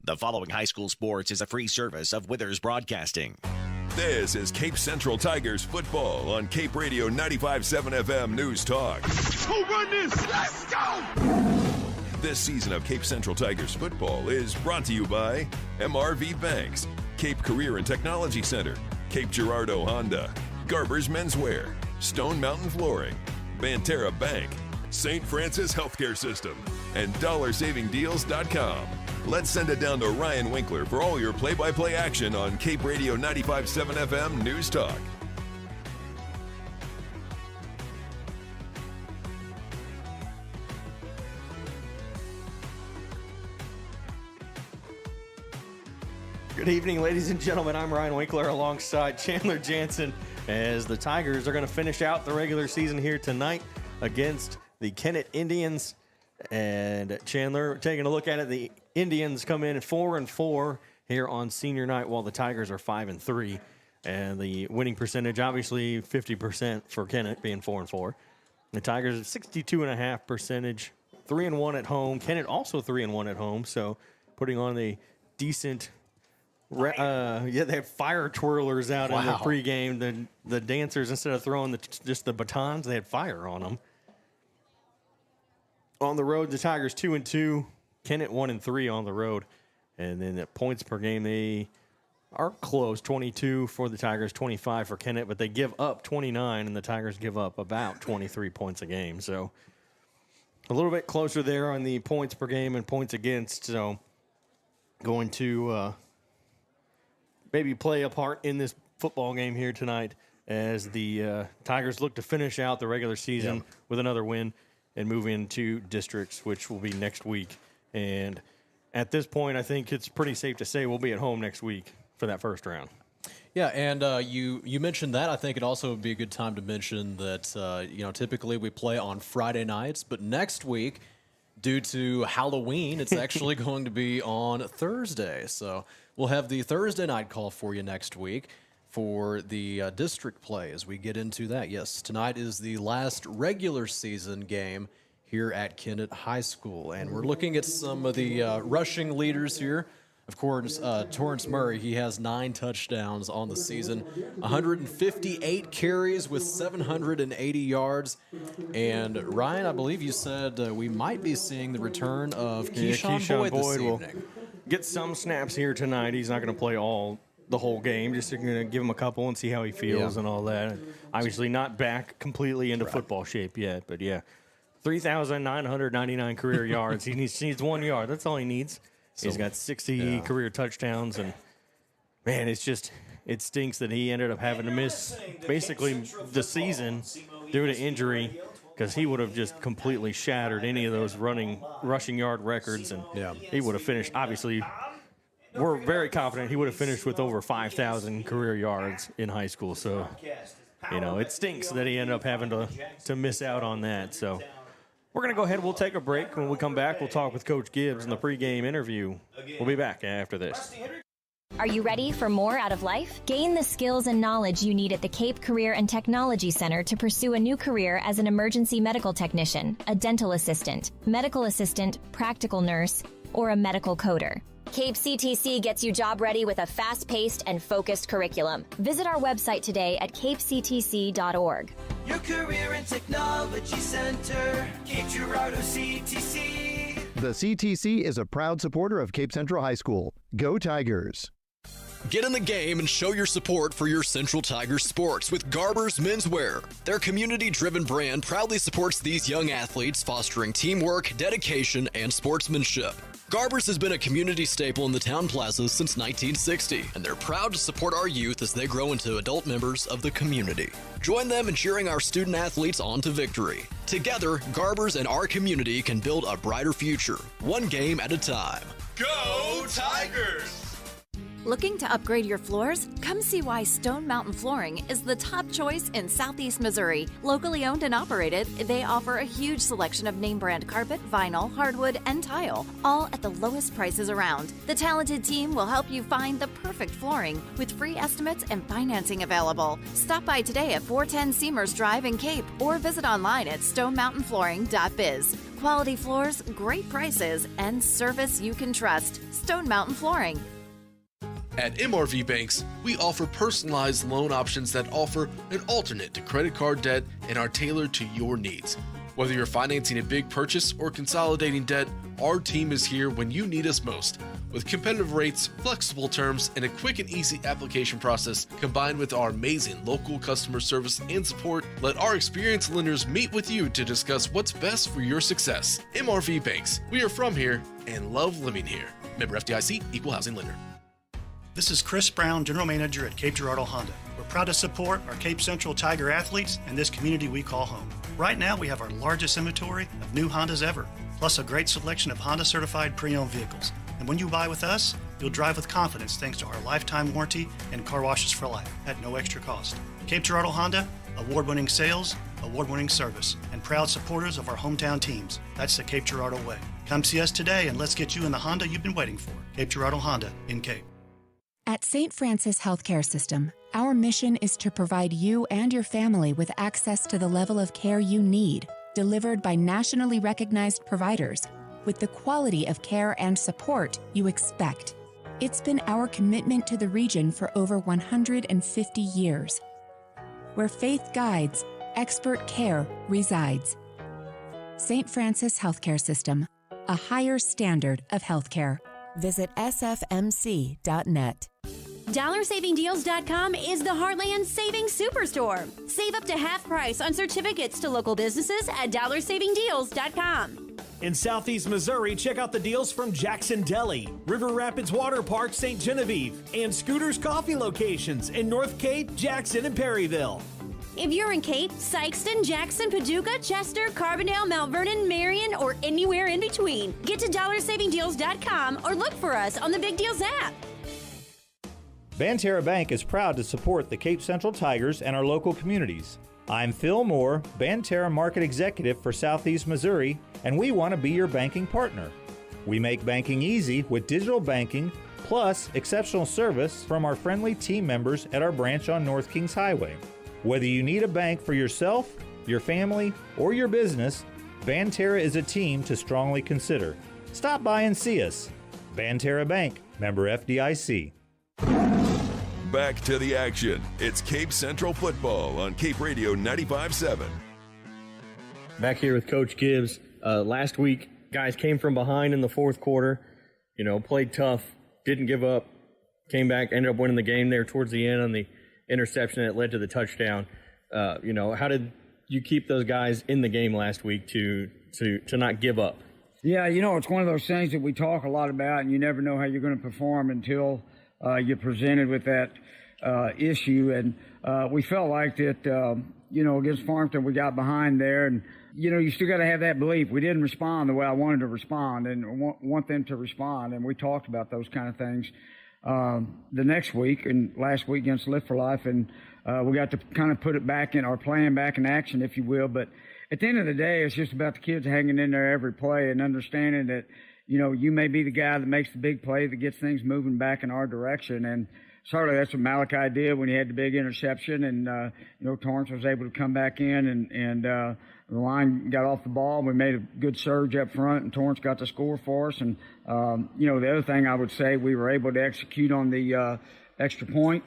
The following high school sports is a free service of Withers Broadcasting. This is Cape Central Tigers football on Cape Radio 95.7 FM News Talk. Who run this? Let's go! This season of Cape Central Tigers football is brought to you by MRV Banks, Cape Career and Technology Center, Cape Girardeau Honda, Garber's Menswear, Stone Mountain Flooring, Banterra Bank, St. Francis Healthcare System, and DollarSavingDeals.com. Let's send it down to Ryan Winkler for all your play-by-play action on Cape Radio 95.7 FM News Talk. Good evening, ladies and gentlemen. I'm Ryan Winkler alongside Chandler Jansen as the Tigers are going to finish out the regular season here tonight against the Kennett Indians. And Chandler, taking a look at it, the Indians come in at 4-4 here on senior night, while the Tigers are 5-3. And the winning percentage, obviously 50% for Kennett, being 4-4. The Tigers at 62.5 percentage, 3-1 at home. Kennett also 3-1 at home, so putting on a decent. They have fire twirlers out in the pregame. The dancers, instead of throwing just the batons, they had fire on them. On the road, the Tigers 2-2, Kennett 1-3 on the road, and then the points per game, they are close, 22 for the Tigers, 25 for Kennett, but they give up 29, and the Tigers give up about 23 points a game. So a little bit closer there on the points per game and points against. So going to maybe play a part in this football game here tonight as the Tigers look to finish out the regular season with another win and move into districts, which will be next week. And at this point, I think it's pretty safe to say we'll be at home next week for that first round. Yeah, and you mentioned that. I think it also would be a good time to mention that, typically we play on Friday nights, but next week, due to Halloween, it's actually going to be on Thursday. So we'll have the Thursday night call for you next week for the district play as we get into that. Yes, tonight is the last regular season game here at Kennett High School. And we're looking at some of the rushing leaders here. Of course, Torrance Murray, he has 9 touchdowns on the season, 158 carries with 780 yards. And Ryan, I believe you said we might be seeing the return of Keyshawn Boyd this evening. Get some snaps here tonight. He's not going to play the whole game, just going to give him a couple and see how he feels and all that. Obviously not back completely into football shape yet, but 3,999 career yards. He needs 1 yard. That's all he needs. He's got 60 career touchdowns, and man, it stinks that he ended up having to miss basically the season due to injury, because he would have just completely shattered any of those rushing yard records, and he would have finished. Obviously, we're very confident he would have finished with over 5,000 career yards in high school. So, it stinks that he ended up having to miss out on that. So we're going to go ahead. We'll take a break. When we come back, we'll talk with Coach Gibbs in the pregame interview. We'll be back after this. Are you ready for more out of life? Gain the skills and knowledge you need at the Cape Career and Technology Center to pursue a new career as an emergency medical technician, a dental assistant, medical assistant, practical nurse, or a medical coder. Cape CTC gets you job ready with a fast-paced and focused curriculum. Visit our website today at capectc.org. Your Career and Technology Center, Cape Girardeau CTC. The CTC is a proud supporter of Cape Central High School. Go Tigers! Get in the game and show your support for your Central Tigers sports with Garber's Menswear. Their community-driven brand proudly supports these young athletes, fostering teamwork, dedication, and sportsmanship. Garber's has been a community staple in the town plaza since 1960, and they're proud to support our youth as they grow into adult members of the community. Join them in cheering our student athletes on to victory. Together, Garber's and our community can build a brighter future, one game at a time. Go Tigers! Looking to upgrade your floors? Come see why Stone Mountain Flooring is the top choice in Southeast Missouri. Locally owned and operated, they offer a huge selection of name brand carpet, vinyl, hardwood, and tile, all at the lowest prices around. The talented team will help you find the perfect flooring with free estimates and financing available. Stop by today at 410 Seamers Drive in Cape or visit online at stonemountainflooring.biz. Quality floors, great prices, and service you can trust. Stone Mountain Flooring. At MRV Banks, we offer personalized loan options that offer an alternate to credit card debt and are tailored to your needs. Whether you're financing a big purchase or consolidating debt, our team is here when you need us most. With competitive rates, flexible terms, and a quick and easy application process, combined with our amazing local customer service and support, let our experienced lenders meet with you to discuss what's best for your success. MRV Banks, we are from here and love living here. Member FDIC, Equal Housing Lender. This is Chris Brown, General Manager at Cape Girardeau Honda. We're proud to support our Cape Central Tiger athletes and this community we call home. Right now, we have our largest inventory of new Hondas ever, plus a great selection of Honda-certified pre-owned vehicles. And when you buy with us, you'll drive with confidence thanks to our lifetime warranty and car washes for life at no extra cost. Cape Girardeau Honda, award-winning sales, award-winning service, and proud supporters of our hometown teams. That's the Cape Girardeau way. Come see us today and let's get you in the Honda you've been waiting for. Cape Girardeau Honda in Cape. At St. Francis Healthcare System, our mission is to provide you and your family with access to the level of care you need, delivered by nationally recognized providers, with the quality of care and support you expect. It's been our commitment to the region for over 150 years. Where faith guides, expert care resides. St. Francis Healthcare System, a higher standard of healthcare. Visit sfmc.net. DollarSavingDeals.com is the Heartland Savings Superstore. Save up to half price on certificates to local businesses at DollarSavingDeals.com. In Southeast Missouri, check out the deals from Jackson Deli, River Rapids Water Park, St. Genevieve, and Scooter's Coffee locations in North Cape, Jackson, and Perryville. If you're in Cape, Sykeston, Jackson, Paducah, Chester, Carbondale, Mount Vernon, Marion, or anywhere in between, get to DollarSavingDeals.com or look for us on the Big Deals app. Banterra Bank is proud to support the Cape Central Tigers and our local communities. I'm Phil Moore, Banterra Market Executive for Southeast Missouri, and we want to be your banking partner. We make banking easy with digital banking, plus exceptional service from our friendly team members at our branch on North Kings Highway. Whether you need a bank for yourself, your family, or your business, Banterra is a team to strongly consider. Stop by and see us. Banterra Bank, member FDIC. Back to the action. It's Cape Central football on Cape Radio 95.7. Back here with Coach Gibbs. Last week, guys came from behind in the fourth quarter, played tough, didn't give up, came back, ended up winning the game there towards the end on the interception that led to the touchdown. How did you keep those guys in the game last week to not give up? Yeah, it's one of those things that we talk a lot about, and you never know how you're going to perform until you're presented with that issue. And we felt like that, against Farmington, we got behind there. And, you still got to have that belief. We didn't respond the way I wanted to respond and want them to respond. And we talked about those kind of things the next week and last week against Live for Life. And we got to kind of put it back in our plan, back in action, if you will. But at the end of the day, it's just about the kids hanging in there every play and understanding that, you may be the guy that makes the big play that gets things moving back in our direction. And certainly that's what Malachi did when he had the big interception. And, Torrance was able to come back in and the line got off the ball. We made a good surge up front, and Torrance got the score for us. And, the other thing I would say, we were able to execute on the extra point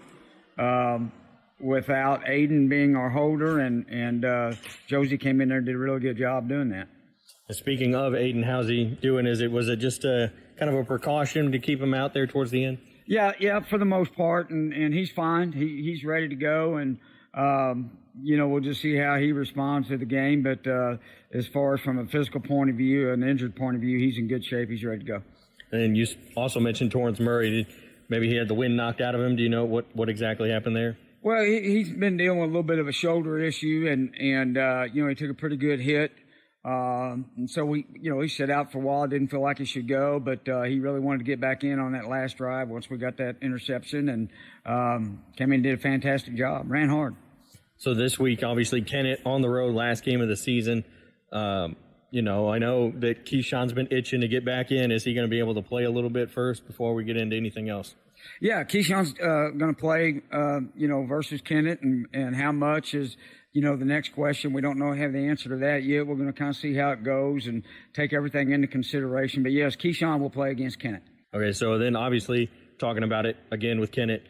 without Aiden being our holder. And Josie came in there and did a really good job doing that. Speaking of Aiden, how's he doing? Was it just a kind of a precaution to keep him out there towards the end? Yeah, for the most part, and he's fine. He's ready to go, and we'll just see how he responds to the game. But as far as from a physical point of view, an injured point of view, he's in good shape. He's ready to go. And you also mentioned Torrance Murray. Maybe he had the wind knocked out of him. Do you know what exactly happened there? Well, he's been dealing with a little bit of a shoulder issue, and he took a pretty good hit And so he sat out for a while, didn't feel like he should go, but he really wanted to get back in on that last drive once we got that interception, and came in and did a fantastic job, ran hard. So this week, obviously, Kennett on the road, last game of the season. I know that Keyshawn's been itching to get back in. Is he going to be able to play a little bit first before we get into anything else? Yeah, Keyshawn's going to play, versus Kennett, and how much is, the next question. We don't have the answer to that yet. We're going to kind of see how it goes and take everything into consideration. But, yes, Keyshawn will play against Kennett. Okay, so then obviously talking about it again with Kennett,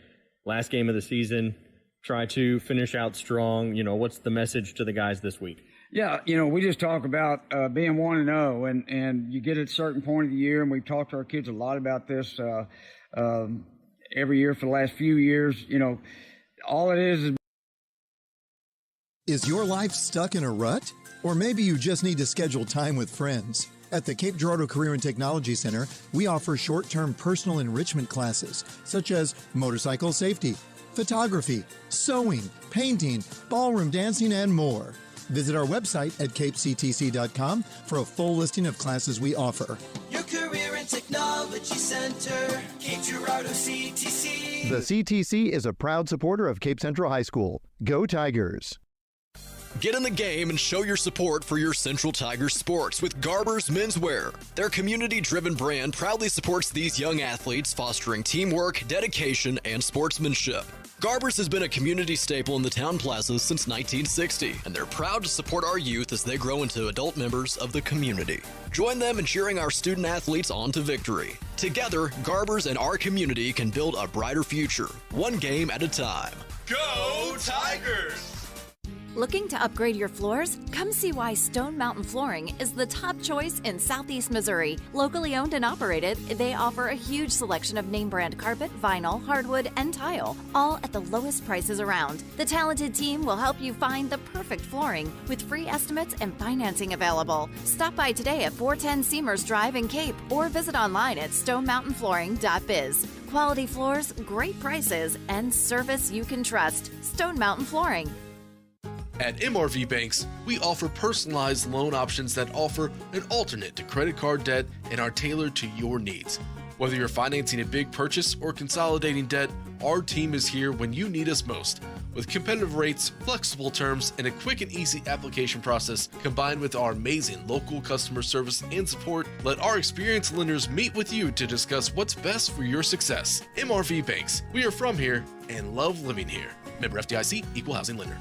last game of the season, try to finish out strong. What's the message to the guys this week? Yeah, we just talk about being 1-0, and you get at a certain point of the year, and we've talked to our kids a lot about this every year for the last few years. All it is. Is your life stuck in a rut? Or maybe you just need to schedule time with friends. At the Cape Girardeau Career and Technology Center, we offer short-term personal enrichment classes, such as motorcycle safety, photography, sewing, painting, ballroom dancing, and more. Visit our website at capectc.com for a full listing of classes we offer. Your Career and Technology Center, Cape Girardeau CTC. The CTC is a proud supporter of Cape Central High School. Go Tigers! Get in the game and show your support for your Central Tigers sports with Garber's Menswear. Their community-driven brand proudly supports these young athletes, fostering teamwork, dedication, and sportsmanship. Garber's has been a community staple in the town plazas since 1960, and they're proud to support our youth as they grow into adult members of the community. Join them in cheering our student athletes on to victory. Together, Garber's and our community can build a brighter future, one game at a time. Go Tigers! Looking to upgrade your floors? Come see why Stone Mountain Flooring is the top choice in Southeast Missouri. Locally owned and operated, they offer a huge selection of name brand carpet, vinyl, hardwood, and tile, all at the lowest prices around. The talented team will help you find the perfect flooring with free estimates and financing available. Stop by today at 410 Seamers Drive in Cape or visit online at stonemountainflooring.biz. Quality floors, great prices, and service you can trust. Stone Mountain Flooring. At MRV Banks, we offer personalized loan options that offer an alternate to credit card debt and are tailored to your needs. Whether you're financing a big purchase or consolidating debt, our team is here when you need us most. With competitive rates, flexible terms, and a quick and easy application process, combined with our amazing local customer service and support, let our experienced lenders meet with you to discuss what's best for your success. MRV Banks, we are from here and love living here. Member FDIC, Equal Housing Lender.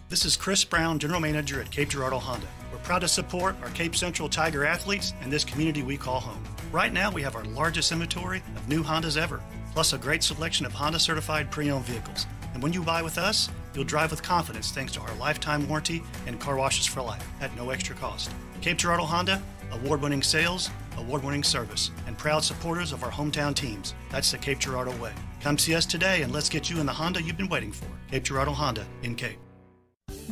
This is Chris Brown, General Manager at Cape Girardeau Honda. We're proud to support our Cape Central Tiger athletes and this community we call home. Right now, we have our largest inventory of new Hondas ever, plus a great selection of Honda certified pre-owned vehicles. And when you buy with us, you'll drive with confidence thanks to our lifetime warranty and car washes for life at no extra cost. Cape Girardeau Honda, award-winning sales, award-winning service, and proud supporters of our hometown teams. That's the Cape Girardeau way. Come see us today and let's get you in the Honda you've been waiting for. Cape Girardeau Honda in Cape.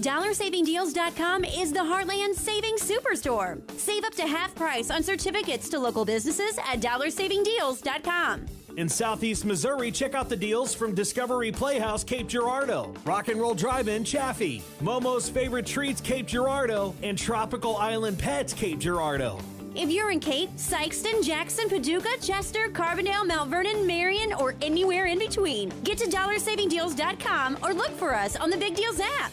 DollarSavingDeals.com is the Heartland Savings Superstore. Save up to half price on certificates to local businesses at DollarSavingDeals.com. In Southeast Missouri, check out the deals from Discovery Playhouse Cape Girardeau, Rock and Roll Drive-In Chaffee, Momo's Favorite Treats Cape Girardeau, and Tropical Island Pets Cape Girardeau. If you're in Cape, Sykeston, Jackson, Paducah, Chester, Carbondale, Mount Vernon, Marion, or anywhere in between, get to DollarSavingDeals.com or look for us on the Big Deals app.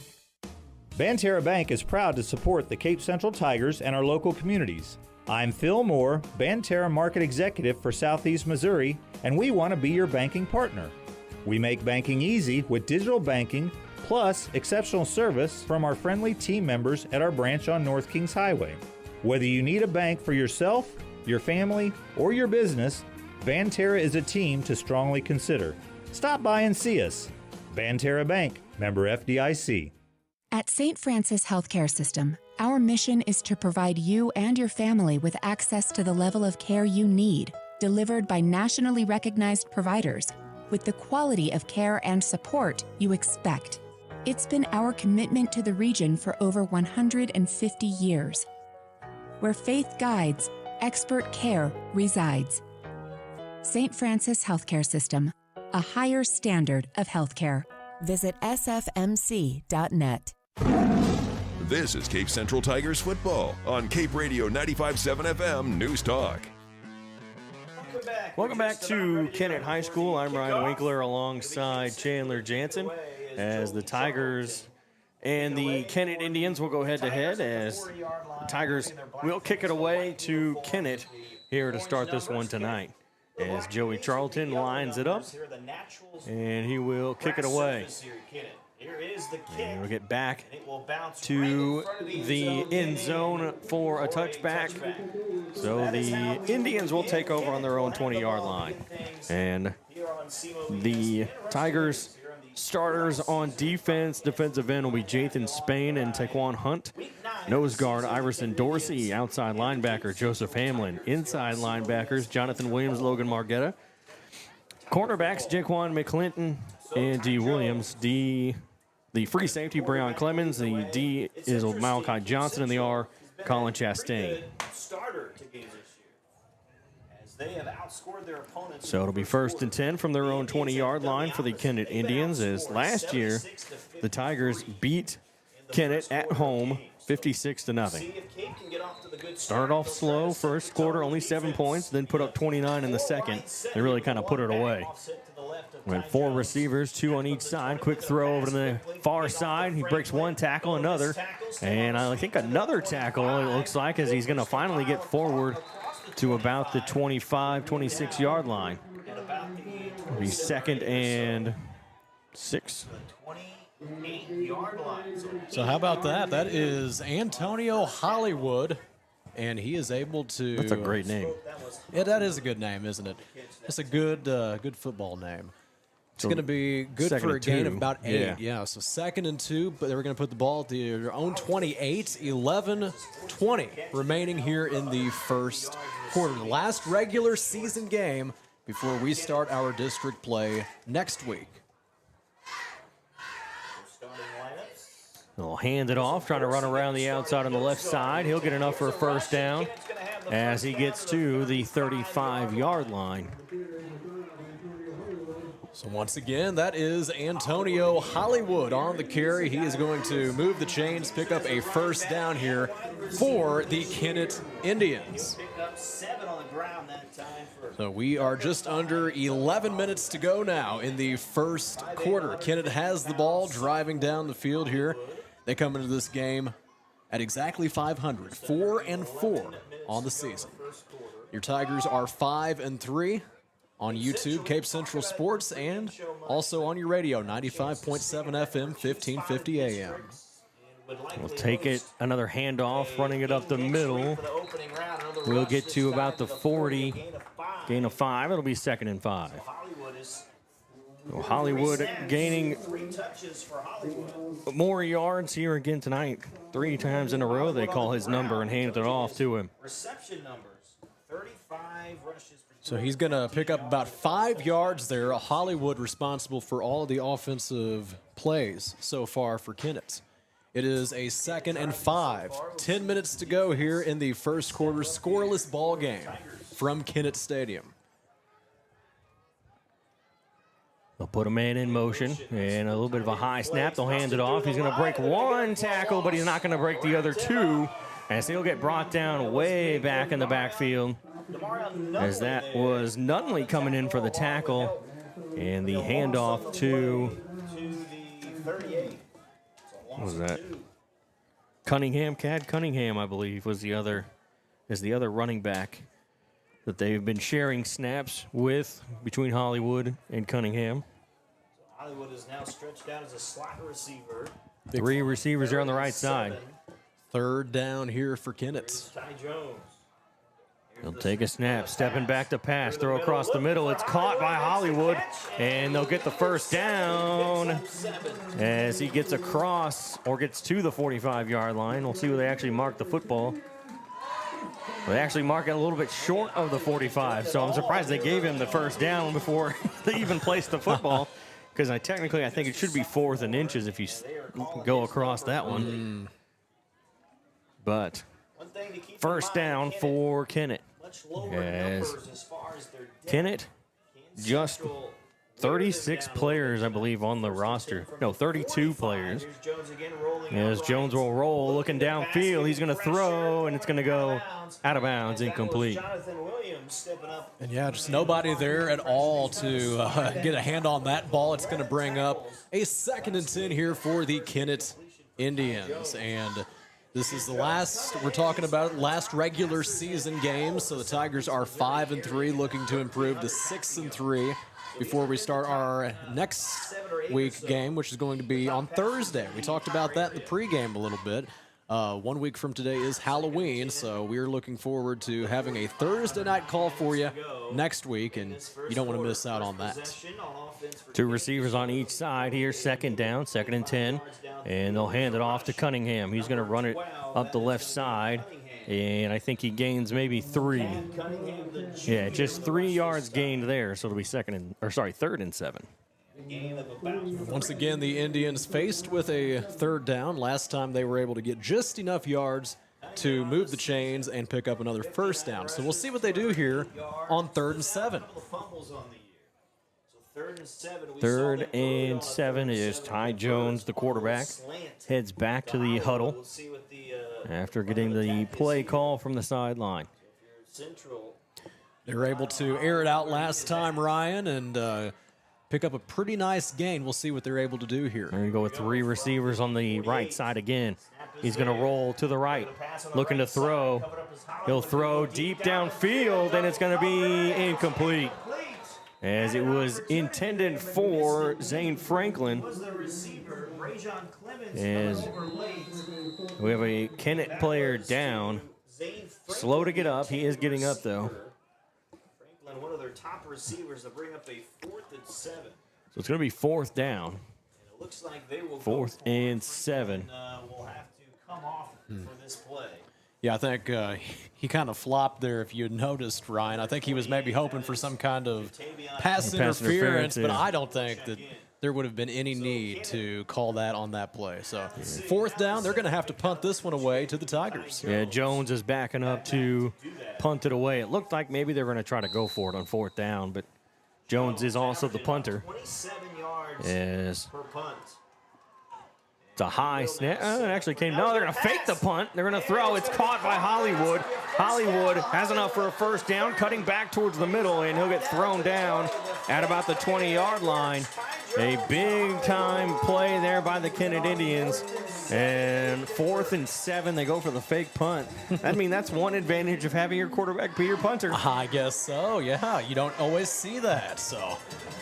Banterra Bank is proud to support the Cape Central Tigers and our local communities. I'm Phil Moore, Banterra Market Executive for Southeast Missouri, and we want to be your banking partner. We make banking easy with digital banking, plus exceptional service from our friendly team members at our branch on North Kings Highway. Whether you need a bank for yourself, your family, or your business, Banterra is a team to strongly consider. Stop by and see us. Banterra Bank, member FDIC. At St. Francis Healthcare System, our mission is to provide you and your family with access to the level of care you need, delivered by nationally recognized providers, with the quality of care and support you expect. It's been our commitment to the region for over 150 years. Where faith guides, expert care resides. St. Francis Healthcare System, a higher standard of healthcare. Visit sfmc.net. This is Cape Central Tigers football on Cape Radio 95.7 FM News Talk. Welcome back to Kennett High School. I'm Ryan Winkler alongside Chandler Jansen as the Tigers and the Kennett Indians will go head-to-head as the Tigers will kick it away to Kennett here to start this one tonight. As Joey Charlton lines it up, and he will kick it away. And we'll get back to the end zone for a touchback. So the Indians will take over on their own 20-yard line. And the Tigers starters on defense. Defensive end will be Jathan Spain and Taquan Hunt. Nose guard Iverson Dorsey. Outside linebacker Joseph Hamlin. Inside linebackers Jonathan Williams, Logan Margetta. Cornerbacks Jaquan McClinton and D. Williams. The free safety Breon Clemens. The D is Malachi Johnson, and the R Colin Chastain. So it'll be 1st and 10 from their own 20-yard line for the Kennett Indians, as last year the Tigers beat Kennett at home 56-0. Started off slow, first quarter, only 7 points, then put up 29 in the second, and really kind of put it away. Went 4 receivers, 2 on each side. Quick throw over to the far side. He breaks one tackle, another, and I think another tackle, it looks like, as he's going to finally get forward to about the 25, 26-yard line. It'll be 2nd and 6. So how about that? That is Antonio Hollywood, and he is able to... That's a great name. Yeah, that is a good name, isn't it? It's a good good football name. It's going to be good for a gain of about 8. Yeah, so 2nd and 2, but they were going to put the ball at their own 28, 11-20 remaining here in the first quarter. The last regular season game before we start our district play next week. He'll hand it off, trying to run around the outside on the left side. He'll get enough for a first down as he gets to the 35-yard line. So once again, that is Antonio Hollywood on the carry. He is going to move the chains, pick up a first down here for the Kennett Indians. So we are just under 11 minutes to go now in the first quarter. Kennett has the ball driving down the field here. They come into this game at exactly 500, 4-4 on the season. Your Tigers are 5-3 on YouTube, Cape Central Sports, and also on your radio, 95.7 FM, 1550 AM. We'll take it, another handoff, running it up the middle. We'll get to about the 40, gain of 5. It'll be 2nd and 5. So Hollywood gaining more yards here again tonight. 3 times in a row they call his number and hand it off to him. Reception numbers, 35 rushes. So he's going to pick up about 5 yards there. Hollywood responsible for all the offensive plays so far for Kennett. It is a 2nd and 5. 10 minutes to go here in the first quarter. Scoreless ball game from Kennett Stadium. They'll put a man in motion, and a little bit of a high snap. They'll hand it off. He's going to break one tackle, but he's not going to break the other 2, as he'll get brought down way back in the backfield, as that was Nunley coming in for the tackle, and the handoff to, what was that? Cunningham, Cad Cunningham, I believe, was the other running back that they've been sharing snaps with between Hollywood and Cunningham. Hollywood is now stretched out as a slot receiver. 3 receivers are on the right side. 3rd down here for Kennett. He'll take a snap, stepping back to pass, throw across the middle. It's caught by Hollywood, and they'll get the first down as he gets across or gets to the 45-yard line. We'll see where they actually mark the football. They actually mark it a little bit short of the 45, so I'm surprised they gave him the first down before they even placed the football, because I think it should be 4th and inches if you go across that one. But first down for Kennett. As Kennett just 36 players, I believe, on the roster. No, 32 players. As Jones will roll, looking downfield. He's going to throw, and it's going to go out of bounds, incomplete. And yeah, just nobody there at all to get a hand on that ball. It's going to bring up a 2nd and 10 here for the Kennett Indians. And this is the last, we're talking about last regular season game. So the Tigers are 5-3, looking to improve to 6-3 before we start our next week game, which is going to be on Thursday. We talked about that in the pregame a little bit. 1 week from today is Halloween, so we're looking forward to having a Thursday night call for you next week, and you don't want to miss out on that. 2 receivers on each side here, 2nd down, 2nd and 10, and they'll hand it off to Cunningham. He's going to run it up the left side, and I think he gains maybe 3. Yeah, just 3 yards gained there, so it'll be 3rd and 7. Once again, the Indians faced with a 3rd down. Last time they were able to get just enough yards to move the chains and pick up another 1st down. So we'll see what they do here on 3rd and 7. 3rd and 7 is Ty Jones, the quarterback, heads back to the huddle after getting the play call from the sideline. They were able to air it out last time, Ryan, and pick up a pretty nice gain. We'll see what they're able to do here. They're going to go with 3 receivers on the right side again. He's going to roll to the right, looking to throw. He'll throw deep downfield, and it's going to be incomplete, as it was intended for Zane Franklin. As we have a Kennett player down. Slow to get up. He is getting up, though. One of their top receivers to bring up a 4th and 7. So it's going to be 4th down. It looks like they will 4th and 7. Will have to come off for this play. Yeah, I think he kind of flopped there, if you noticed, Ryan. I think he was maybe hoping for some kind of pass interference, but I don't think that there would have been any need to call that on that play. So 4th down, they're going to have to punt this one away to the Tigers. Yeah, Jones is backing up to punt it away. It looked like maybe they were going to try to go for it on 4th down, but Jones is also the punter. 27 yards per punt. It's a high snap. It actually came. No, they're going to fake the punt. They're going to throw. It's caught by Hollywood. Hollywood has enough for a 1st down, cutting back towards the middle, and he'll get thrown down at about the 20-yard line. A big-time play there by the Kennett Indians. And 4th and 7, they go for the fake punt. I mean, that's one advantage of having your quarterback be your punter. I guess so, yeah. You don't always see that. So,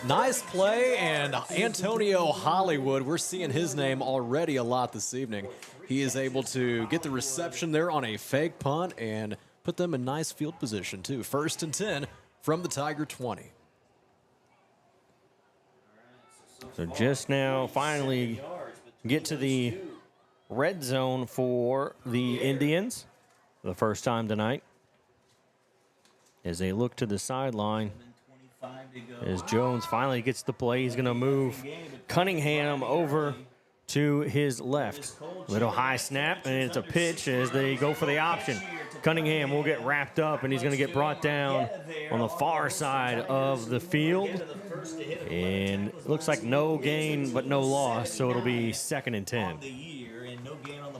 nice play, and Antonio Hollywood, we're seeing his name already a lot this evening. He is able to get the reception there on a fake punt and put them in nice field position, too. 1st and 10 from the Tiger 20. So just now, finally get to the red zone for the Indians for the first time tonight. As they look to the sideline, as Jones finally gets the play, he's going to move Cunningham over to his left. Little high snap, and it's a pitch as they go for the option. Cunningham will get wrapped up, and he's going to get brought down on the far side of the field. And it looks like no gain but no loss, so it'll be 2nd and 10.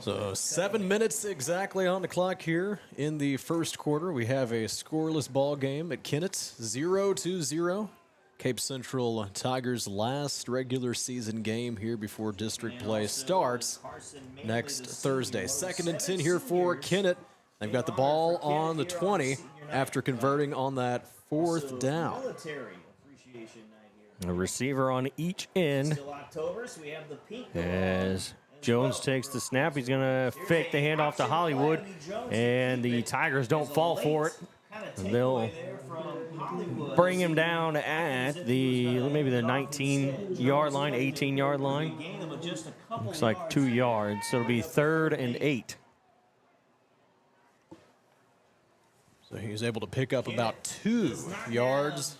So 7 minutes exactly on the clock here in the first quarter. We have a scoreless ball game at Kennett, 0-0. Cape Central Tigers' last regular season game here before district play starts next Thursday. 2nd and 10 here for Kennett. They've got the ball on the 20 after converting on that 4th down. A receiver on each end. As Jones takes the snap, he's going to fake the handoff to Hollywood, and the Tigers don't fall for it. They'll bring him down at maybe the 19-yard line, 18-yard line. Looks like 2 yards, so it'll be 3rd and 8. So he was able to pick up about 2 yards,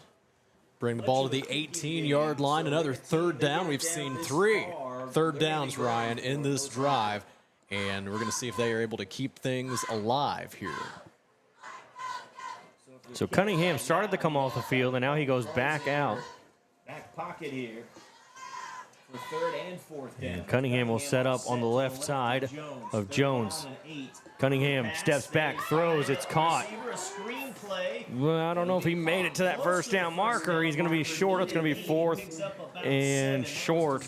bring the ball to the 18-yard line. Another 3rd down. We've seen 3 third downs, Ryan, in this drive, and we're going to see if they are able to keep things alive here. So Cunningham started to come off the field, and now he goes back out. pocket here for third and fourth down. And Cunningham will set up on the left side of Jones. Cunningham steps back, throws, it's caught. Well, I don't know if he made it to that first down marker. He's going to be short. It's going to be fourth and short.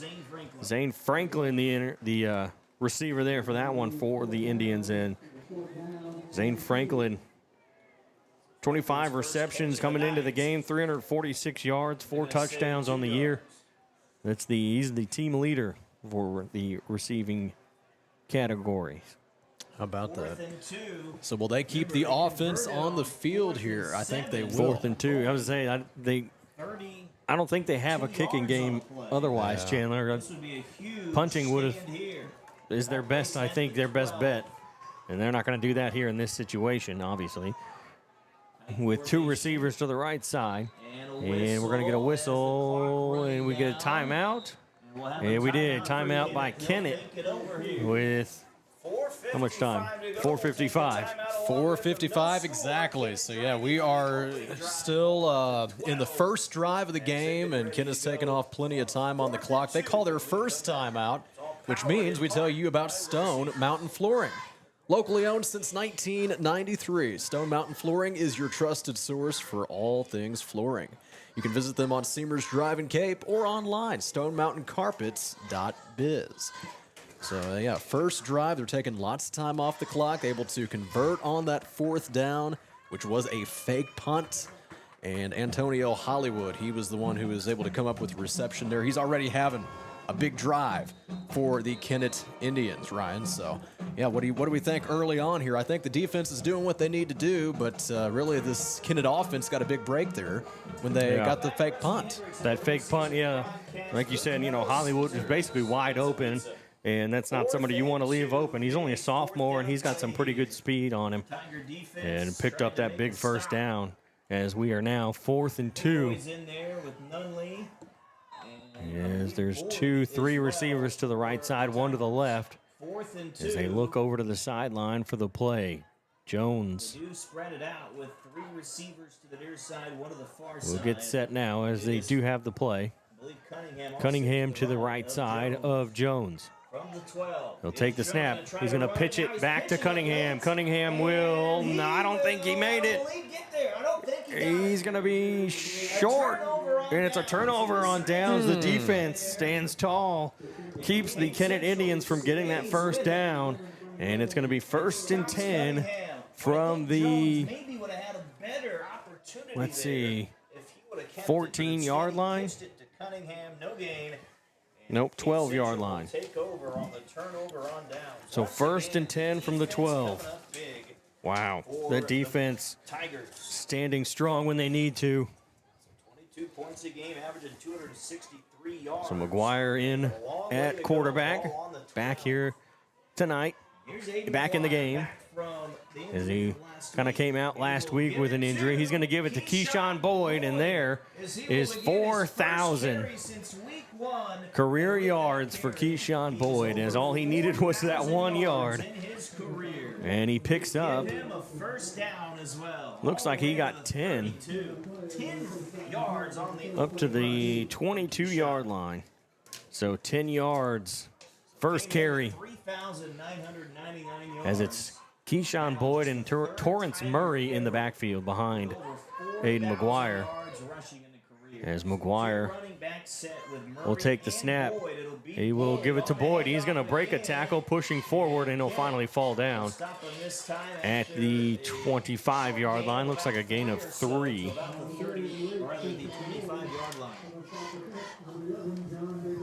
Zane Franklin, the receiver there for that one for the Indians. And Zane Franklin, 25 receptions coming into the game, 346 yards, 4 touchdowns on the year. He's the team leader for the receiving category. How about that? So will they keep the offense on the field here? I think they will. 4th and 2. I was saying, I don't think they have a kicking game otherwise, Chandler. Punting is their best, I think, their best bet. And they're not going to do that here in this situation, obviously. With 2 receivers to the right side. And we're going to get a whistle, and we get a timeout. And we did. Timeout by Kennett with how much time? 4:55. 4:55 exactly. So, yeah, we are still in the first drive of the game, and Kennett's taken off plenty of time on the clock. They call their first timeout, which means we tell you about Stone Mountain Flooring. Locally owned since 1993, Stone Mountain Flooring is your trusted source for all things flooring. You can visit them on Seamers Drive in Cape or online, stonemountaincarpets.biz. So, yeah, first drive, they're taking lots of time off the clock, able to convert on that 4th down, which was a fake punt. And Antonio Hollywood, he was the one who was able to come up with reception there. He's already having a big drive for the Kennett Indians, Ryan. So, yeah, what do we think early on here? I think the defense is doing what they need to do, but really this Kennett offense got a big break there when they got the fake punt. That fake punt, like you said, Hollywood was basically wide open, and that's not somebody you want to leave open. He's only a sophomore, and he's got some pretty good speed on him, and picked up that big first down as we are now 4th and 2. As there's 3 receivers to the right side, 1 to the left. As they look over to the sideline for the play. Jones spread it out with 3 receivers to the near side, 1 to the far will get set now as they do have the play. Cunningham to the right side of Jones. From the 12. He'll take the snap. He's going to pitch it back to Cunningham. Cunningham will. No, I don't think he made it. He's going to be short. And it's a turnover on downs. The defense stands tall. Keeps the Kennett Indians from getting that first down. And it's going to be 1st and 10 from the, let's see, 14-yard line. Nope, 12-yard line. So 1st and 10 from the 12. Wow, that defense standing strong when they need to. 22 points a game, averaging 263 yards. So McGuire in at quarterback, back here tonight, back in the game. As he kind of came out last week with an injury. He's going to give it to Keyshawn Boyd, and there is 4,000 career yards for Keyshawn Boyd, as all he needed was that 1 yard. And he picks up, looks like he got 10, up to the 22-yard line. So 10 yards, first carry, as it's Keyshawn Boyd and Torrance Murray in the backfield behind Aiden McGuire. As McGuire will take the snap. He will give it to Boyd. He's going to break a tackle, pushing forward, and he'll finally fall down at the 25-yard line. Looks like a gain of 3.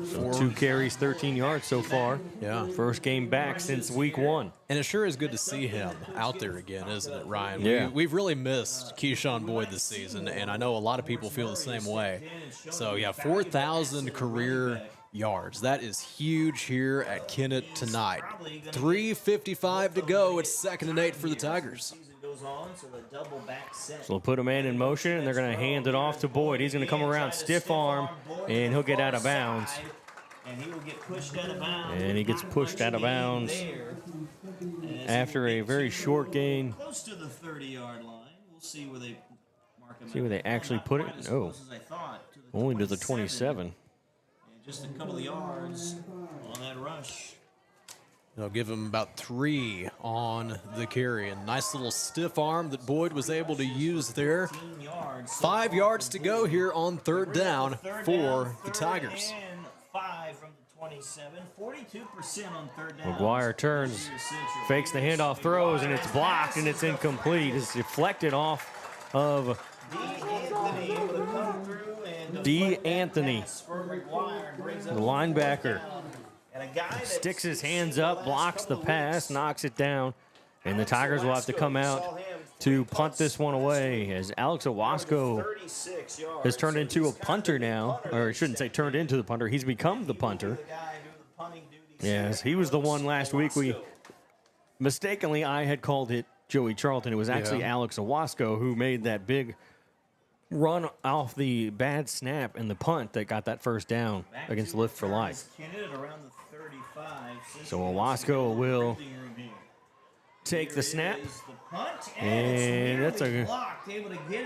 So 2 carries, 13 yards so far. Yeah. First game back since week 1. And it sure is good to see him out there again, isn't it, Ryan? Yeah. We've really missed Keyshawn Boyd this season, and I know a lot of people feel the same way. So, yeah, 4,000 career yards. That is huge here at Kennett tonight. 3:55 to go. It's 2nd and 8 for the Tigers. So they'll put a man in motion, and they're going to hand it off to Boyd. He's going to come around, stiff arm, and he'll get out of bounds. And he will get pushed out of bounds. And he gets pushed out of bounds after a very short gain. Close to the 30-yard line. We'll see where they mark See where they actually put it. Oh, only to the 27. Just a couple of yards on that rush. They'll give him about 3 on the carry. A nice little stiff arm that Boyd was able to use there. 5 yards to go here on third down for the Tigers. 5 from the 27, 42% on third down. McGuire turns, fakes the handoff, throws, and it's blocked, and it's incomplete. It's deflected off of D. Anthony, the linebacker. Sticks his hands up, blocks the pass, knocks it down, and the Tigers will have to come out to punt this one away as Alex Owasco has turned into a punter now, or I shouldn't say turned into the punter. He's become the punter. Yes, he was the one last week. I had called it Joey Charlton. It was actually Alex Owasco who made that big run off the bad snap and the punt that got that first down against Lift for Life. So Owasco will take the snap, and that's a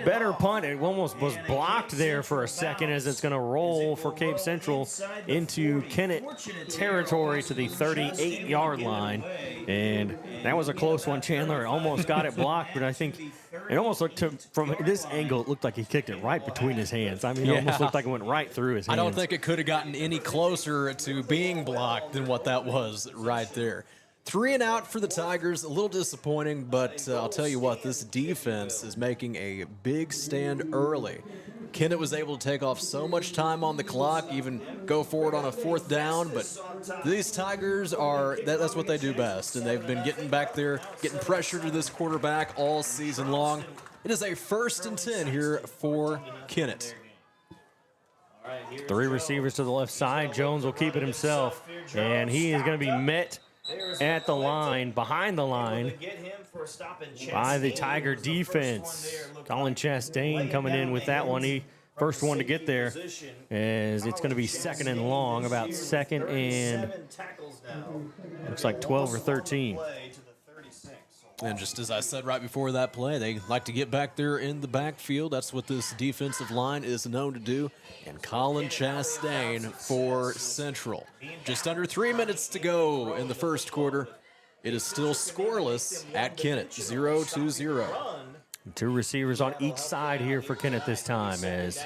better punt. It almost was blocked there for a second as it's going to roll for Cape Central into Kennett territory to the 38-yard line. And that was a close one, Chandler. Almost got it blocked, but I think it almost looked from this angle, it looked like he kicked it right between his hands. I mean, it almost looked like it went right through his hands. I don't think it could have gotten any closer to being blocked than what that was right there. 3 and out for the Tigers. A little disappointing, but I'll tell you what, this defense is making a big stand early. Kennett was able to take off so much time on the clock, even go forward on a 4th down, but these Tigers that's what they do best, and they've been getting back there, getting pressure to this quarterback all season long. It is a 1st and 10 here for Kennett. 3 receivers to the left side. Jones will keep it himself, and he is going to be met at the line, behind the line, by the Tiger defense. Colin Chastain coming in with that one. He first one to get there, as it's going to be 2nd and long, about 2nd and looks like 12 or 13. And just as I said right before that play, they like to get back there in the backfield. That's what this defensive line is known to do. And Colin Chastain for Central. Just under 3 minutes to go in the first quarter. It is still scoreless at Kennett, 0-0. 2 receivers on each side here for Kennett this time, as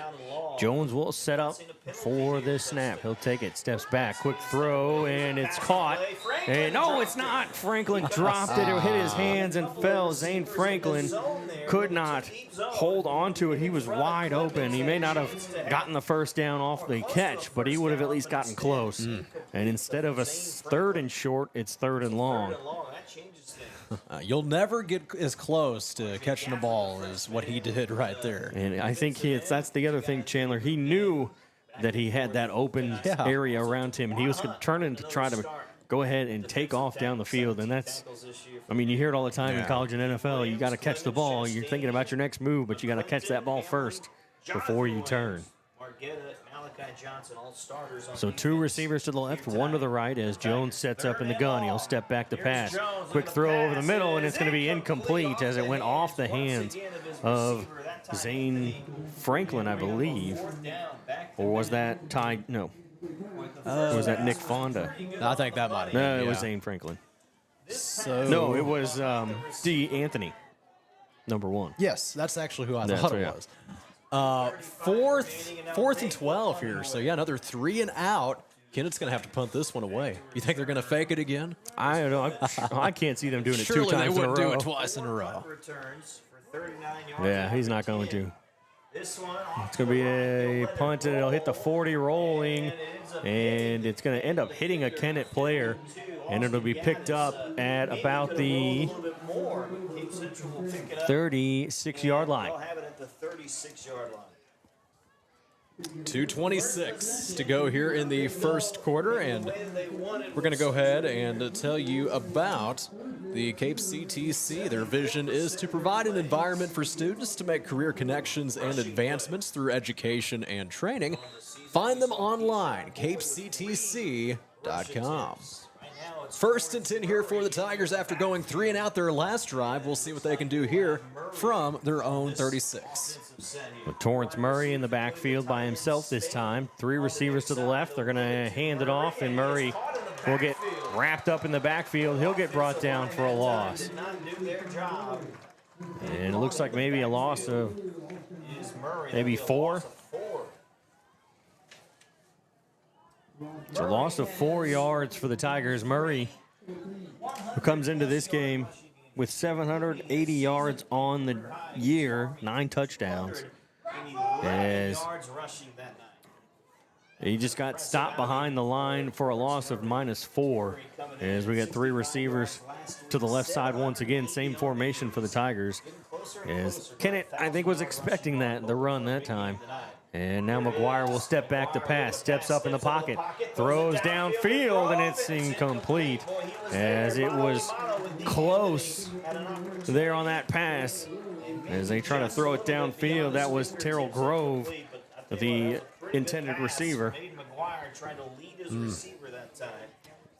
Jones will set up for this snap. He'll take it, steps back, quick throw, and it's caught. And no, it's not. Franklin dropped it. It hit his hands and fell. Zane Franklin could not hold on to it. He was wide open. He may not have gotten the first down off the catch, but he would have at least gotten close. And instead of a 3rd and short, it's 3rd and long. You'll never get as close to catching a ball as what he did right there. And I think that's the other thing, Chandler. He knew that he had that open area around him, and he was turning to try to go ahead and take off down the field. And that's, I mean, you hear it all the time in college and NFL. You got to catch the ball. You're thinking about your next move, but you got to catch that ball first before you turn. So 2 receivers to the left, 1 to the right as Jones sets up in the gun. He'll step back to pass. Quick throw over the middle, and it's going to be incomplete as it went off the hands of Zane Franklin, I believe. Or was that Ty? No. Or was that Nick Fonda? I think that might have been. No, it was Zane Franklin. So no, it was D. Anthony, number 1. Yes, that's actually who I thought it was. 4th and 12 here. So, yeah, another 3 and out. Kennett's going to have to punt this one away. You think they're going to fake it again? I don't know. I can't see them doing it 2 times in a row. Surely they wouldn't do it twice in a row. Yeah, he's not going to. It's going to be a punt, and it'll hit the 40 rolling, and it's going to end up hitting a Kennett player, and it'll be picked up at about the 36-yard line. 2:26 to go here in the first quarter, and we're going to go ahead and tell you about the Cape CTC. Their vision is to provide an environment for students to make career connections and advancements through education and training. Find them online, capectc.com. First and 10 here for the Tigers after going 3 and out their last drive. We'll see what they can do here from their own 36. With Torrance Murray in the backfield by himself this time. 3 receivers to the left. They're going to hand it off, and Murray will get wrapped up in the backfield. He'll get brought down for a loss. And it looks like maybe a loss of maybe 4. It's a loss of 4 yards for the Tigers. Murray, who comes into this game with 780 yards on the year, 9 touchdowns. As he just got stopped behind the line for a loss of -4. As we got 3 receivers to the left side once again, same formation for the Tigers. As Kennett, I think, was expecting the run that time. And now McGuire will step back to pass, steps up in the pocket, throws downfield, and it's incomplete as it was close there on that pass. As they try to throw it downfield, that was Terrell Grove, the intended receiver.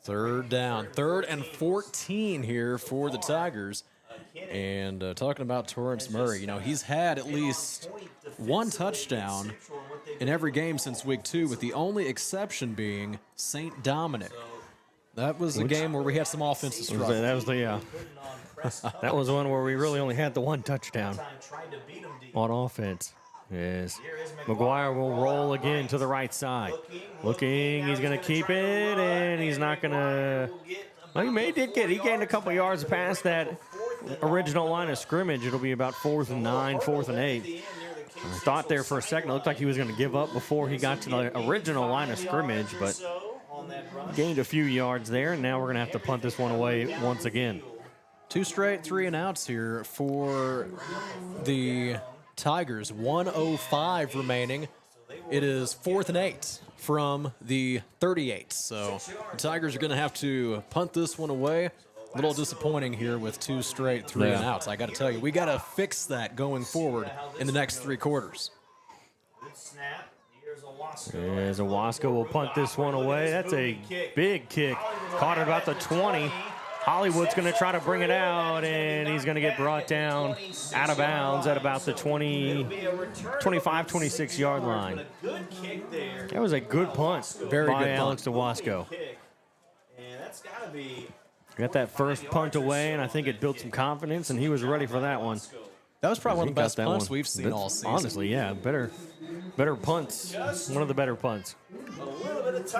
Third down, 3rd and 14 here for the Tigers. And talking about Torrance Murray, you know, he's had at least 1 touchdown in every game since week 2, with the only exception being St. Dominic. That was a game where we had some offensive struggle. That was the that was one where we really only had the 1 touchdown on offense. Yes, McGuire will roll again to the right side. Looking, he's going to keep it, and he's not going to. Well, he gained a couple yards past that original line of scrimmage. It'll be about 4th and 9, 4th and 8. I thought there for a second it looked like he was going to give up before he got to the original line of scrimmage, but gained a few yards there, and now we're going to have to punt this one away once again. 2 straight 3 and outs here for the Tigers. 1:05 remaining. It is 4th and 8 from the 38. So the Tigers are going to have to punt this one away. A little disappointing here with 2 straight 3 and outs. I got to tell you, we got to fix that going forward in the next 3 quarters. As Owasco will punt this one away. That's a big kick. Caught at about the 20. Hollywood's going to try to bring it out, and he's going to get brought down out of bounds at about the 25, 26-yard line. That was a good punt by Alex Owasco. Got that first punt away, and I think it built some confidence, and he was ready for that one. That was probably one of the best punts we've seen all season. Honestly, yeah, better punts. One of the better punts.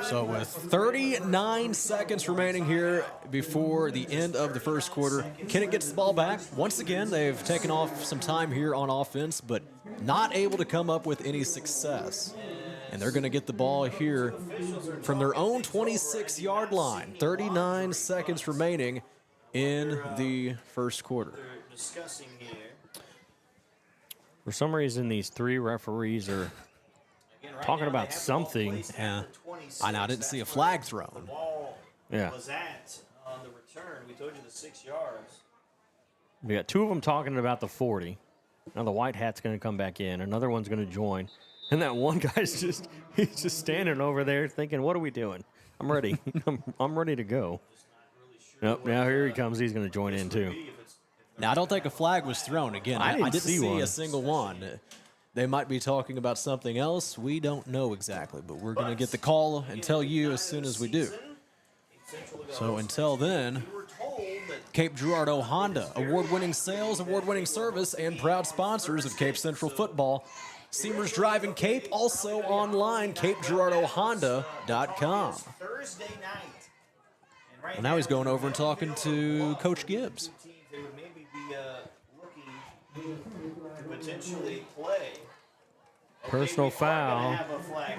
So with 39 seconds remaining here before the end of the first quarter, Kennett gets the ball back. Once again, they've taken off some time here on offense, but not able to come up with any success. And they're going to get the ball here from their own 26-yard line. 39 seconds remaining in the first quarter. For some reason, these 3 referees are talking about something. Yeah. I know. I didn't see a flag thrown. Yeah. Was at on the return. We told you the 6 yards. We got 2 of them talking about the 40. Now the white hat's going to come back in. Another one's going to join. And that one guy's just standing over there thinking, what are we doing? I'm ready. I'm ready to go. Nope, now here he comes. He's going to join in too. Now, I don't think a flag was thrown. Again, I didn't see a single one. They might be talking about something else. We don't know exactly, but we're going to get the call and tell you as soon as we do. So until then, Cape Girardeau Honda, award-winning sales, award-winning service, and proud sponsors of Cape Central football. Seamers Drive in Cape, also online, CapeGirardeauHonda.com. Well, now he's going over and talking to Coach Gibbs. Personal foul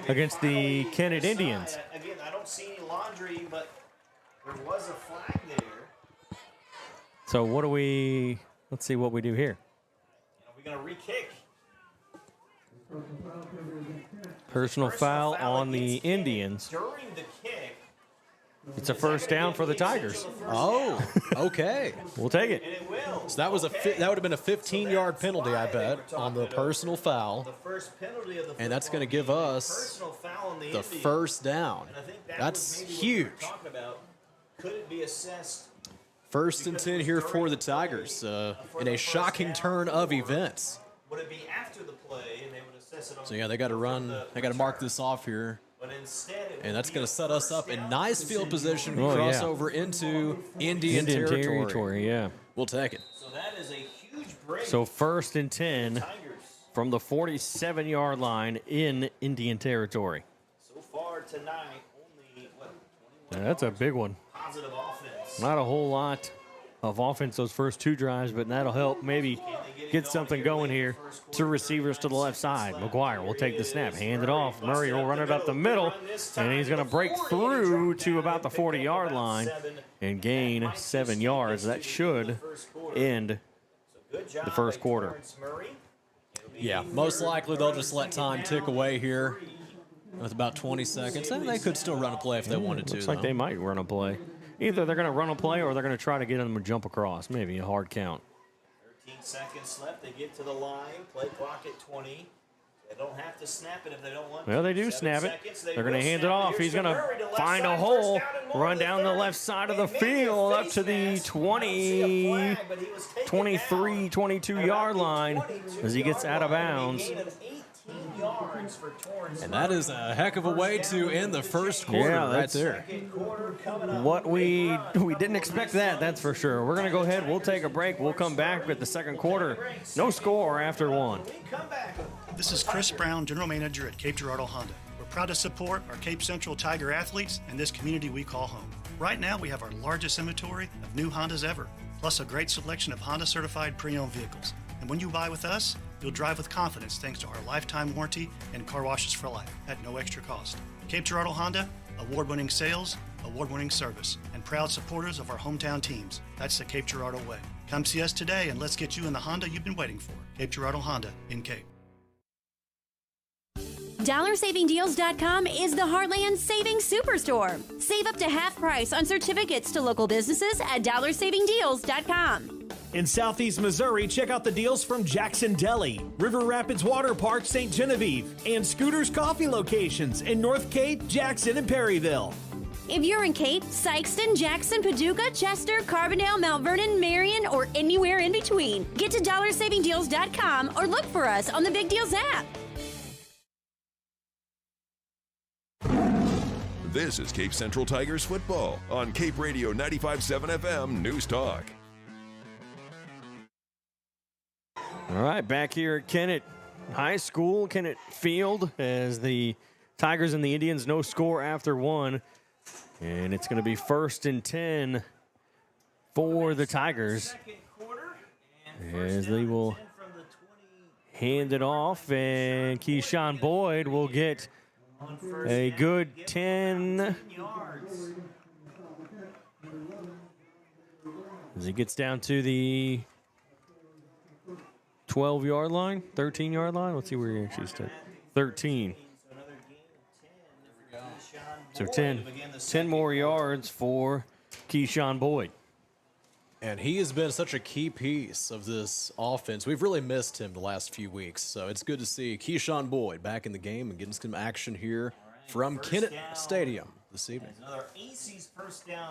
against the Kennett Indians. Again, I don't see any laundry, but there was a flag there. So let's see what we do here. We're going to re-kick. Personal foul on the Indians. During the kick. It's a first down for the Tigers. Oh, okay. We'll take it. So that would have been a 15-yard penalty, I bet, on the personal foul. And that's going to give us the first down. That's huge. Could it be assessed? First and 10 here for the Tigers in a shocking turn of events. Would it be after the play and they would assess it on So, yeah, they got to run. They got to mark this off here. But instead And that's going to set us up in nice field position to Oh, cross yeah. over into Indian territory. Yeah. We'll take it. So that is a huge break. So first and 10 from the 47-yard line in Indian territory. So far tonight, only Yeah, that's a big one. positive offense. Not a whole lot of offense those first two drives, but that'll help maybe get something going here to receivers to the left side. McGuire will take the snap, hand it off. Murray will run it up the middle, and he's going to break through to about the 40-yard line and gain 7 yards. That should end the first quarter. Yeah, most likely they'll just let time tick away here with about 20 seconds. And they could still run a play if they wanted to. Looks like they might run a play. Either they're going to run a play or they're going to try to get them to jump across. Maybe a hard count. 13 seconds left. They get to the line. Play clock at 20. They don't have to snap it if they don't want to. Well, they do 7 snap it. seconds. They're going to hand it off. He's going to find a hole, run down the left side of the field up to the 20, 23, 22-yard line as he gets out of bounds. And that is a heck of a way to end the first quarter right there. What we didn't expect that's for sure. We're going to go ahead. We'll take a break. We'll come back with the second quarter. No score after one. This is Chris Brown, General Manager at Cape Girardeau Honda. We're proud to support our Cape Central Tiger athletes and this community we call home. Right now, we have our largest inventory of new Hondas ever, plus a great selection of Honda-certified pre-owned vehicles. And when you buy with us, you'll drive with confidence thanks to our lifetime warranty and car washes for life at no extra cost. Cape Girardeau Honda, award-winning sales, award-winning service, and proud supporters of our hometown teams. That's the Cape Girardeau way. Come see us today and let's get you in the Honda you've been waiting for. Cape Girardeau Honda in Cape. DollarSavingDeals.com is the Heartland Savings Superstore. Save up to half price on certificates to local businesses at DollarSavingDeals.com. In Southeast Missouri, check out the deals from Jackson Deli, River Rapids Water Park, St. Genevieve, and Scooter's Coffee locations in North Cape, Jackson, and Perryville. If you're in Cape, Sykeston, Jackson, Paducah, Chester, Carbondale, Mount Vernon, Marion, or anywhere in between, get to DollarSavingDeals.com or look for us on the Big Deals app. This is Cape Central Tigers football on Cape Radio 95.7 FM News Talk. All right, back here at Kennett High School, Kennett Field, as the Tigers and the Indians, no score after one. And it's going to be first and 10 for the Tigers, as they will hand it off, and Keyshawn Boyd will get a good 10 as he gets down to the 12-yard line, 13-yard line. Let's see where he actually stood. 13. So 10 more yards for Keyshawn Boyd. And he has been such a key piece of this offense. We've really missed him the last few weeks. So it's good to see Keyshawn Boyd back in the game and getting some action here from Kennett Stadium this evening.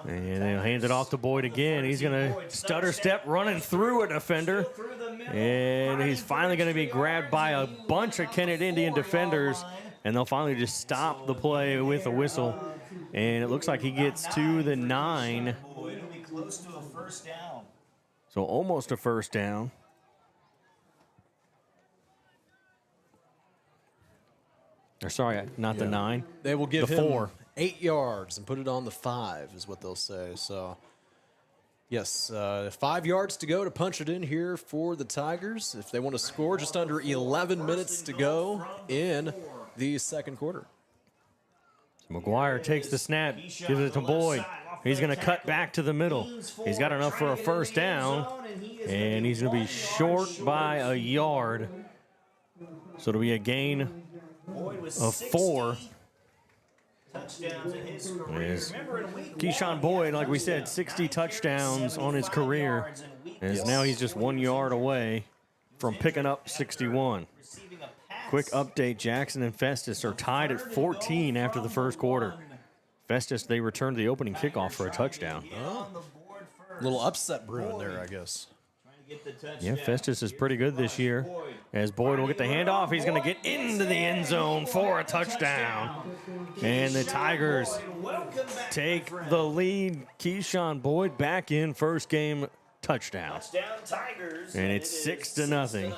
And they'll hand it off to Boyd again. He's going to stutter step running through a defender. And he's finally going to be grabbed by a bunch of Kennett Indian defenders. And they'll finally just stop the play with a whistle. And it looks like he gets to the 9. Close to a first down. So almost a first down. Or sorry, not the 9. They will give the him 4. 8 yards and put it on the 5 is what they'll say. So, yes, 5 yards to go to punch it in here for the Tigers. If they want to score, just under 11 minutes to go in the second quarter. So McGuire takes the snap, gives it to Boyd. He's going to cut back to the middle. He's got enough for a first down, and he's going to be short by a yard. So it'll be a gain of 4. Keyshawn Boyd, like we said, 60 touchdowns on his career, as now he's just 1 yard away from picking up 61. Quick update, Jackson and Festus are tied at 14 after the first quarter. Festus, they returned the opening kickoff for a touchdown. Oh. Little upset brewing there, I guess. Yeah, Festus is pretty good this year. As Boyd will get the handoff, he's going to get into the end zone for a touchdown. And the Tigers take the lead. Keyshawn Boyd back in first game touchdown. And it's 6-0.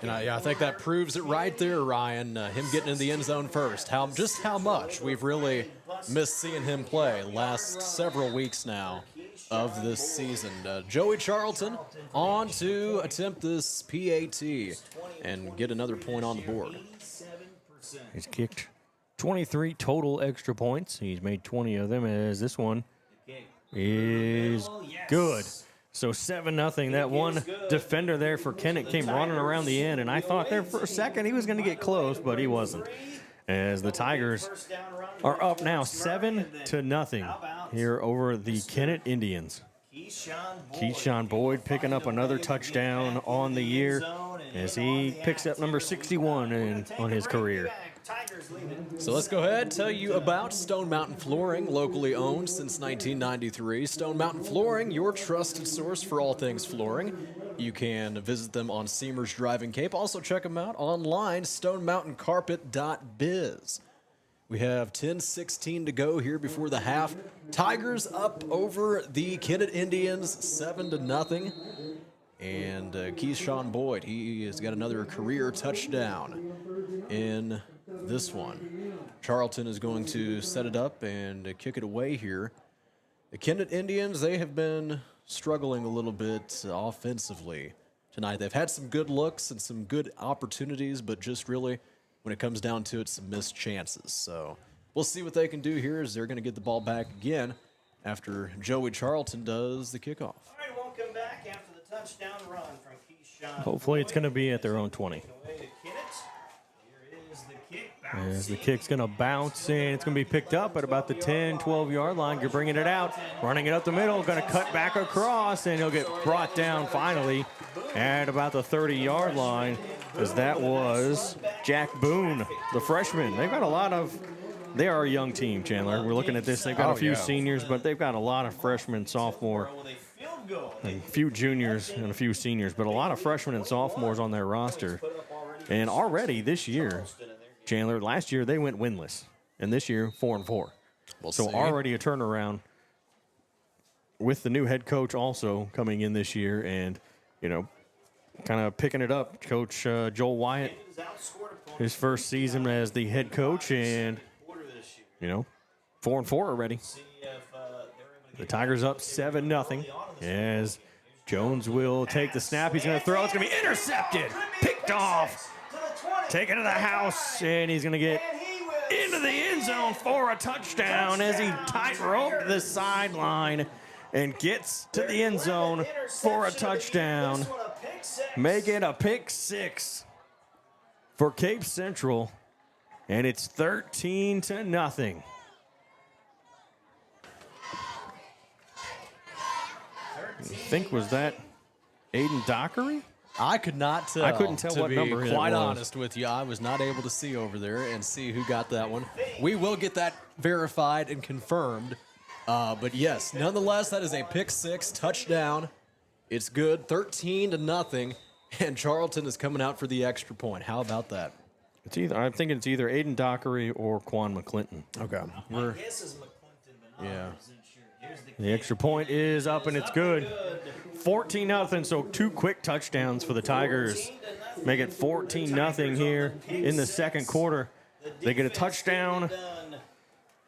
And I think that proves it right there, Ryan. Him getting in the end zone first. Just how much we've really missed seeing him play last several weeks now of this season. Joey Charlton on to attempt this PAT and get another point on the board. He's kicked 23 total extra points. He's made 20 of them, as this one is good. So 7-0. That one defender there for Kennett came running around the end, and I thought there for a second he was going to get close, but he wasn't. As the Tigers are up now 7-0 here over the Kennett Indians. Keyshawn Boyd picking up another touchdown on the year as he picks up number 61 on his career. So let's go ahead and tell you about Stone Mountain Flooring, locally owned since 1993. Stone Mountain Flooring, your trusted source for all things flooring. You can visit them on Seamers Drive in Cape. Also check them out online, stonemountaincarpet.biz. We have 10:16 to go here before the half. Tigers up over the Kennett Indians 7-0. And Keyshawn Boyd, he has got another career touchdown in this one. Charlton is going to set it up and kick it away here. The Kennett Indians, they have been struggling a little bit offensively tonight. They've had some good looks and some good opportunities, but just really, when it comes down to it, some missed chances. So we'll see what they can do here as they're going to get the ball back again after Joey Charlton does the kickoff. All right, we'll come back after the touchdown run from Keyshawn. Hopefully it's going to be at their own 20. As the kick's going to bounce in, it's going to be picked up at about the 10, 12-yard line. You're bringing it out, running it up the middle, going to cut back across, and he'll get brought down finally at about the 30-yard line, as that was Jack Boone, the freshman. They've got a lot of – they are a young team, Chandler. We're looking at this. They've got a few seniors, but they've got a lot of freshmen, sophomore, a few juniors and a few seniors, but a lot of freshmen and sophomores on their roster. And already this year – Chandler, last year they went winless, and this year 4-4. So already a turnaround with the new head coach also coming in this year, and kind of picking it up. Coach Joel Wyatt, his first season as the head coach, and 4-4 already. The Tigers up 7-0 as Jones will take the snap. He's going to throw. It's going to be intercepted, picked off. Take it to the house, and he's going to get into the end zone for a touchdown as he tight-roped the sideline and gets to the end zone for a touchdown. Make it a pick six for Cape Central, and it's 13-0. I think, was that Aiden Dockery? I could not tell. I couldn't tell what number it was. To be quite honest with you, I was not able to see over there and see who got that one. We will get that verified and confirmed. But yes, nonetheless, that is a pick six touchdown. It's good, 13-0, and Charlton is coming out for the extra point. How about that? I'm thinking it's either Aiden Dockery or Quan McClinton. Okay. My guess is McClinton, but I'm not sure. The extra point is up, and it's good. 14-0, so 2 quick touchdowns for the Tigers. Make it 14-0 here in the second quarter. They get a touchdown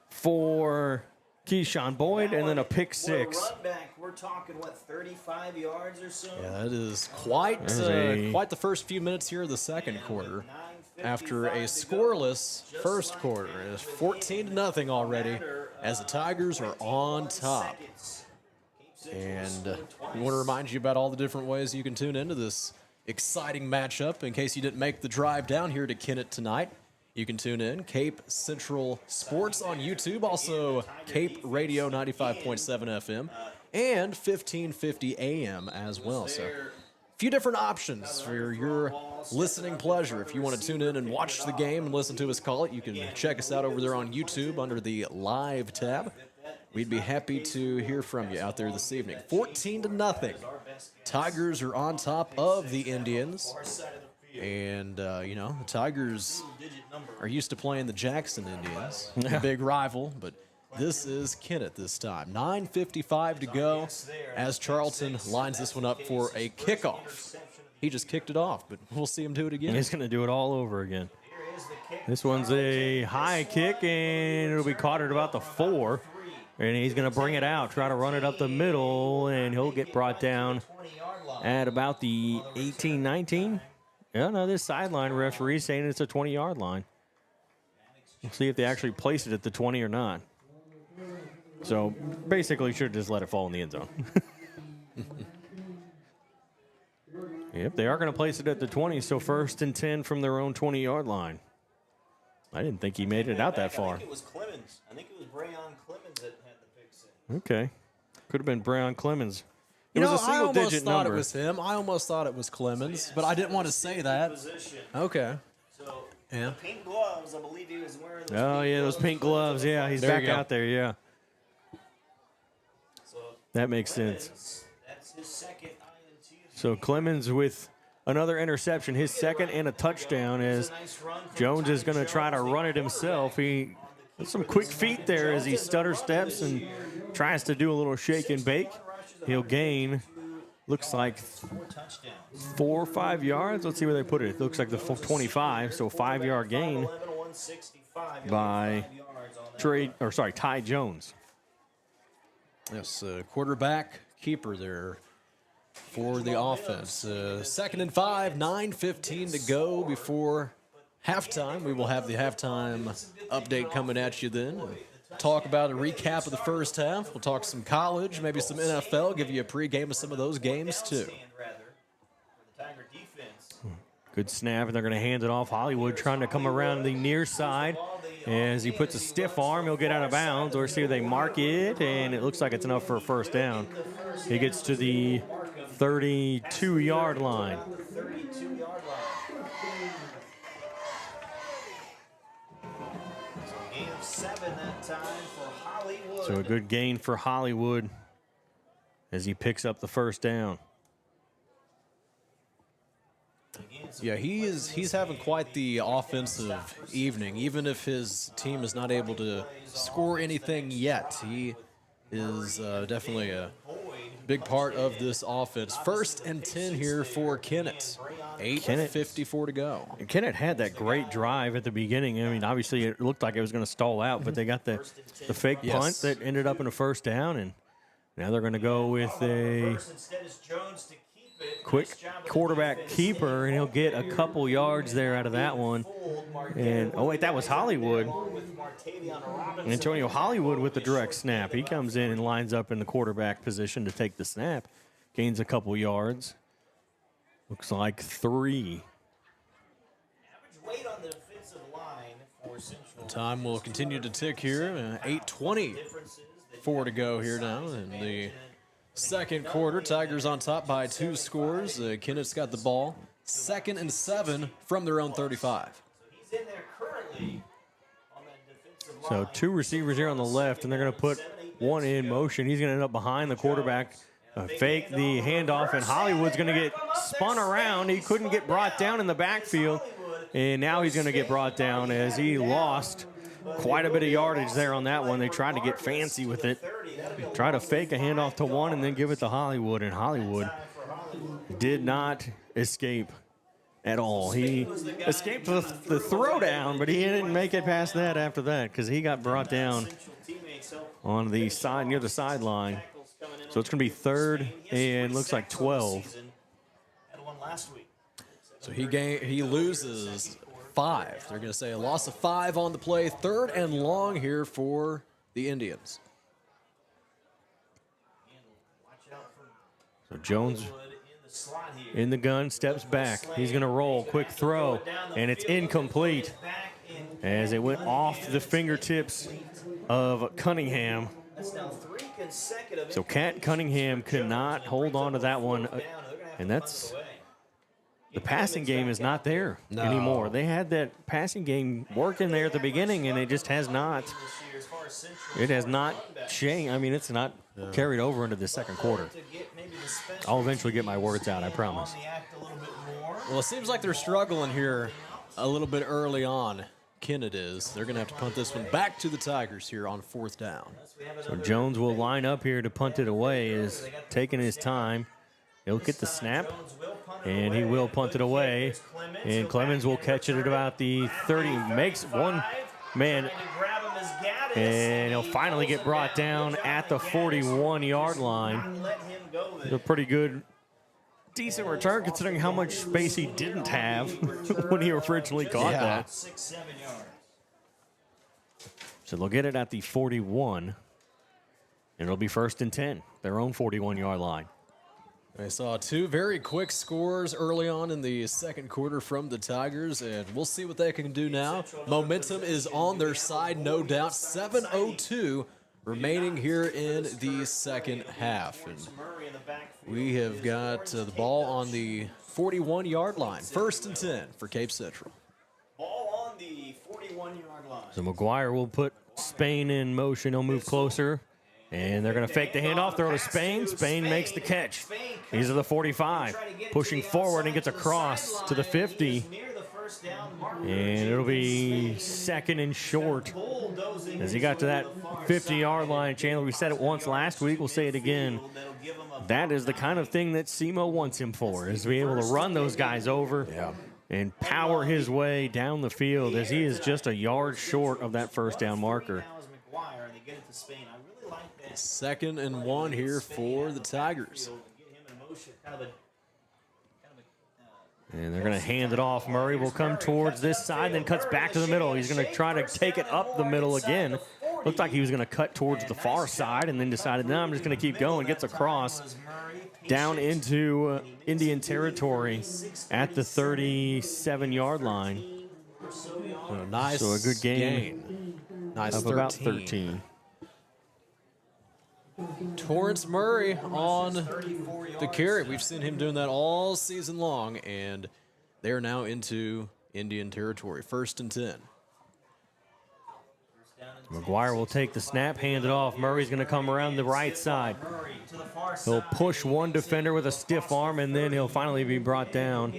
for Keyshawn Boyd, and then a pick six. We're talking, 35 yards or so? Yeah, that is quite the first few minutes here of the second quarter. After a scoreless first quarter, it's 14-0 already as the Tigers are on top. And we want to remind you about all the different ways you can tune into this exciting matchup. In case you didn't make the drive down here to Kennett tonight, you can tune in Cape Central Sports on YouTube, also Cape Radio 95.7 FM and 1550 AM as well. So few different options for your listening pleasure. If you want to tune in and watch the game and listen to us call it, you can check us out over there on YouTube under the Live tab. We'd be happy to hear from you out there this evening. 14-0. Tigers are on top of the Indians. And, the Tigers are used to playing the Jackson Indians, a big rival, but this is Kennett this time. 9:55 to go as Charlton lines this one up for a kickoff. He just kicked it off, but we'll see him do it again. He's going to do it all over again. This one's a high kick, and it'll be caught at about the 4. And he's going to bring it out, try to run it up the middle, and he'll get brought down at about the 18, 19. Yeah, no, this sideline referee saying it's a 20-yard line. We'll see if they actually place it at the 20 or not. So basically, should have just let it fall in the end zone. Yep, they are going to place it at the 20, so 1st and 10 from their own 20-yard line. I didn't think he made it out that far. I think it was Clemens. I think it was Brayon Clemens that had the pick six. Okay. Could have been Brayon Clemens. It You was know, a single-digit I almost thought number. it was him. I almost thought it was Clemens, but I didn't want to say that. Okay. So, Yeah. the pink gloves, I believe he was wearing those Oh, yeah, those pink gloves. Yeah, he's There back you go. out there, yeah. So That makes sense. that's his second INT. So Clemens with another interception, his second and a touchdown, as Jones is going to try to run it himself. He has some quick feet there as he stutter steps and tries to do a little shake and bake. He'll gain, looks like 4 or 5 yards. Let's see where they put it. It looks like the 25, so 5-yard gain by Ty Jones. Yes, quarterback keeper there for the offense. 2nd and 5, 9:15 to go before halftime. We will have the halftime update coming at you then. And talk about a recap of the first half. We'll talk some college, maybe some NFL, give you a pregame of some of those games too. Good snap, and they're going to hand it off. Hollywood trying to come around the near side. As he puts a stiff arm, he'll get out of bounds. Or see, they mark it, and it looks like it's enough for a first down. He gets to the 32-yard line. Gain of 7 that time for Hollywood. So a good gain for Hollywood as he picks up the first down. Yeah, he's having quite the offensive evening. Even if his team is not able to score anything yet, he is definitely a big part of this offense. 1st and 10 here for Kennett. 8:54 to go. And Kennett had that great drive at the beginning. I mean, obviously it looked like it was going to stall out, but they got the fake punt that ended up in a first down, and now they're going to go with a quick quarterback keeper, and he'll get a couple yards there out of that one. And, oh, wait, that was Hollywood. Antonio Hollywood with the direct snap. He comes in and lines up in the quarterback position to take the snap. Gains a couple yards. Looks like 3. Time will continue to tick here. 8:24 to go here now in the second quarter. Tigers on top by 2 scores. Kennett's got the ball. 2nd and 7 from their own 35. So 2 receivers here on the left, and they're going to put one in motion. He's going to end up behind the quarterback. Fake the handoff, and Hollywood's going to get spun around. He couldn't get brought down in the backfield, and now he's going to get brought down as he lost quite a bit of yardage there on that one. They tried to get fancy with it. Try to fake a handoff to one and then give it to Hollywood, and Hollywood did not escape at all. He escaped the throwdown, but he didn't make it past that after that because he got brought down on the side near the sideline. So it's going to be 3rd and looks like 12. So he loses 5. They're going to say a loss of 5 on the play. 3rd and long here for the Indians. So Jones in the gun, steps back. He's going to roll, quick throw, and it's incomplete as it went off the fingertips of Cunningham. So Cat Cunningham could not hold on to that one, and that's the passing game is not there anymore. They had that passing game working there at the beginning, and it just has not. It has not changed. I mean, it's not carried over into the second quarter. I'll eventually get my words out, I promise. Well, it seems like they're struggling here a little bit early on. Kennett is. They're going to have to punt this one back to the Tigers here on 4th down. So Jones will line up here to punt it away. Is taking his time. He'll get the snap, and he will punt it away. And Clemens will catch it at about the 30. Makes one man, and he'll finally get brought down at the 41-yard line. It's a pretty good, decent return considering how much space he didn't have when he originally caught that. So they'll get it at the 41, and it'll be 1st and 10, their own 41-yard line. I saw 2 very quick scores early on in the second quarter from the Tigers, and we'll see what they can do now. Momentum is on their side, no doubt. 7:02 remaining here in the second half. And we have got the ball on the 41-yard line. 1st and 10 for Cape Central. Ball on the 41-yard line. So McGuire will put Spain in motion. He'll move closer. And they're going to fake the handoff, throw to Spain. Spain makes the catch. He's at the 45, pushing forward and gets across to the 50. And it'll be 2nd and short. As he got to that 50-yard line, Chandler, we said it once last week, we'll say it again. That is the kind of thing that SEMO wants him for, is to be able to run those guys over and power his way down the field, as he is just a yard short of that 1st down marker. 2nd and 1 here for the Tigers. And they're going to hand it off. Murray will come towards this side, then cuts back to the middle. He's going to try to take it up the middle again. Looked like he was going to cut towards the far side and then decided, no, I'm just going to keep going. Gets across down into Indian territory at the 37-yard line. Nice. So a good gain. Nice of 13. About 13. Torrance Murray on the carry. We've seen him doing that all season long, and they're now into Indian territory. 1st and 10. McGuire will take the snap, hand it off. Murray's going to come around the right side. He'll push one defender with a stiff arm, and then he'll finally be brought down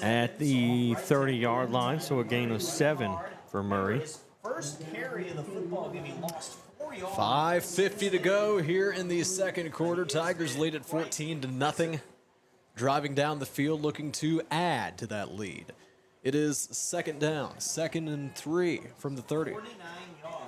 at the 30-yard line. So a gain of 7 for Murray. First carry of the football game, he lost 4 yards. 5:50 to go here in the second quarter. Tigers lead at 14-0. Driving down the field, looking to add to that lead. It is 2nd down, 2nd and 3 from the 30. 49 yards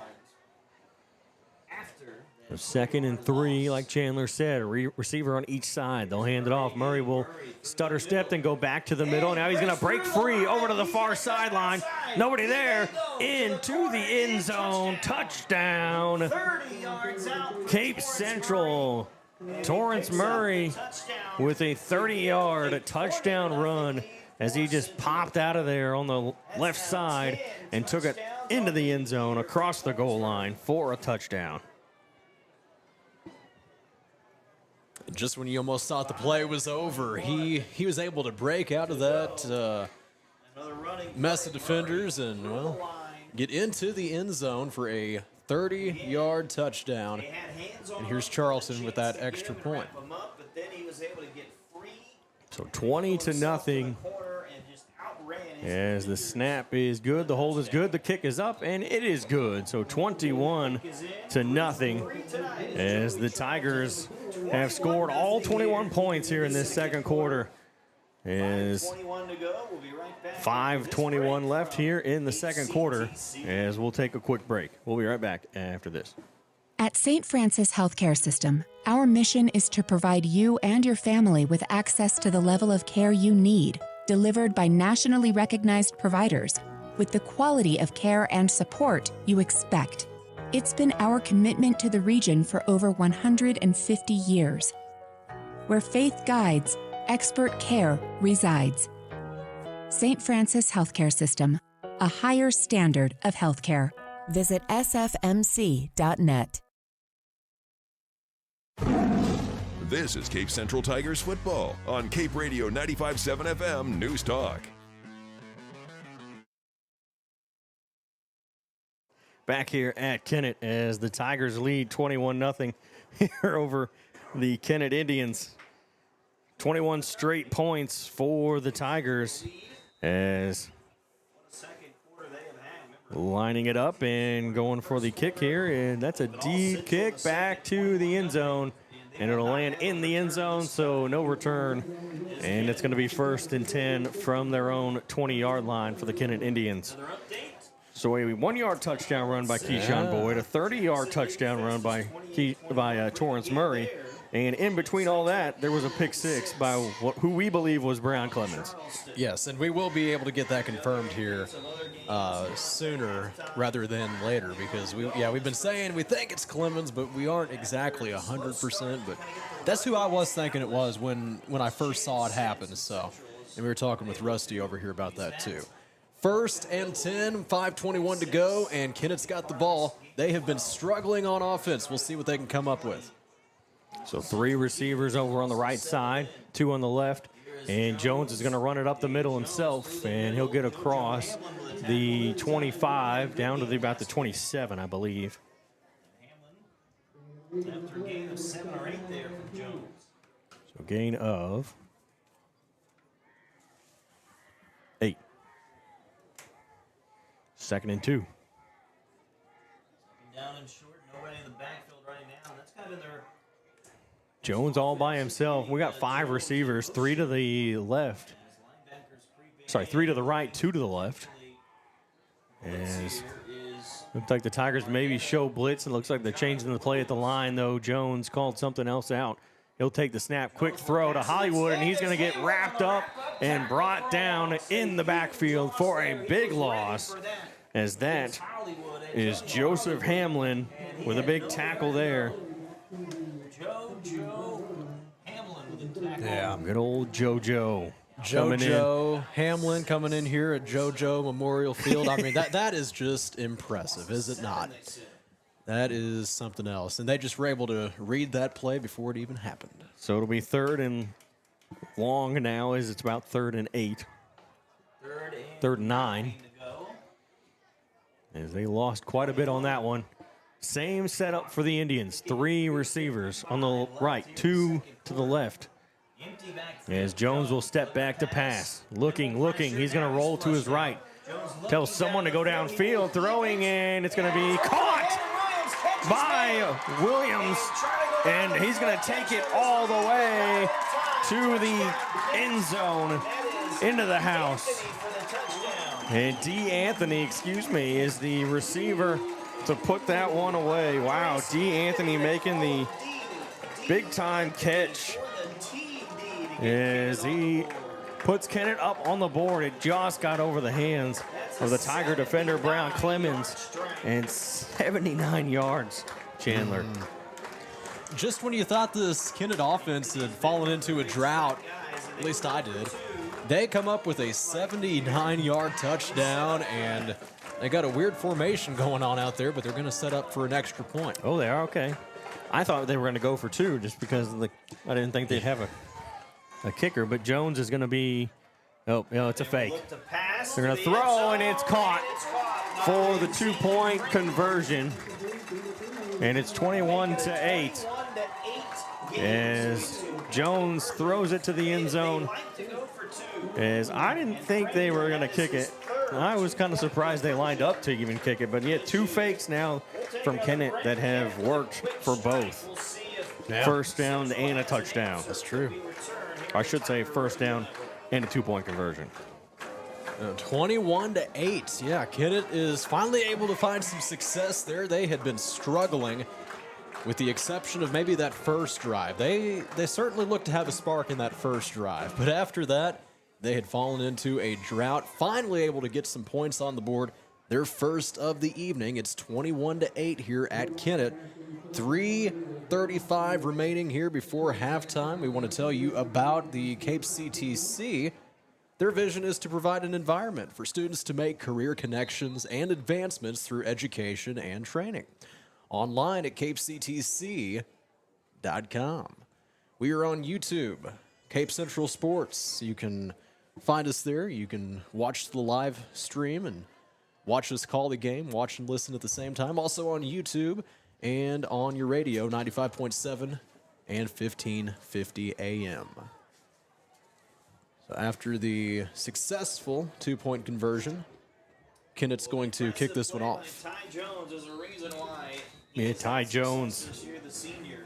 after. So 2nd and 3, like Chandler said, a receiver on each side. They'll hand it off. Murray will stutter step, then go back to the middle. Now he's going to break free over to the far sideline. Nobody there. Into the end zone. Touchdown. 30 yards out. Cape Central. Torrance Murray with a 30-yard touchdown run as he just popped out of there on the left side and took it into the end zone across the goal line for a touchdown. Just when you almost thought the play was over, he was able to break out of that mess of defenders and, well, get into the end zone for a 30-yard touchdown. And here's Charlton with that extra point. So 20-0. As the snap is good, the hold is good, the kick is up, and it is good. So 21-0 as the Tigers have scored all 21 points here in this second quarter. As 5:21 left here in the second quarter, as we'll take a quick break. We'll be right back after this. At St. Francis Healthcare System, our mission is to provide you and your family with access to the level of care you need, delivered by nationally recognized providers, with the quality of care and support you expect. It's been our commitment to the region for over 150 years. Where faith guides, expert care resides. St. Francis Healthcare System, a higher standard of healthcare. Visit sfmc.net. This is Cape Central Tigers football on Cape Radio 95.7 FM News Talk. Back here at Kennett as the Tigers lead 21-0 here over the Kennett Indians. 21 straight points for the Tigers as lining it up and going for the kick here. And that's a deep kick back to the end zone. And it'll land in the end zone, so no return. And it's going to be 1st and 10 from their own 20-yard line for the Kennett Indians. So a 1-yard touchdown run by Keyshawn Boyd, a 30-yard touchdown run by Torrance Murray. And in between all that, there was a pick six by who we believe was Brown Clemens. Yes, and we will be able to get that confirmed here sooner rather than later because we've been saying we think it's Clemens, but we aren't exactly 100%. But that's who I was thinking it was when I first saw it happen. So, and we were talking with Rusty over here about that too. 1st and 10, 5:21 to go, and Kennett's got the ball. They have been struggling on offense. We'll see what they can come up with. So 3 receivers over on the right side, 2 on the left, and Jones is going to run it up the middle himself, and he'll get across the 25 down to about the 27, I believe. After a gain of 7 or 8 there from Jones. So gain of 8. 2nd and 2. Down and short, nobody in the backfield right now. That's kind of their... Jones all by himself. We got 5 receivers, 3 to the left. Sorry, 3 to the right, 2 to the left. As looks like the Tigers maybe show blitz. It looks like they're changing the play at the line, though. Jones called something else out. He'll take the snap, quick throw to Hollywood, and he's going to get wrapped up and brought down in the backfield for a big loss. As that is Joseph Hamlin with a big tackle there. Joe Hamlin with a tackle. Yeah, good old JoJo. JoJo Hamlin coming in here at JoJo Memorial Field. I mean, that is just impressive, is it not? That is something else. And they just were able to read that play before it even happened. So it'll be 3rd and long now as it's about 3rd and 8. 3rd and 9. As they lost quite a bit on that one. Same setup for the Indians. 3 receivers on the right, 2 to the left. As Jones will step back to pass. Looking. He's going to roll to his right. Tells someone to go downfield, throwing, and it's going to be caught by Williams. And he's going to take it all the way to the end zone, into the house. And Anthony, is the receiver to put that one away. Wow, Anthony making the big-time catch as he puts Kennett up on the board. It just got over the hands of the Tiger defender, Brown Clemens, and 79 yards, Chandler. Just when you thought this Kennett offense had fallen into a drought, at least I did, they come up with a 79-yard touchdown, and they got a weird formation going on out there, but they're going to set up for an extra point. Oh, they are? Okay. I thought they were going to go for 2 just because I didn't think they'd have a kicker, but Jones is going to be – it's a fake. They're going to throw, and it's caught for the 2-point conversion. And it's 21-8 as Jones throws it to the end zone. As I didn't think they were going to kick it. I was kind of surprised they lined up to even kick it, but yet 2 fakes now from Kennett that have worked for both. Yeah. 1st down and a touchdown. That's true. I should say 1st down and a 2-point conversion. 21-8. Yeah, Kennett is finally able to find some success there. They had been struggling with the exception of maybe that first drive. They certainly looked to have a spark in that first drive, but after that, they had fallen into a drought, finally able to get some points on the board. Their first of the evening. It's 21-8 here at Kennett. 3:35 remaining here before halftime. We want to tell you about the Cape CTC. Their vision is to provide an environment for students to make career connections and advancements through education and training. Online at capectc.com. We are on YouTube, Cape Central Sports. You can find us there. You can watch the live stream and watch us call the game, watch and listen at the same time. Also on YouTube and on your radio, 95.7 and 1550 AM. So after the successful 2-point conversion, Kennett's going to kick this one off. Ty Jones is a reason why. Yeah, Ty Jones This year, the senior.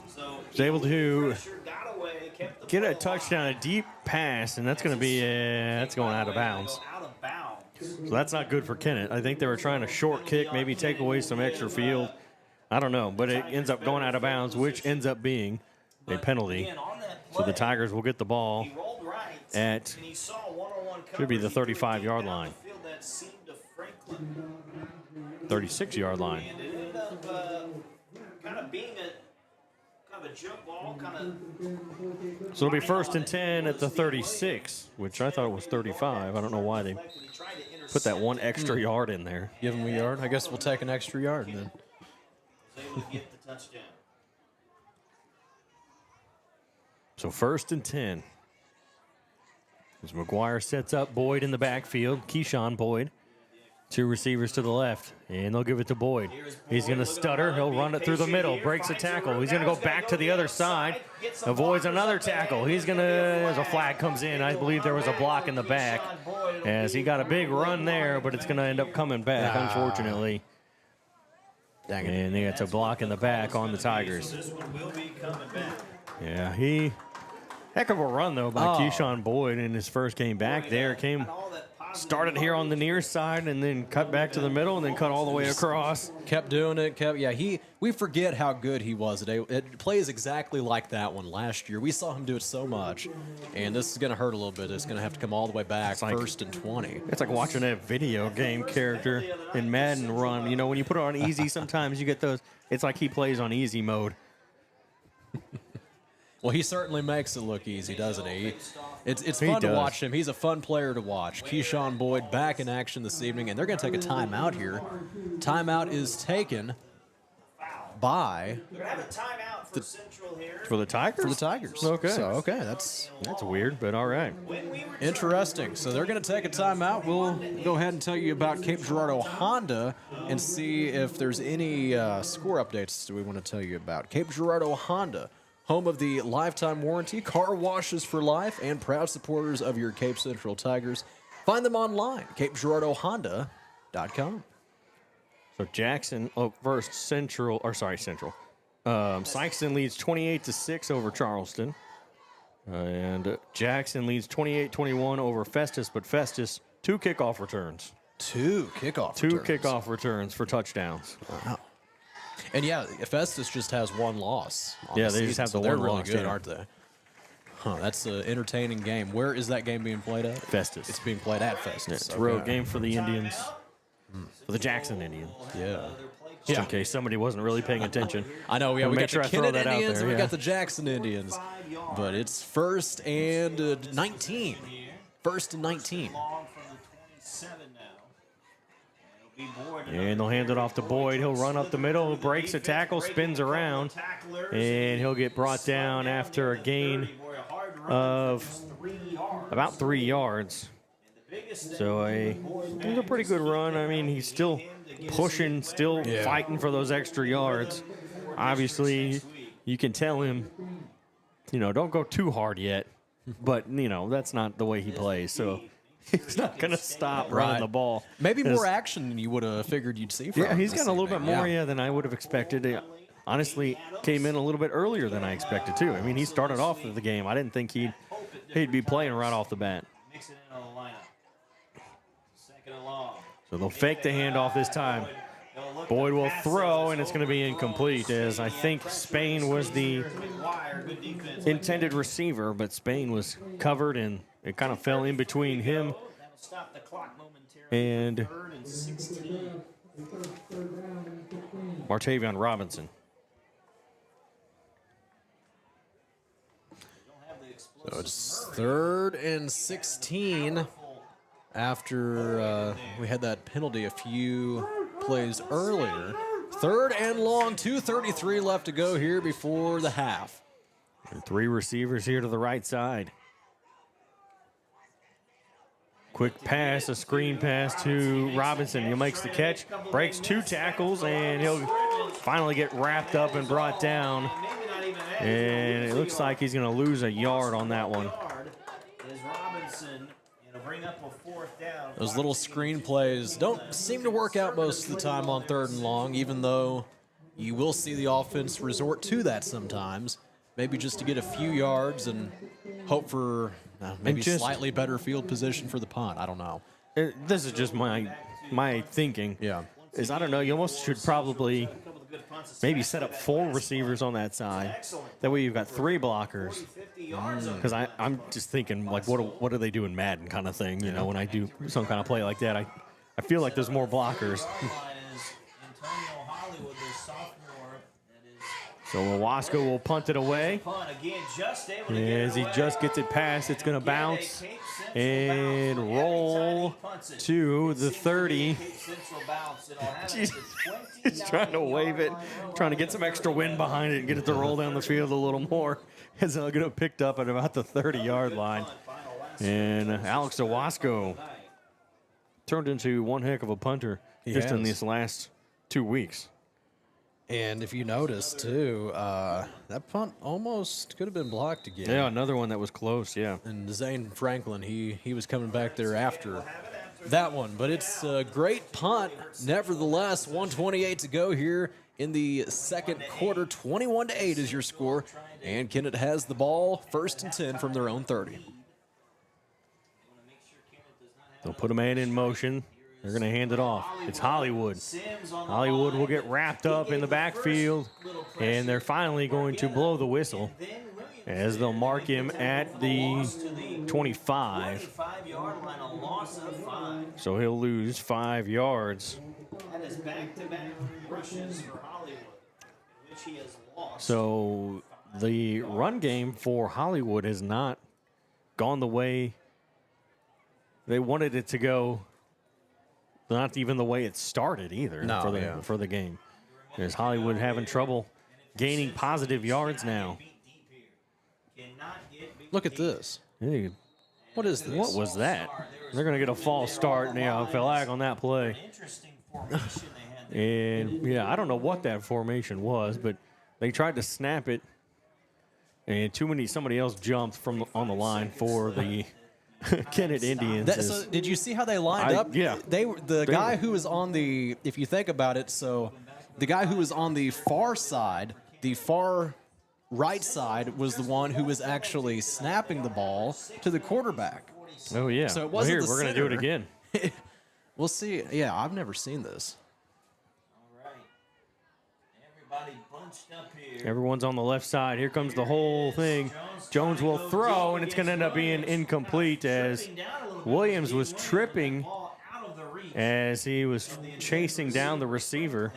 So was able to got away, kept the get a touchdown, a deep pass, and that's going to be that's going out of bounds. So that's not good for Kennett. I think they were trying to short kick, maybe take away some extra field. I don't know, but it ends up going out of bounds, which ends up being a penalty. So the Tigers will get the ball at, should be the 35-yard line. 36-yard line. And it ended up kind of being a jump ball, So it'll be 1st and 10 at the 36, which I thought was 35. I don't know why they put that one extra yard in there. Give him a yard. I guess we'll take an extra yard then. Was able to get the touchdown. So 1st and 10. As McGuire sets up Boyd in the backfield, Keyshawn Boyd. 2 receivers to the left, and they'll give it to Boyd. He's going to stutter. He'll run it through the middle, breaks a tackle. He's going to go back to the other side, avoids another tackle. He's going to, as a flag comes in, I believe there was a block in the back, as he got a big run there, but it's going to end up coming back, unfortunately. Dang it. And they got a block in the back on the Tigers. Yeah, heck of a run, though, by Keyshawn Boyd in his first game back there. Started here on the near side and then cut back to the middle and then cut all the way across. Kept doing it. We forget how good he was today. It plays exactly like that one last year. We saw him do it so much, and this is going to hurt a little bit. It's going to have to come all the way back, 1st and 20. It's like watching a video game character in Madden run. You know, when you put it on easy, sometimes you get those. It's like he plays on easy mode. Well, he certainly makes it look easy, doesn't he? It's fun to watch him. He's a fun player to watch. Keyshawn Boyd back in action this evening, and they're going to take a timeout here. Timeout is taken by for the Tigers. For the Tigers. Okay. So that's weird, but all right. Interesting. So they're going to take a timeout. We'll go ahead and tell you about Cape Girardeau Honda and see if there's any score updates we want to tell you about. Cape Girardeau Honda, home of the lifetime warranty, car washes for life, and proud supporters of your Cape Central Tigers. Find them online, CapeGirardeauHonda.com. So Jackson, Central. Sikeston leads 28-6 over Charleston. And Jackson leads 28-21 over Festus, but Festus, 2 kickoff returns. 2 kickoff returns for touchdowns. Wow. And yeah, Festus just has 1 loss. Yeah, they just have the they're one really loss, good, yeah. aren't they? Huh, that's an entertaining game. Where is that game being played at? Festus. It's being played at Festus. Yeah, it's a road game for the Indians. For the Jackson Indians. Yeah. Just in case somebody wasn't really paying attention. I know, yeah, we got the Kennett Indians and we yeah. got the Jackson Indians. But it's 1st and 19. 1st and 19. And they'll hand it off to Boyd. He'll run up the middle, breaks a tackle, spins around, and he'll get brought down after a gain of about 3 yards. So it was a pretty good run. I mean, he's still pushing, still fighting for those extra yards. Obviously, you can tell him, don't go too hard yet. But, that's not the way he plays. So he's not going to stop running the ball. Maybe more action than you would have figured you'd see from him. Yeah, he's got a little bit more than I would have expected. He honestly came in a little bit earlier than I expected, too. I mean, he started off the game. I didn't think he'd be playing right off the bat. So they'll fake the handoff this time. Boyd will throw, and it's going to be incomplete, as I think Spain was the intended receiver, but Spain was covered, and it kind of fell in between him and Martavion Robinson. So it's 3rd and 16 after we had that penalty a few plays earlier. 3rd and long, 2:33 left to go here before the half. And 3 receivers here to the right side. Quick pass, a screen pass to Robinson. He makes the catch, breaks 2 tackles, and he'll finally get wrapped up and brought down. And it looks like he's going to lose a yard on that one. Those little screen plays don't seem to work out most of the time on 3rd and long, even though you will see the offense resort to that sometimes. Maybe just to get a few yards and hope for maybe slightly better field position for the punt. I don't know. This is just my thinking. Yeah. Is I don't know. You almost should probably maybe set up 4 receivers on that side. That way you've got 3 blockers. Because I'm just thinking, like, what do they do in Madden kind of thing? You know, when I do some kind of play like that, I feel like there's more blockers. So Owasco will punt it away. As he just gets it past, it's going to bounce and roll to the 30. He's trying to wave it, trying to get some extra wind behind it and get it to roll down the field a little more. It's going to get picked up at about the 30-yard line. And Alex Owasco turned into one heck of a punter just in these last 2 weeks. And if you notice, too, that punt almost could have been blocked again. Yeah, another one that was close, yeah. And Zane Franklin, he was coming back there after that one. But it's a great punt. Nevertheless, 1:28 to go here in the second quarter. 21-8 is your score. And Kennett has the ball, 1st and 10 from their own 30. They'll put a man in motion. They're going to hand it off. It's Hollywood. Hollywood will get wrapped up in the backfield, and they're finally going to blow the whistle as they'll mark him at the 25. So he'll lose 5 yards. That is back-to-back rushes for Hollywood, which he has lost. So the run game for Hollywood has not gone the way they wanted it to go. Not even the way it started either for the game. There's Hollywood having trouble gaining positive yards now. Look at this. Hey, what is this? What was that? They're going to get a false start. Yeah, flag on that play. And, yeah, I don't know what that formation was, but they tried to snap it, and somebody else jumped on the line for the Kennett Indians. So did you see how they lined up? Yeah. The guy who was on the, if you think about it, so the guy who was on the far side, the far right side, was the one who was actually snapping the ball to the quarterback. Oh, yeah. So it wasn't we're going to do it again. We'll see. Yeah, I've never seen this. Everyone's on the left side. Here comes the whole thing. Jones will throw, and it's going to end up being incomplete as Williams was tripping as he was chasing down the receiver,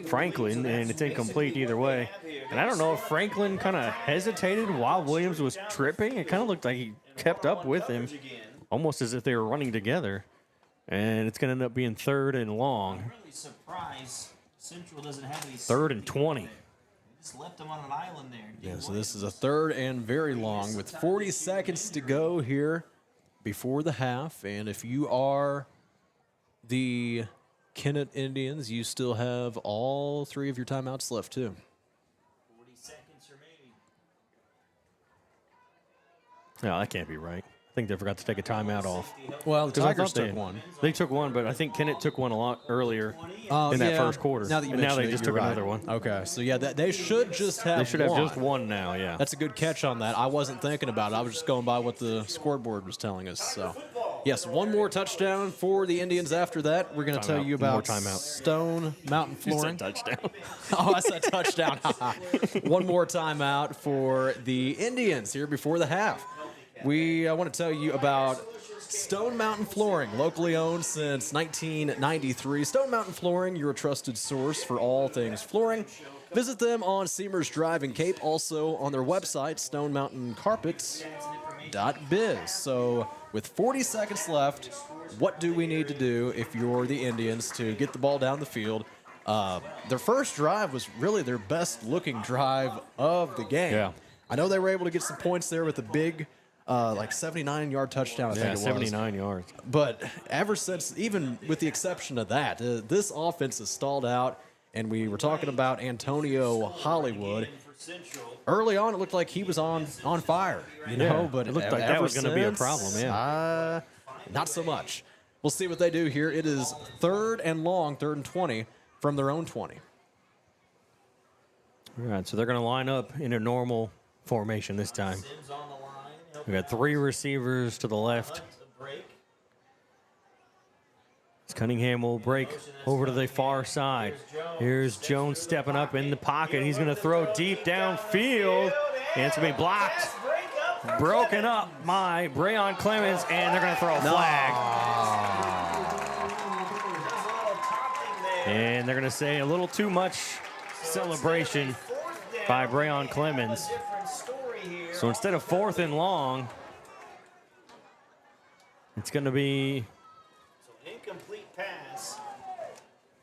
Franklin, and it's incomplete either way. And I don't know if Franklin kind of hesitated while Williams was tripping. It kind of looked like he kept up with him, almost as if they were running together. And it's going to end up being 3rd and long. I'm really surprised Central doesn't have any. 3rd and 20. Just left them on an island there. Yeah, so this is a 3rd and very long with 40 seconds to go here before the half. And if you are the Kennett Indians, you still have all 3 of your timeouts left, too. 40 seconds remaining. No, that can't be right. I think they forgot to take a timeout off. Well, the Tigers took one. They took one, but I think Kennett took one a lot earlier in that first quarter. Now that you and now they mention it, just you're took right. another one. Okay, so yeah, they should just have They should have just one now, yeah. That's a good catch on that. I wasn't thinking about it. I was just going by what the scoreboard was telling us. So, yes, one more touchdown for the Indians after that. We're going to tell you about Stone Mountain Flooring. You said touchdown. Oh, I said touchdown. One more timeout for the Indians here before the half. I want to tell you about Stone Mountain Flooring, locally owned since 1993. Stone Mountain Flooring, your trusted source for all things flooring. Visit them on Seamers Drive in Cape, also on their website, stonemountaincarpets.biz. So with 40 seconds left, what do we need to do if you're the Indians to get the ball down the field? Their first drive was really their best looking drive of the game. Yeah. I know they were able to get some points there with a big, 79-yard touchdown, I think it was. 79 yards. But ever since, even with the exception of that, this offense has stalled out, and we were talking about Antonio Hollywood. Early on, it looked like he was on fire, but it looked like that was going to be a problem, not so much. We'll see what they do here. It is 3rd and long, 3rd and 20 from their own 20. All right, so they're going to line up in a normal formation this time. We got 3 receivers to the left. Cunningham will break over to the far side. Here's Jones stepping up in the pocket. He's going to throw deep downfield, and it's going to be blocked. Broken up by Brayon Clemens, and they're going to throw a flag. And they're going to say a little too much celebration by Brayon Clemens. So instead of 4th and long, it's going to be... Incomplete pass.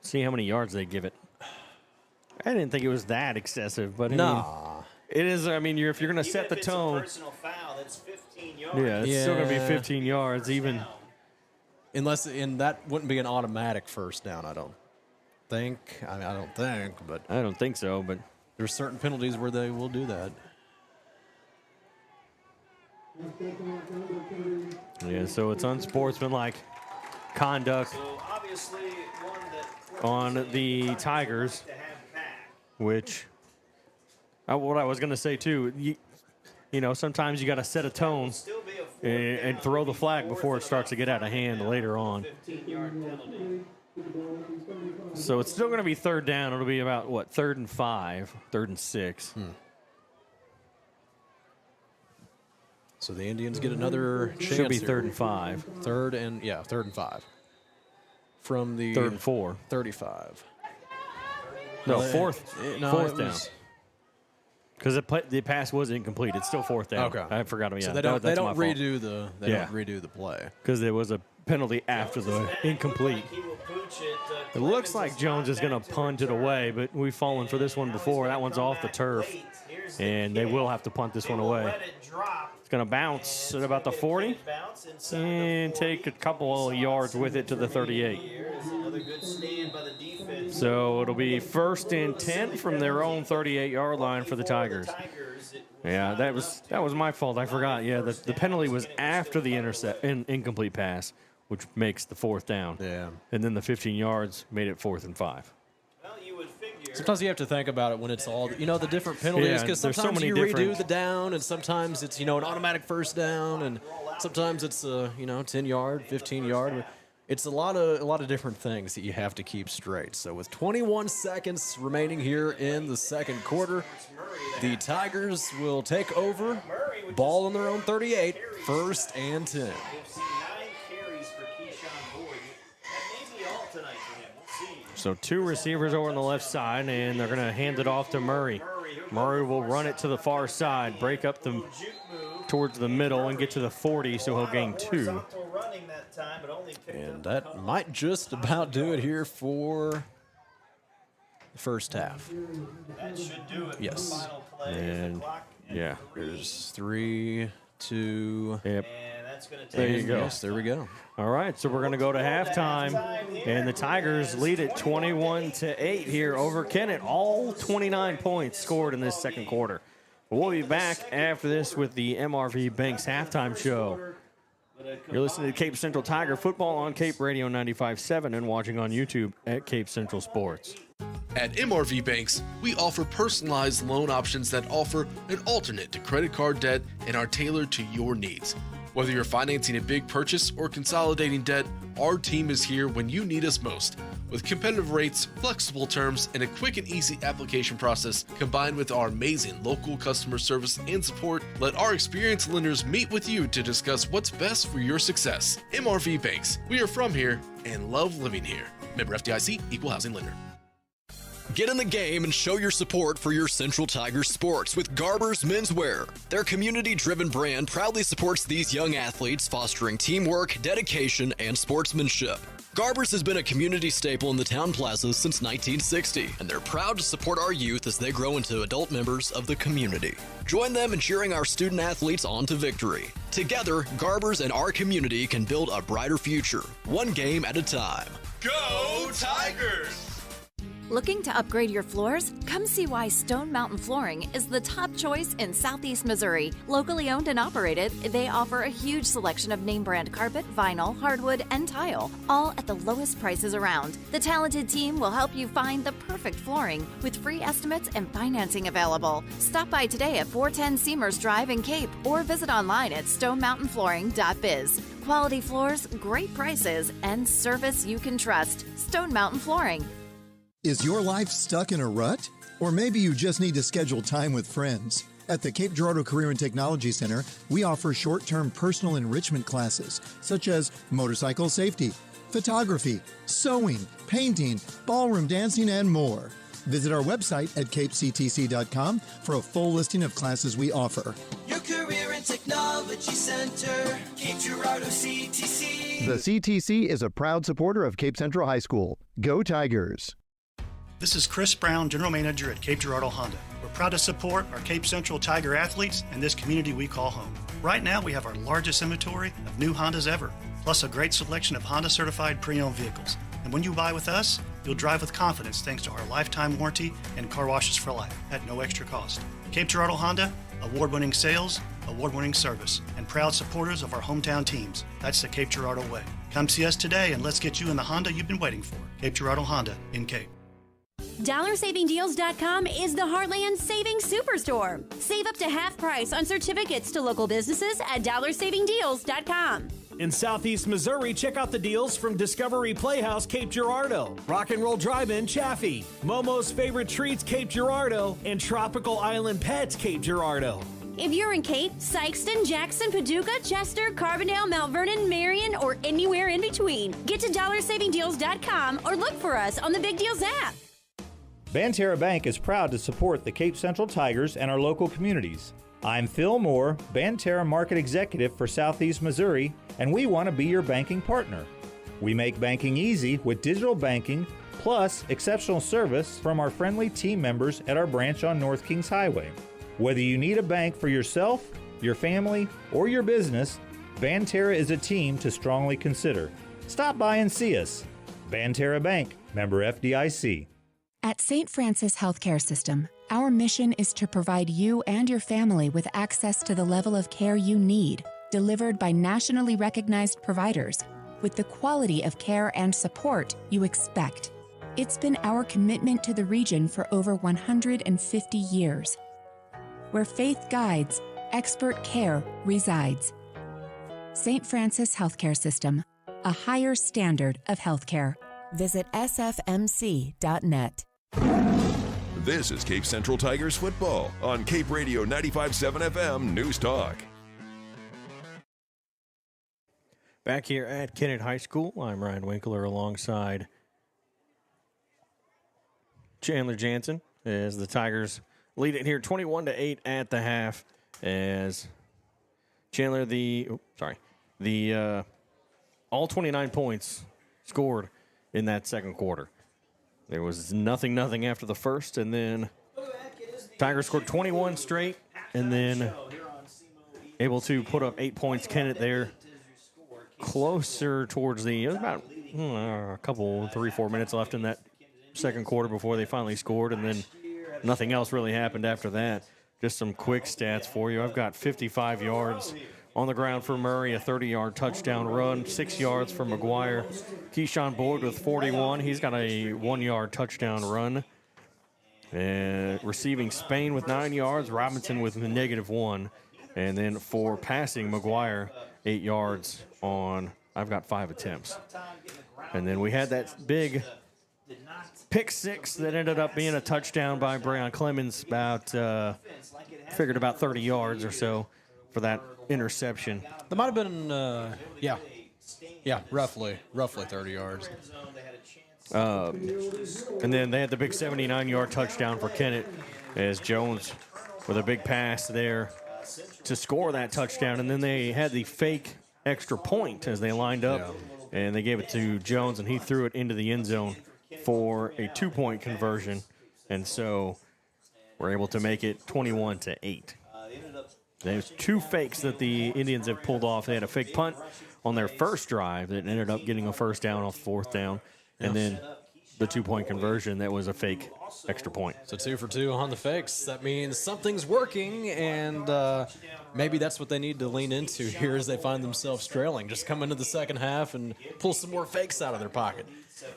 See how many yards they give it. I didn't think it was that excessive, but it is. I mean, if you're going to set the tone, personal foul, that's 15 yards. Yeah, it's still going to be 15 yards, even. Unless, and that wouldn't be an automatic first down, I don't think. I mean, I don't think, but I don't think so. But there's certain penalties where they will do that. Yeah, so it's unsportsmanlike conduct on the Tigers, which what I was going to say too, you know, sometimes you got to set a tone and throw the flag before it starts to get out of hand later on. So it's still going to be 3rd down. It'll be about, 3rd and 5, 3rd and 6. So the Indians get another chance. Should be 3rd and 5. 3rd and 5. From the 3rd and 4. 35. No, fourth down. Because the pass was incomplete. It's still 4th down. Okay. I forgot. So they don't redo the play. Because there was a penalty after the incomplete. It looks like Jones is going to punt it away, but we've fallen for this one before. That one's off the turf, and they will have to punt this one away. It's going to bounce at about the 40 and take a couple of yards with it to the 38. So it'll be 1st and 10 from their own 38-yard line for the Tigers. Yeah, that was my fault. I forgot. Yeah, the penalty was after the incomplete pass, which makes the 4th down. Yeah. And then the 15 yards made it 4th and 5. Sometimes you have to think about it when it's all, the different penalties, because sometimes you redo the down, and sometimes it's, an automatic first down, and sometimes it's, 10-yard, 15-yard. It's a lot of different things that you have to keep straight. So with 21 seconds remaining here in the second quarter, the Tigers will take over. Ball on their own 38, 1st and 10. So 2 receivers over on the left side, and they're going to hand it off to Murray. Murray will run it to the far side, break up towards the middle, and get to the 40, so he'll gain 2. And that might just about do it here for the first half. That should do it. Yes. For the final play. And, yeah. There's 3, 2. Yep. And that's going to take There you go. Yes, there we go. All right, so we're going to go to halftime, and the Tigers lead it 21-8 here over Kennett. All 29 points scored in this second quarter. We'll be back after this with the MRV Banks halftime show. You're listening to Cape Central Tiger football on Cape Radio 95.7 and watching on YouTube at Cape Central Sports. At MRV Banks, we offer personalized loan options that offer an alternate to credit card debt and are tailored to your needs. Whether you're financing a big purchase or consolidating debt, our team is here when you need us most. With competitive rates, flexible terms, and a quick and easy application process, combined with our amazing local customer service and support, let our experienced lenders meet with you to discuss what's best for your success. MRV Banks, we are from here and love living here. Member FDIC, Equal Housing Lender. Get in the game and show your support for your Central Tigers sports with Garber's Menswear. Their community-driven brand proudly supports these young athletes, fostering teamwork, dedication, and sportsmanship. Garber's has been a community staple in the town plaza since 1960, and they're proud to support our youth as they grow into adult members of the community. Join them in cheering our student athletes on to victory. Together, Garber's and our community can build a brighter future, one game at a time. Go Tigers! Looking to upgrade your floors? Come see why Stone Mountain Flooring is the top choice in Southeast Missouri. Locally owned and operated, they offer a huge selection of name brand carpet, vinyl, hardwood, and tile, all at the lowest prices around. The talented team will help you find the perfect flooring with free estimates and financing available. Stop by today at 410 Seamers Drive in Cape or visit online at stonemountainflooring.biz. Quality floors, great prices, and service you can trust. Stone Mountain Flooring. Is your life stuck in a rut? Or maybe you just need to schedule time with friends. At the Cape Girardeau Career and Technology Center, we offer short-term personal enrichment classes such as motorcycle safety, photography, sewing, painting, ballroom dancing, and more. Visit our website at capectc.com for a full listing of classes we offer. Your Career and Technology Center, Cape Girardeau CTC. The CTC is a proud supporter of Cape Central High School. Go Tigers! This is Chris Brown, General Manager at Cape Girardeau Honda. We're proud to support our Cape Central Tiger athletes and this community we call home. Right now, we have our largest inventory of new Hondas ever, plus a great selection of Honda-certified pre-owned vehicles. And when you buy with us, you'll drive with confidence thanks to our lifetime warranty and car washes for life at no extra cost. Cape Girardeau Honda, award-winning sales, award-winning service, and proud supporters of our hometown teams. That's the Cape Girardeau way. Come see us today and let's get you in the Honda you've been waiting for. Cape Girardeau Honda in Cape. DollarSavingDeals.com is the Heartland Savings Superstore. Save up to half price on certificates to local businesses at DollarSavingDeals.com. In Southeast Missouri, check out the deals from Discovery Playhouse Cape Girardeau, Rock and Roll Drive-In Chaffee, Momo's Favorite Treats Cape Girardeau, and Tropical Island Pets Cape Girardeau. If you're in Cape, Sykeston, Jackson, Paducah, Chester, Carbondale, Mount Vernon, Marion, or anywhere in between, get to DollarSavingDeals.com or look for us on the Big Deals app. Banterra Bank is proud to support the Cape Central Tigers and our local communities. I'm Phil Moore, Banterra Market Executive for Southeast Missouri, and we want to be your banking partner. We make banking easy with digital banking, plus exceptional service from our friendly team members at our branch on North Kings Highway. Whether you need a bank for yourself, your family, or your business, Banterra is a team to strongly consider. Stop by and see us. Banterra Bank, member FDIC. At St. Francis Healthcare System, our mission is to provide you and your family with access to the level of care you need, delivered by nationally recognized providers, with the quality of care and support you expect. It's been our commitment to the region for over 150 years. Where faith guides, expert care resides. St. Francis Healthcare System, a higher standard of healthcare. Visit sfmc.net. This is Cape Central Tigers football on Cape Radio 95.7 FM News Talk. Back here at Kennett High School, I'm Ryan Winkler alongside Chandler Jansen as the Tigers lead it here 21-8 at the half as Chandler, all 29 points scored in that second quarter. There was nothing after the first, and then Tigers scored 21 straight, and then able to put up 8 points. Kennett there closer towards the, about a couple, 3-4 minutes left in that second quarter before they finally scored, and then nothing else really happened after that. Just some quick stats for you. I've got 55 yards on the ground for Murray, a 30-yard touchdown run, 6 yards for McGuire. Keyshawn Boyd with 41. He's got a 1-yard touchdown run. And receiving Spain with 9 yards, Robinson with -1. And then for passing, McGuire, 8 yards on, I've got 5 attempts. And then we had that big pick six that ended up being a touchdown by Breon Clemens, figured about 30 yards or so for that interception. There might have been, Yeah, roughly 30 yards. And then they had the big 79-yard touchdown for Kennett as Jones with a big pass there to score that touchdown. And then they had the fake extra point as they lined up, and they gave it to Jones, and he threw it into the end zone for a 2-point conversion. And so we're able to make it 21-8. There's 2 fakes that the Indians have pulled off. They had a fake punt on their first drive that ended up getting a first down off 4th down. And then the 2-point conversion that was a fake extra point. So 2 for 2 on the fakes. That means something's working, and maybe that's what they need to lean into here as they find themselves trailing. Just come into the second half and pull some more fakes out of their pocket.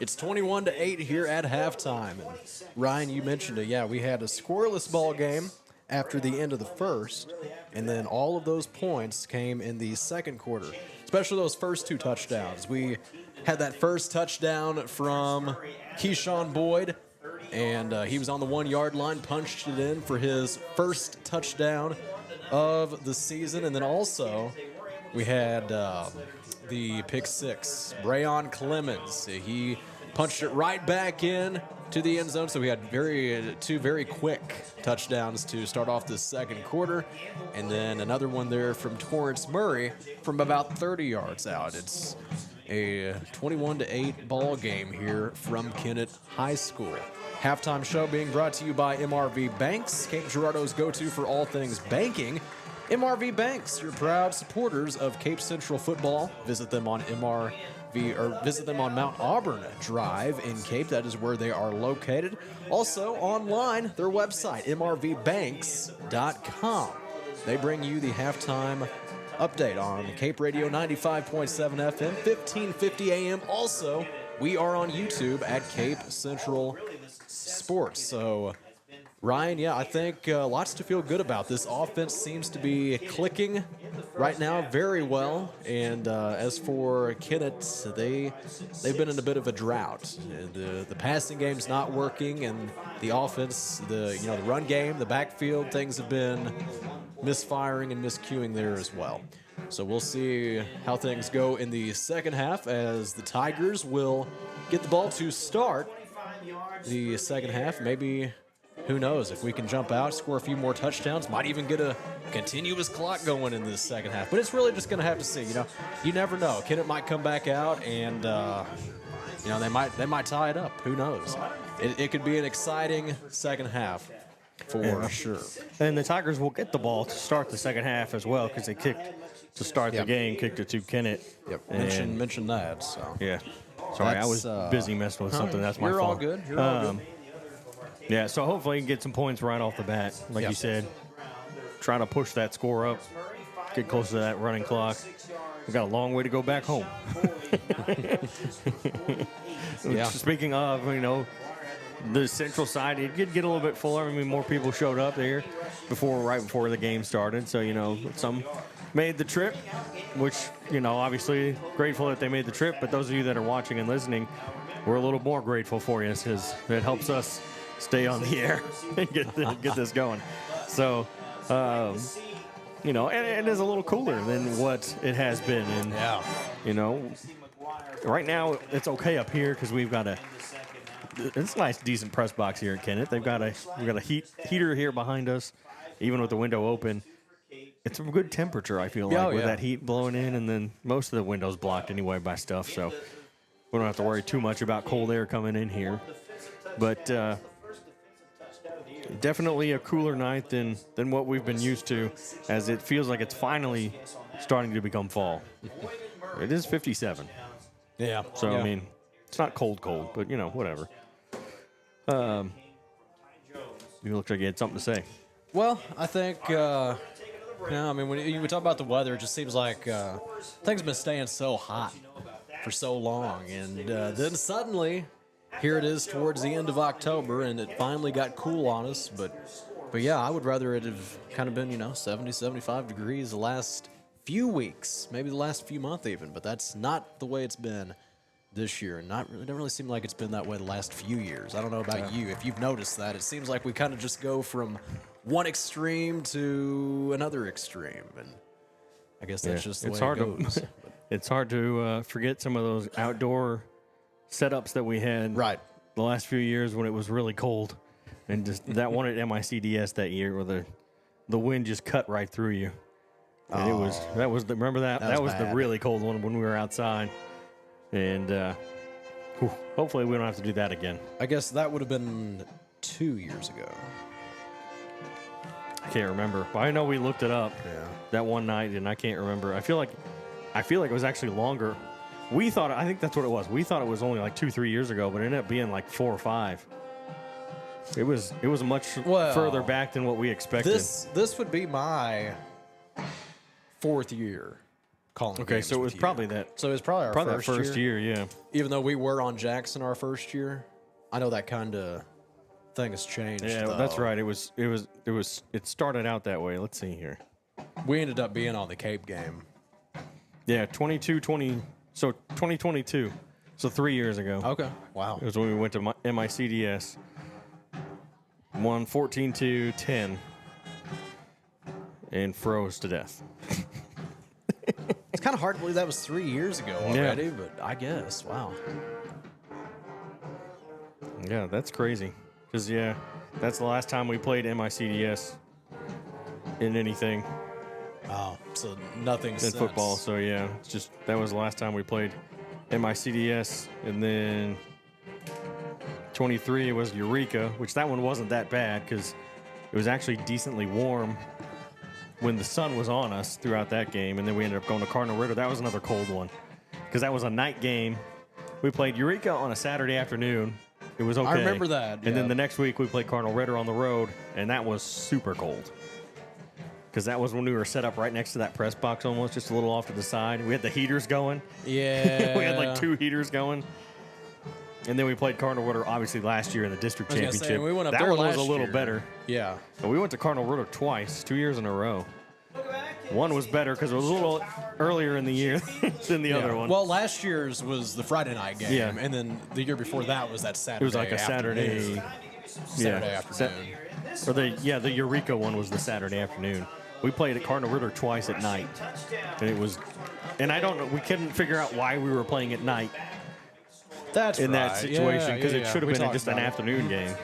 It's 21-8 here at halftime. And Ryan, you mentioned it. Yeah, we had a scoreless ball game after the end of the first, and then all of those points came in the second quarter, especially those first 2 touchdowns. We had that first touchdown from Keyshawn Boyd, and he was on the 1-yard line, punched it in for his first touchdown of the season. And then also we had the pick 6, Brayon Clemens. He punched it right back in to the end zone. So we had 2 very quick touchdowns to start off the second quarter. And then another one there from Torrance Murray from about 30 yards out. It's a 21-8 ball game here from Kennett High School. Halftime show being brought to you by MRV Banks, Cape Girardeau's go-to for all things banking. MRV Banks, your proud supporters of Cape Central football. Visit them on visit them on Mount Auburn Drive in Cape. That is where they are located. Also online, their website, mrvbanks.com. They bring you the halftime update on Cape Radio 95.7 FM, 1550 AM. Also, we are on YouTube at Cape Central Sports. So, Ryan, yeah, I think lots to feel good about. This offense seems to be clicking right now very well. And as for Kennett, they've been in a bit of a drought. The passing game's not working, and the offense, the run game, the backfield, things have been misfiring and miscuing there as well. So we'll see how things go in the second half as the Tigers will get the ball to start the second half. Maybe, who knows, if we can jump out, score a few more touchdowns, might even get a continuous clock going in this second half. But it's really just going to have to see. You never know. Kennett might come back out and they might tie it up. Who knows? It could be an exciting second half for sure. And the Tigers will get the ball to start the second half as well because they kicked to start the game, kicked it to Kennett. Yep. Mention that. So yeah. Sorry, I was busy messing with something. That's my fault. You're all good. You're all good. Yeah, so hopefully you can get some points right off the bat. Like you said, trying to push that score up, get close to that running clock. We've got a long way to go back home. Speaking of, the central side, it did get a little bit fuller. I mean, more people showed up there right before the game started. So, some made the trip, which, obviously grateful that they made the trip. But those of you that are watching and listening, we're a little more grateful for you because it helps us stay on the air and get this going. So, and it is a little cooler than what it has been. And, right now it's okay up here because we've got it's a nice, decent press box here at Kennett. We've got a heater here behind us, even with the window open. It's a good temperature, I feel like, with that heat blowing in, and then most of the windows blocked anyway by stuff, so we don't have to worry too much about cold air coming in here. But definitely a cooler night than what we've been used to, as it feels like it's finally starting to become fall. It is 57. Yeah. So, I mean, it's not cold, but, whatever. You look like you had something to say. Well, I think, when you talk about the weather, it just seems like things have been staying so hot for so long. And then suddenly, here it is towards the end of October, and it finally got cool on us. But yeah, I would rather it have kind of been, 70, 75 degrees the last few weeks, maybe the last few months even. But that's not the way it's been this year. And it doesn't really seem like it's been that way the last few years. I don't know about you, if you've noticed that. It seems like we kind of just go from one extreme to another extreme. And I guess that's just the way it goes. it's hard to forget some of those outdoor setups that we had the last few years when it was really cold. And just that one at MICDS that year where the wind just cut right through you. And remember that? That was the really cold one when we were outside. And hopefully we don't have to do that again. I guess that would have been 2 years ago. I can't remember. I know we looked it up that one night, and I can't remember. I feel like it was actually longer. I think that's what it was. We thought it was only like 2-3 years ago, but it ended up being like 4 or 5. It was much further back than what we expected. This would be my 4th year calling. Okay, so it was probably that. So it was probably our first year, yeah. Even though we were on Jackson our first year, I know that kind of thing has changed. Yeah, that's right. It started out that way. Let's see here. We ended up being on the Cape game. Yeah, 2022. So 3 years ago. Okay. Wow. It was when we went to MICDS. Won 14-10 and froze to death. It's kind of hard to believe that was 3 years ago already, but I guess. Wow. Yeah, that's crazy. Because, that's the last time we played MICDS in anything. Oh, so nothing in since. football. So, it's just that was the last time we played MICDS. And then 23 was Eureka, which that one wasn't that bad because it was actually decently warm when the sun was on us throughout that game. And then we ended up going to Cardinal Ritter. That was another cold one because that was a night game. We played Eureka on a Saturday afternoon. It was okay. I remember that. And then the next week we played Cardinal Ritter on the road, and that was super cold. Because that was when we were set up right next to that press box almost, just a little off to the side. We had the heaters going. Yeah. We had like 2 heaters going. And then we played Cardinal Ritter, obviously, last year in the district championship. We went up that there one was a last little year. better. Yeah. But we went to Cardinal Ritter twice, 2 years in a row. One was better because it was a little earlier in the year than the other one. Well, last year's was the Friday night game, and then the year before that was that Saturday. It was like a Saturday afternoon. Or the Eureka one was the Saturday afternoon. We played at Cardinal Ritter twice at night, and it was, and I don't know, we couldn't figure out why we were playing at night. That's in that situation because it should have been just an afternoon game.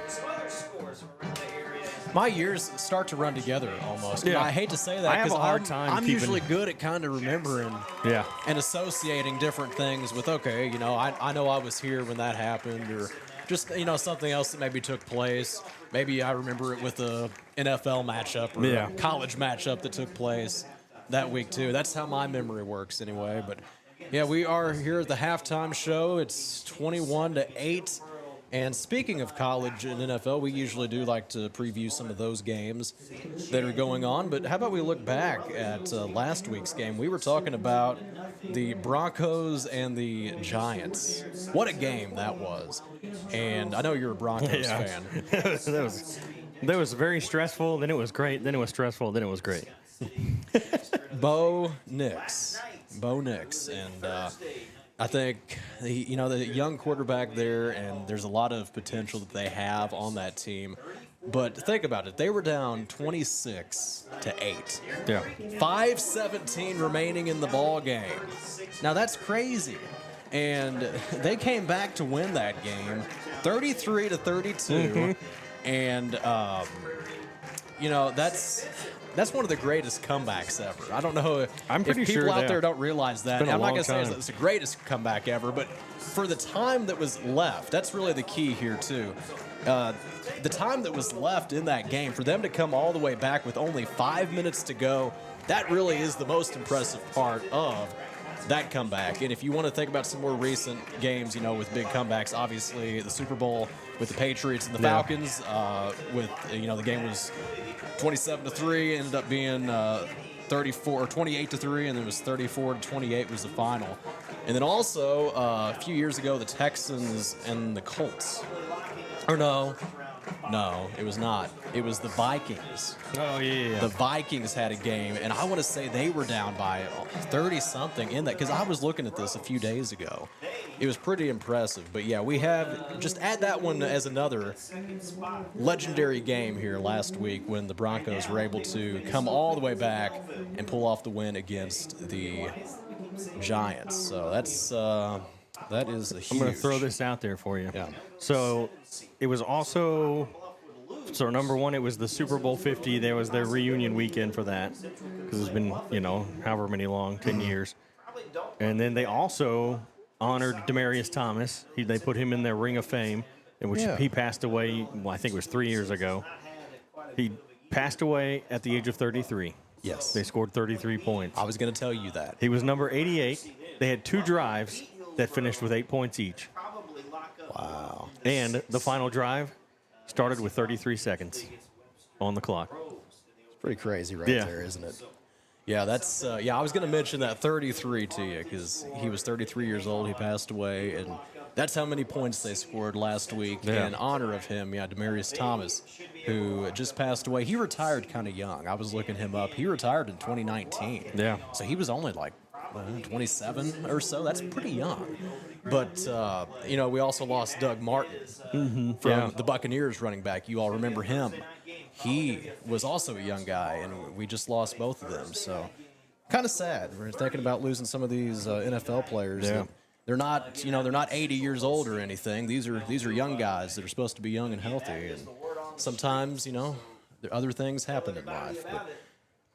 My years start to run together almost. Yeah. And I hate to say that I have because a hard time I'm keeping- usually good at kind of remembering and associating different things with, okay, I know I was here when that happened, or just, something else that maybe took place. Maybe I remember it with a NFL matchup or a college matchup that took place that week too. That's how my memory works anyway. But yeah, we are here at the halftime show. It's 21-8. And speaking of college and NFL, we usually do like to preview some of those games that are going on. But how about we look back at last week's game? We were talking about the Broncos and the Giants. What a game that was. And I know you're a Broncos fan. That was very stressful. Then it was great. Then it was stressful. Then it was great. Bo Nix. And I think, the young quarterback there, and there's a lot of potential that they have on that team. But think about it. They were down 26-8. Yeah. 5:17 remaining in the ball game. Now, that's crazy. And they came back to win that game 33-32. And, that's one of the greatest comebacks ever. I don't know if people out there don't realize that. I'm not going to say it's the greatest comeback ever, but for the time that was left, that's really the key here, too. The time that was left in that game, for them to come all the way back with only 5 minutes to go, that really is the most impressive part of that comeback. And if you want to think about some more recent games, with big comebacks, obviously the Super Bowl with the Patriots and the Falcons, the game was 27-3, ended up being 28-3, and then it was 34-28 was the final. And then also a few years ago, the Texans and the Colts. Or no, it was not. It was the Vikings. Oh, yeah. The Vikings had a game, and I want to say they were down by 30-something in that, because I was looking at this a few days ago. It was pretty impressive. But, yeah, we have just add that one as another legendary game here last week when the Broncos were able to come all the way back and pull off the win against the Giants. So that is a huge. I'm going to throw this out there for you. Yeah. So it was also, so number one, it was the Super Bowl 50. There was their reunion weekend for that because it's been, however many long, 10 years. And then they also honored Demaryius Thomas. They put him in their Ring of Fame, in which he passed away, I think it was 3 years ago. He passed away at the age of 33. Yes. They scored 33 points. I was going to tell you that. He was number 88. They had 2 drives that finished with 8 points each. Wow. And the final drive started with 33 seconds on the clock. It's pretty crazy there, isn't it? Yeah, that's I was going to mention that 33 to you because he was 33 years old. He passed away, and that's how many points they scored last week in honor of him. Yeah, Demaryius Thomas, who just passed away. He retired kind of young. I was looking him up. He retired in 2019. Yeah. So he was only like 27 or so. That's pretty young. But, we also lost Doug Martin from the Buccaneers running back. You all remember him. He was also a young guy, and we just lost both of them. So kind of sad. We're thinking about losing some of these NFL players. Yeah. They're not, they're not 80 years old or anything. These are young guys that are supposed to be young and healthy. And sometimes, other things happen in life.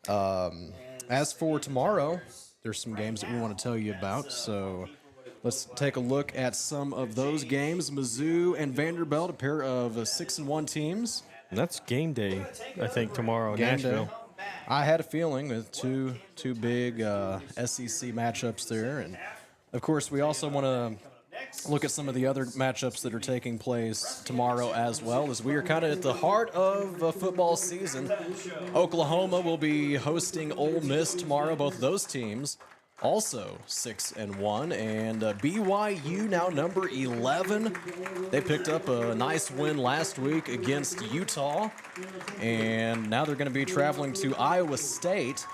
But as for tomorrow, there's some games that we want to tell you about. So let's take a look at some of those games. Mizzou and Vanderbilt, a pair of 6-1 teams. And that's game day, I think, tomorrow in Nashville. Day. I had a feeling with two big SEC matchups there. And, of course, we also want to look at some of the other matchups that are taking place tomorrow as well, as we are kind of at the heart of football season. Oklahoma will be hosting Ole Miss tomorrow. Both of those teams also 6-1, and BYU now number 11. They picked up a nice win last week against Utah, and now they're going to be traveling to Iowa State.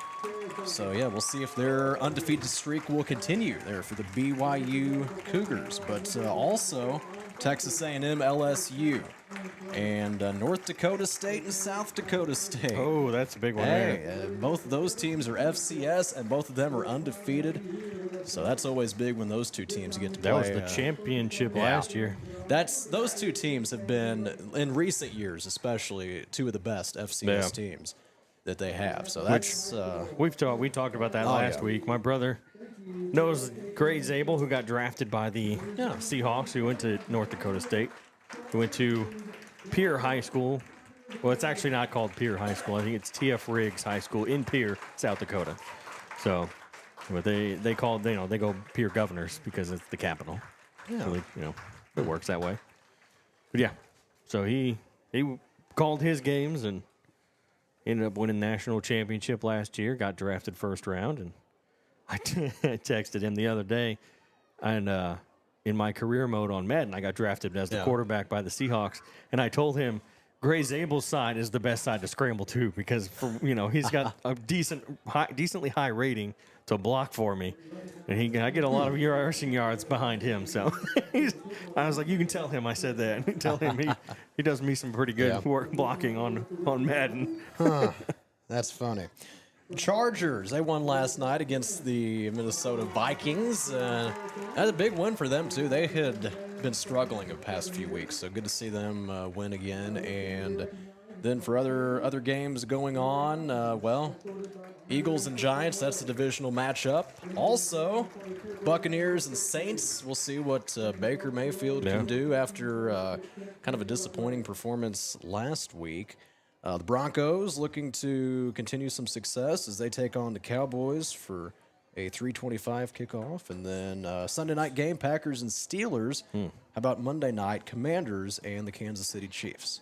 So, we'll see if their undefeated streak will continue there for the BYU Cougars. But also Texas A&M, LSU, and North Dakota State and South Dakota State. Oh, that's a big one there. Both of those teams are FCS, and both of them are undefeated. So that's always big when those two teams get to play. That was the championship last year. Those two teams have been, in recent years especially, two of the best FCS teams that they have. So that's we talked about that last week. My brother knows Gray Zabel, who got drafted by the Seahawks, who went to North Dakota State, who went to Pierre High School. Well, it's actually not called Pierre High School. I think it's T.F. Riggs High School in Pierre, South Dakota. So, but they called, they go Pierre Governors because it's the capital. Yeah. So it works that way. But so he called his games and ended up winning national championship last year, got drafted first round, and I texted him the other day, and in my career mode on Madden, I got drafted as the quarterback by the Seahawks, and I told him Gray Zabel's side is the best side to scramble to because he's got a decently high rating to block for me, and I get a lot of rushing yards behind him. So I was like, you can tell him I said that. Tell him he does me some pretty good work blocking on Madden. That's funny. Chargers, they won last night against the Minnesota Vikings. That's a big win for them, too. They had been struggling the past few weeks, so good to see them win again. And then for other games going on, Eagles and Giants, that's the divisional matchup. Also, Buccaneers and Saints. We'll see what Baker Mayfield can do after kind of a disappointing performance last week. The Broncos looking to continue some success as they take on the Cowboys for a 3:25 kickoff. And then Sunday night game, Packers and Steelers. How about Monday night, Commanders and the Kansas City Chiefs?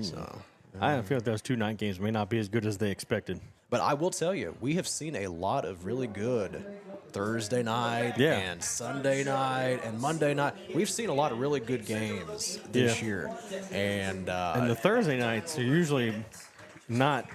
So I feel like those 2 night games may not be as good as they expected. But I will tell you, we have seen a lot of really good Thursday night and Sunday night and Monday night. We've seen a lot of really good games this year. And the Thursday nights are usually not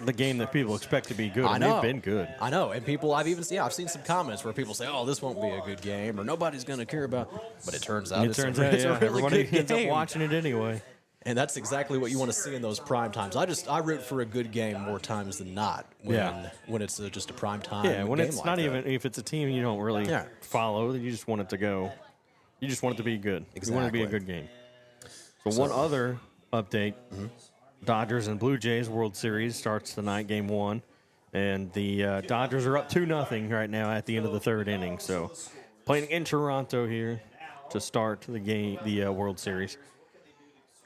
the game that people expect to be good. I know. They've been good. I know. And people, I've seen some comments where people say, oh, this won't be a good game or nobody's going to care about. But it turns out it's a really everybody good ends game. up watching it anyway. And that's exactly what you want to see in those prime times. I root for a good game more times than not when it's just a prime time when game it's like not that. even, if it's a team you don't really follow, you just want it to go. You just want it to be good. Exactly. You want it to be a good game. So one other update, Dodgers and Blue Jays World Series starts tonight, game 1. And the Dodgers are up 2-0 right now at the end of the third inning. So playing in Toronto here to start the game, the World Series.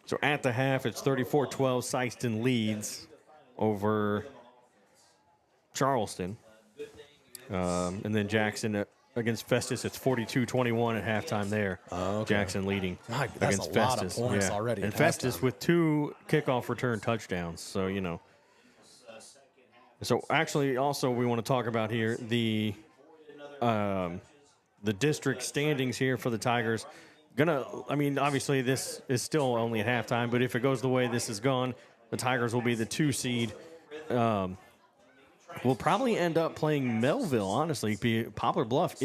So at the half, it's 34-12. Sykeston leads over Charleston. And then Jackson against Festus, it's 42-21 at halftime there. Jackson leading that's against a Festus. lot of points already And at Festus halftime. with 2 kickoff return touchdowns. So, you know. So actually, also we want to talk about here the district standings here for the Tigers. Obviously this is still only at halftime, but if it goes the way this has gone, the Tigers will be the 2 seed. We'll probably end up playing Melville, honestly. Poplar Bluff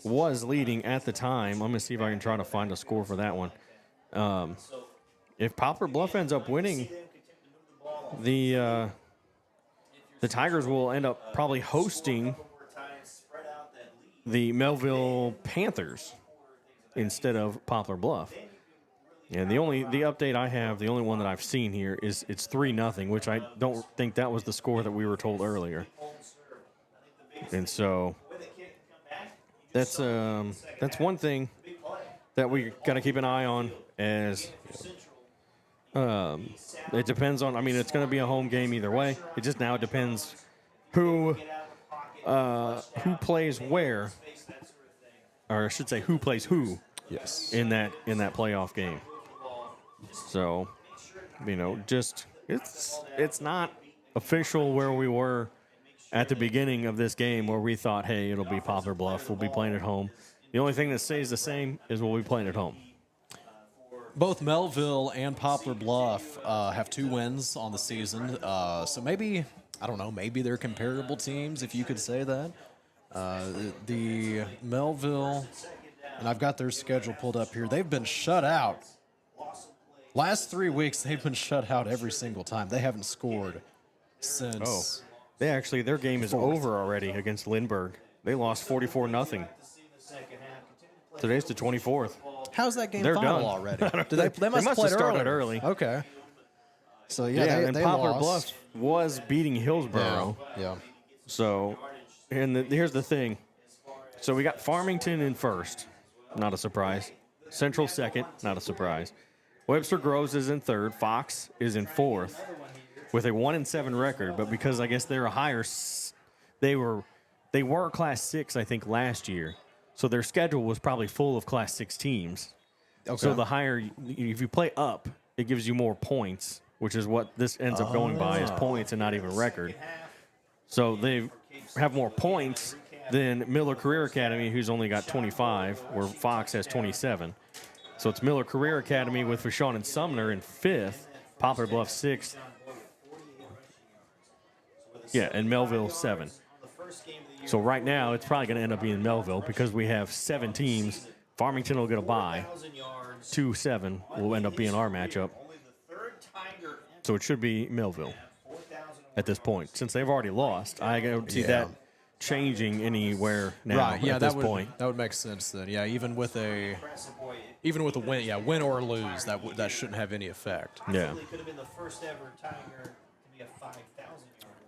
was leading at the time. I'm going to see if I can try to find a score for that one. If Poplar Bluff ends up winning, the Tigers will end up probably hosting the Melville Panthers instead of Poplar Bluff. And the update I have, the only one that I've seen here is it's 3-0, which I don't think that was the score that we were told earlier. And so that's one thing that we got to keep an eye on, as it depends on. It's going to be a home game either way. It just now depends who plays where, or I should say who plays who. Yes. In that playoff game. So, just it's not official where we were at the beginning of this game, where we thought, hey, it'll be Poplar Bluff. We'll be playing at home. The only thing that stays the same is we'll be playing at home. Both Melville and Poplar Bluff have 2 wins on the season. So maybe they're comparable teams, if you could say that. The Melville, and I've got their schedule pulled up here. They've been shut out. Last 3 weeks, they've been shut out every single time. They haven't scored since. Their game is over already against Lindbergh. They lost 44-0. Today's the 24th. How's that game They're final done. already? They must have started early. Okay. So, and they Poplar lost. Bluff was beating Hillsborough. Yeah. So, here's the thing. So we got Farmington in first. Not a surprise. Central second. Not a surprise. Webster Groves is in third. Fox is in fourth with a 1-7 record. But because I guess they're a higher, they were Class 6, I think, last year. So their schedule was probably full of Class 6 teams. Okay. So the higher, if you play up, it gives you more points, which is what this ends up going by, is points and not even record. So they have more points than Miller Career Academy, who's only got 25, where Fox has 27. So it's Miller Career Academy with Vashon and Sumner in 5th, Poplar Bluff 6th. Yeah, and Melville 7. So right now, it's probably going to end up being Melville because we have 7 teams. Farmington will get a bye. 2-7 will end up being our matchup. So it should be Melville at this point. Since they've already lost, I don't see that changing anywhere now at this point. That would make sense then. Yeah, even with a win, win or lose, that shouldn't have any effect. Yeah.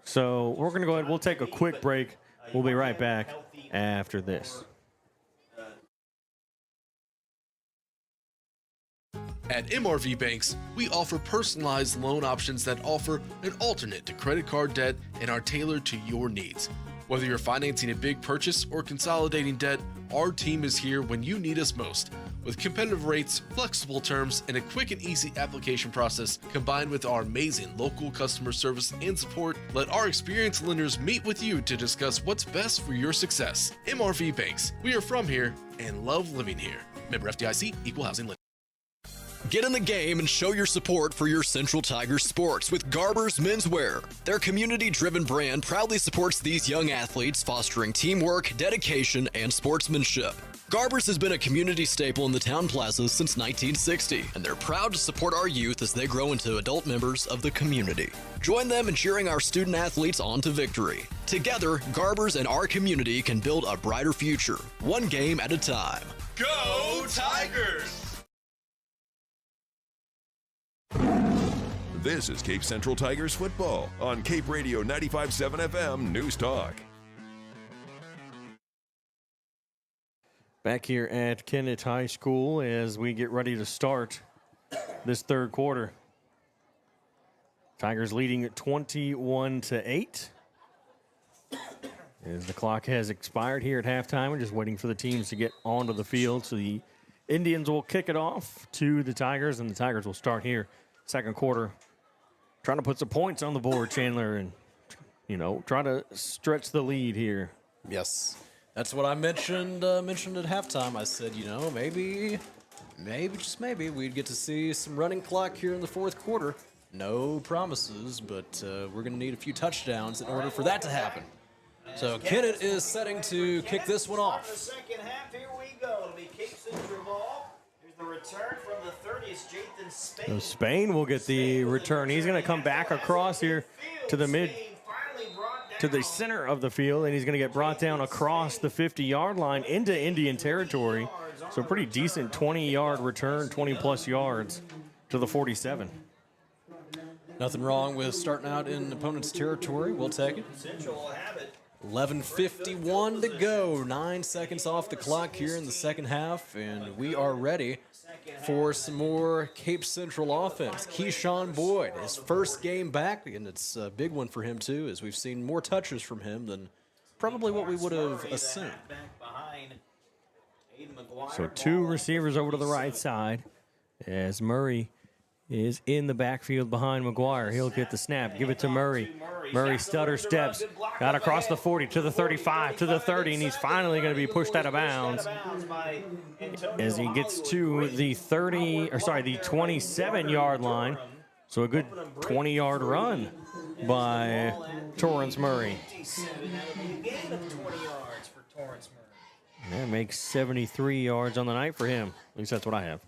So we're going to go ahead. We'll take a quick break. We'll be right back after this. At MRV Banks, we offer personalized loan options that offer an alternate to credit card debt and are tailored to your needs. Whether you're financing a big purchase or consolidating debt, our team is here when you need us most. With competitive rates, flexible terms, and a quick and easy application process, combined with our amazing local customer service and support, let our experienced lenders meet with you to discuss what's best for your success. MRV Banks, we are from here and love living here. Member FDIC, Equal Housing Lender. Get in the game and show your support for your Central Tigers sports with Garber's Menswear. Their community-driven brand proudly supports these young athletes, fostering teamwork, dedication, and sportsmanship. Garber's has been a community staple in the town plaza since 1960, and they're proud to support our youth as they grow into adult members of the community. Join them in cheering our student athletes on to victory. Together, Garber's and our community can build a brighter future, one game at a time. Go Tigers! This is Cape Central Tigers football on Cape Radio 95.7 FM News Talk. Back here at Kennett High School as we get ready to start this third quarter. Tigers leading at 21-8. As the clock has expired here at halftime, we're just waiting for the teams to get onto the field. So the Indians will kick it off to the Tigers, and the Tigers will start here second quarter, trying to put some points on the board, Chandler, and, try to stretch the lead here. Yes. That's what I mentioned at halftime. I said, maybe, just maybe, we'd get to see some running clock here in the fourth quarter. No promises, but we're going to need a few touchdowns in order for that to happen. So Kennett is setting to kick this one off. The second half, here we go. It'll be Cape Central ball. Here's the return from the 30. It's Jathan Spain. So Spain will get the return. He's going to come back across here to the to the center of the field, and he's going to get brought down across the 50-yard line into Indian territory. So a pretty decent 20-yard return, 20-plus yards to the 47. Nothing wrong with starting out in opponent's territory. We'll take it. 11:51 to go. 9 seconds off the clock here in the second half, and we are ready for some more Cape Central offense. Keyshawn Boyd, his first game back, and it's a big one for him too, as we've seen more touches from him than probably what we would have assumed. So two receivers over to the right side as Murray is in the backfield behind McGuire. He'll get the snap, give it to Murray. Murray stutter steps, got across the 40 to the 35 to the 30, and he's finally going to be pushed out of bounds as he gets to the 27-yard line. So a good 20-yard run by Torrance Murray. That makes 73 yards on the night for him. At least that's what I have.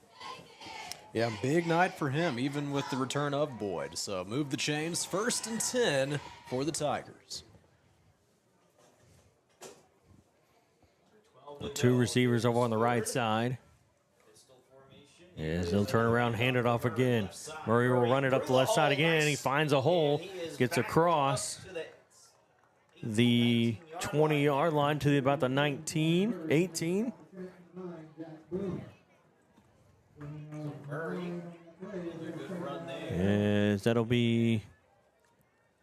Yeah, big night for him, even with the return of Boyd. So move the chains, 1st and 10 for the Tigers. The two receivers over on the right side. As they'll turn around, hand it off again. Murray will run it up the left side again. He finds a hole, gets across the 20-yard line to about the 19, 18. As that'll be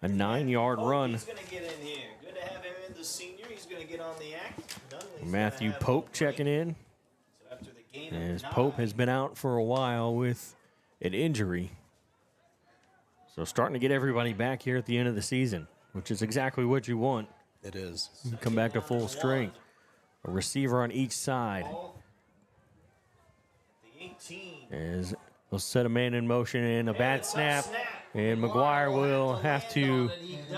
a 9-yard run. He's going to get in here. Good to have him in, the senior. He's going to get on the act. Matthew Pope checking in. As Pope has been out for a while with an injury. So starting to get everybody back here at the end of the season, which is exactly what you want. It is. You come back to full strength. A receiver on each side. As they'll set a man in motion and a bad snap. And McGuire will have to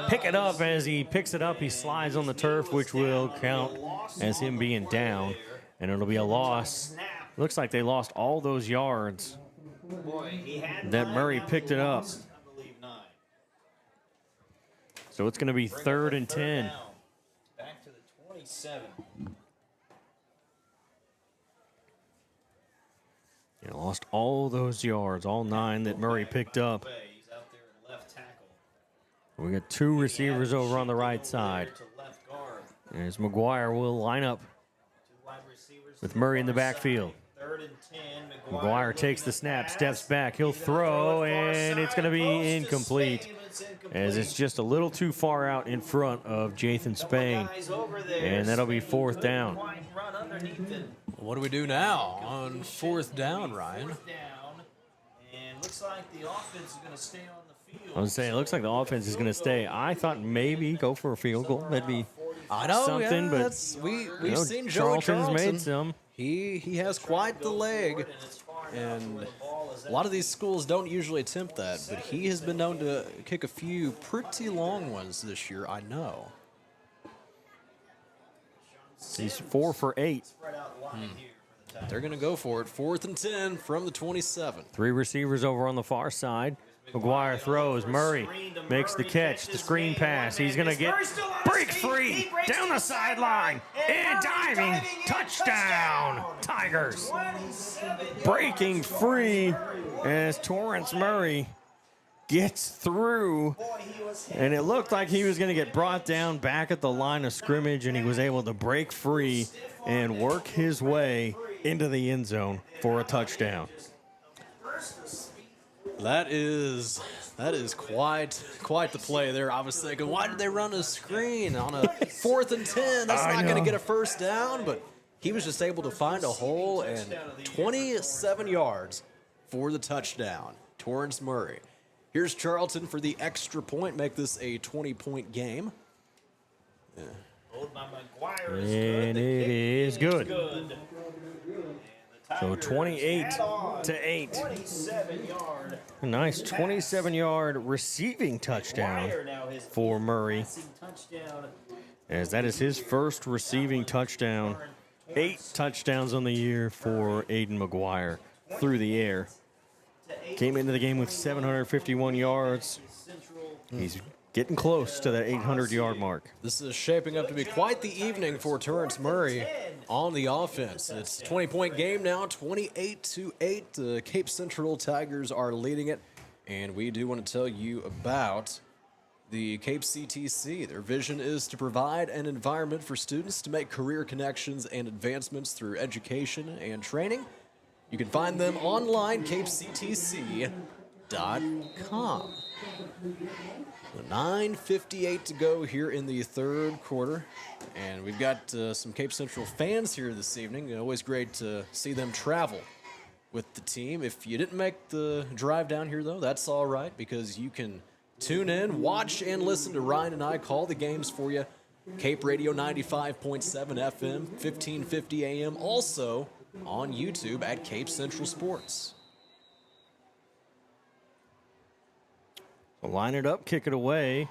pick it up. As he picks it up, he slides on the turf, which will count as him being down. And it'll be a loss. Looks like they lost all those yards that Murray picked it up. So it's going to be 3rd and 10. Back to the 27. Yeah, lost all those yards, all 9 that Murray picked up. We got two receivers over on the right side. As McGuire will line up with Murray in the backfield. McGuire takes the snap, steps back. He'll throw, and it's going to be incomplete, as it's just a little too far out in front of Jathan Spain. And that'll be 4th down. What do we do now on 4th down, Ryan? And looks like the offense is going to stay on the field. I was saying, it looks like the offense is going to stay. I thought maybe go for a field goal. That'd be something, but we've seen Joey Charlton's made some. He has quite the leg, and a lot of these schools don't usually attempt that, but he has been known to kick a few pretty long ones this year, I know. He's 4 for 8. They're going to go for it. 4th and 10 from the 27. 3 receivers over on the far side. McGuire throws. Murray makes the catch. The screen pass. He's going to get break free down the sideline and diving. Touchdown, Tigers. Breaking free as Torrance Murray gets through. And it looked like he was going to get brought down back at the line of scrimmage, and he was able to break free and work his way into the end zone for a touchdown. That is quite the play there. I was thinking, why did they run a screen on a 4th and 10? That's not going to get a first down, but he was just able to find a hole and 27 yards for the touchdown. Torrance Murray. Here's Charlton for the extra point, make this a 20-point game. Yeah. And it is good. So 28-8. A nice 27-yard receiving touchdown for Murray, as that is his first receiving touchdown. 8 touchdowns on the year for Aiden McGuire through the air. Came into the game with 751 yards. He's getting close to that 800-yard mark. This is shaping up to be quite the evening for Torrance Murray on the offense. It's a 20-point game now, 28-8. The Cape Central Tigers are leading it. And we do want to tell you about the Cape CTC. Their vision is to provide an environment for students to make career connections and advancements through education and training. You can find them online, capectc.com. 9:58 to go here in the third quarter. And we've got some Cape Central fans here this evening. Always great to see them travel with the team. If you didn't make the drive down here, though, that's all right, because you can tune in, watch, and listen to Ryan and I call the games for you. Cape Radio 95.7 FM, 1550 AM. Also on YouTube at Cape Central Sports. Line it up, kick it away.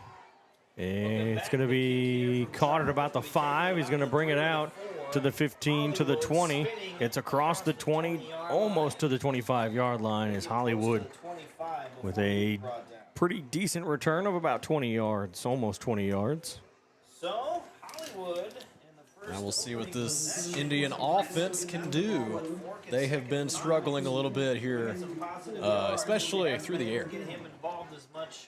And it's going to be caught at about the 5. He's going to bring it out to the 15, to the 20. It's across the 20, almost to the 25-yard line is Hollywood with a pretty decent return of about 20 yards, almost 20 yards. So, Hollywood. Now we'll see what this Indian offense can do. They have been struggling a little bit here, especially through the air.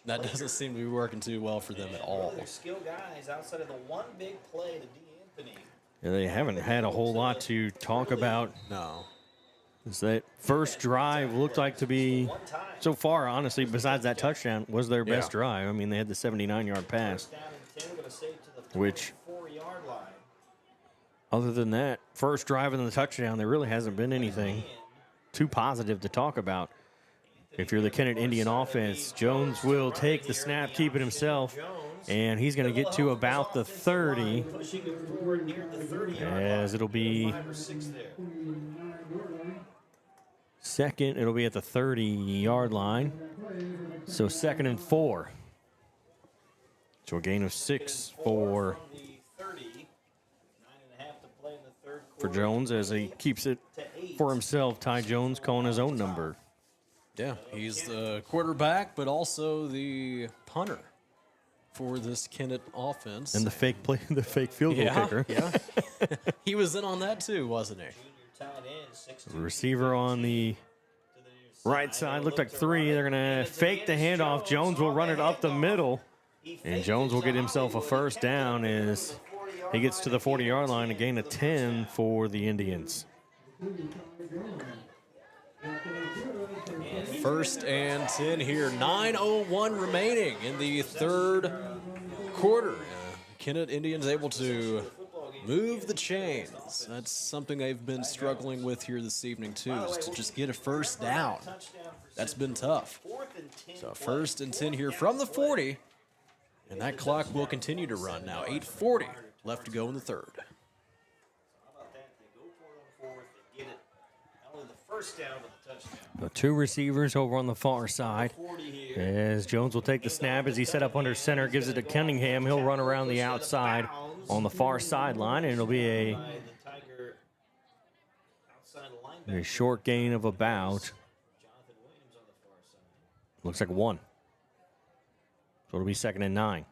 That doesn't seem to be working too well for them at all. Skill guys outside of the one big play to D'Anthony. Yeah, they haven't had a whole lot to talk about. No. That first drive looked like to be, so far, honestly, besides that touchdown, was their best drive. I mean, they had the 79-yard pass, which, other than that, first drive and the touchdown, there really hasn't been anything too positive to talk about. If you're the Kennett Indian offense, Jones will take the snap, keep it himself, and he's going to get to about the 30, as it'll be second. It'll be at the 30-yard line, so 2nd and 4. So a gain of 6 for Jones as he keeps it for himself. Ty Jones calling his own number. Yeah, he's the quarterback, but also the punter for this Kennett offense. And the fake field goal kicker. Yeah, he was in on that too, wasn't he? The receiver on the right side looked like 3. They're going to fake the handoff. Jones will run it up the middle, and Jones will get himself a first down as he gets to the 40-yard line, a gain of 10 for the Indians. 1st and 10 here. 9:01 remaining in the third quarter. Kennett Indians able to move the chains. That's something they've been struggling with here this evening, too, is to just get a first down. That's been tough. So 1st and 10 here from the 40. And that clock will continue to run now. 8:40 left to go in the third. The 2 receivers over on the far side as Jones will take the snap as he set up under center, gives it to Cunningham. He'll run around the outside on the far sideline, and it'll be a short gain of about, looks like 1. So it'll be 2nd and 9.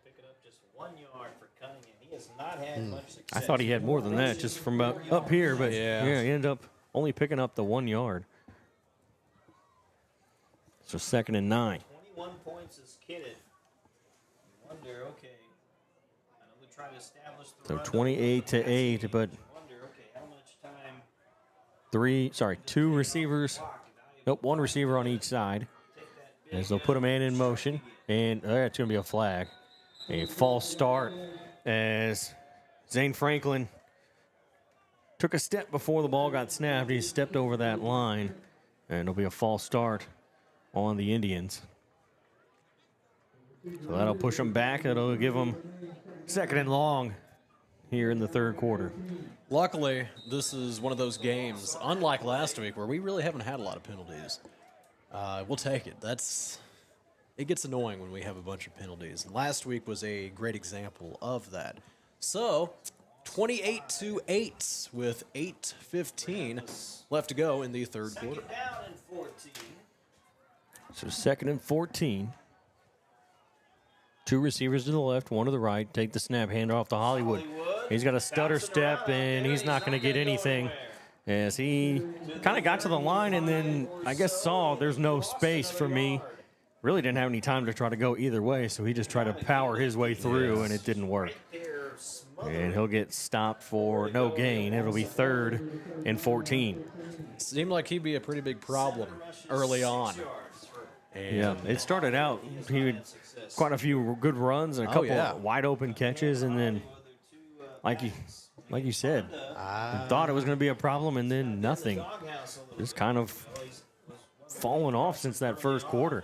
Pick it up just 1 yard for Cunningham. He has not had much success. I thought he had more than that just from up here, but yeah, he ended up only picking up the 1 yard. So 2nd and 9. 21 points is Kennett. You wonder, okay. I know they're trying to establish the So 28-8, but 2 receivers. Nope, 1 receiver on each side. As they'll put a man in motion, and that's going to be a flag. A false start as Zane Franklin took a step before the ball got snapped. He stepped over that line, and it'll be a false start on the Indians. So that'll push them back. It'll give them 2nd and long here in the 3rd quarter. Luckily, this is one of those games, unlike last week, where we really haven't had a lot of penalties. We'll take it. It gets annoying when we have a bunch of penalties. And last week was a great example of that. So, 28-8 with 8:15 left to go in the 3rd quarter. Down and 14. So 2nd and 14. 2 receivers to the left, 1 to the right. Take the snap, hand off to Hollywood. He's got a stutter step, and he's not going to get anything. As he kind of got to the line and then I guess saw there's no space for me. Really didn't have any time to try to go either way, so he just tried to power his way through, and it didn't work. And he'll get stopped for no gain. It'll be 3rd and 14. Seemed like he'd be a pretty big problem early on. Yeah, it started out, he had quite a few good runs and a couple of wide open catches, and then like you said, thought it was going to be a problem, and then nothing. Just kind of fallen off since that 1st quarter.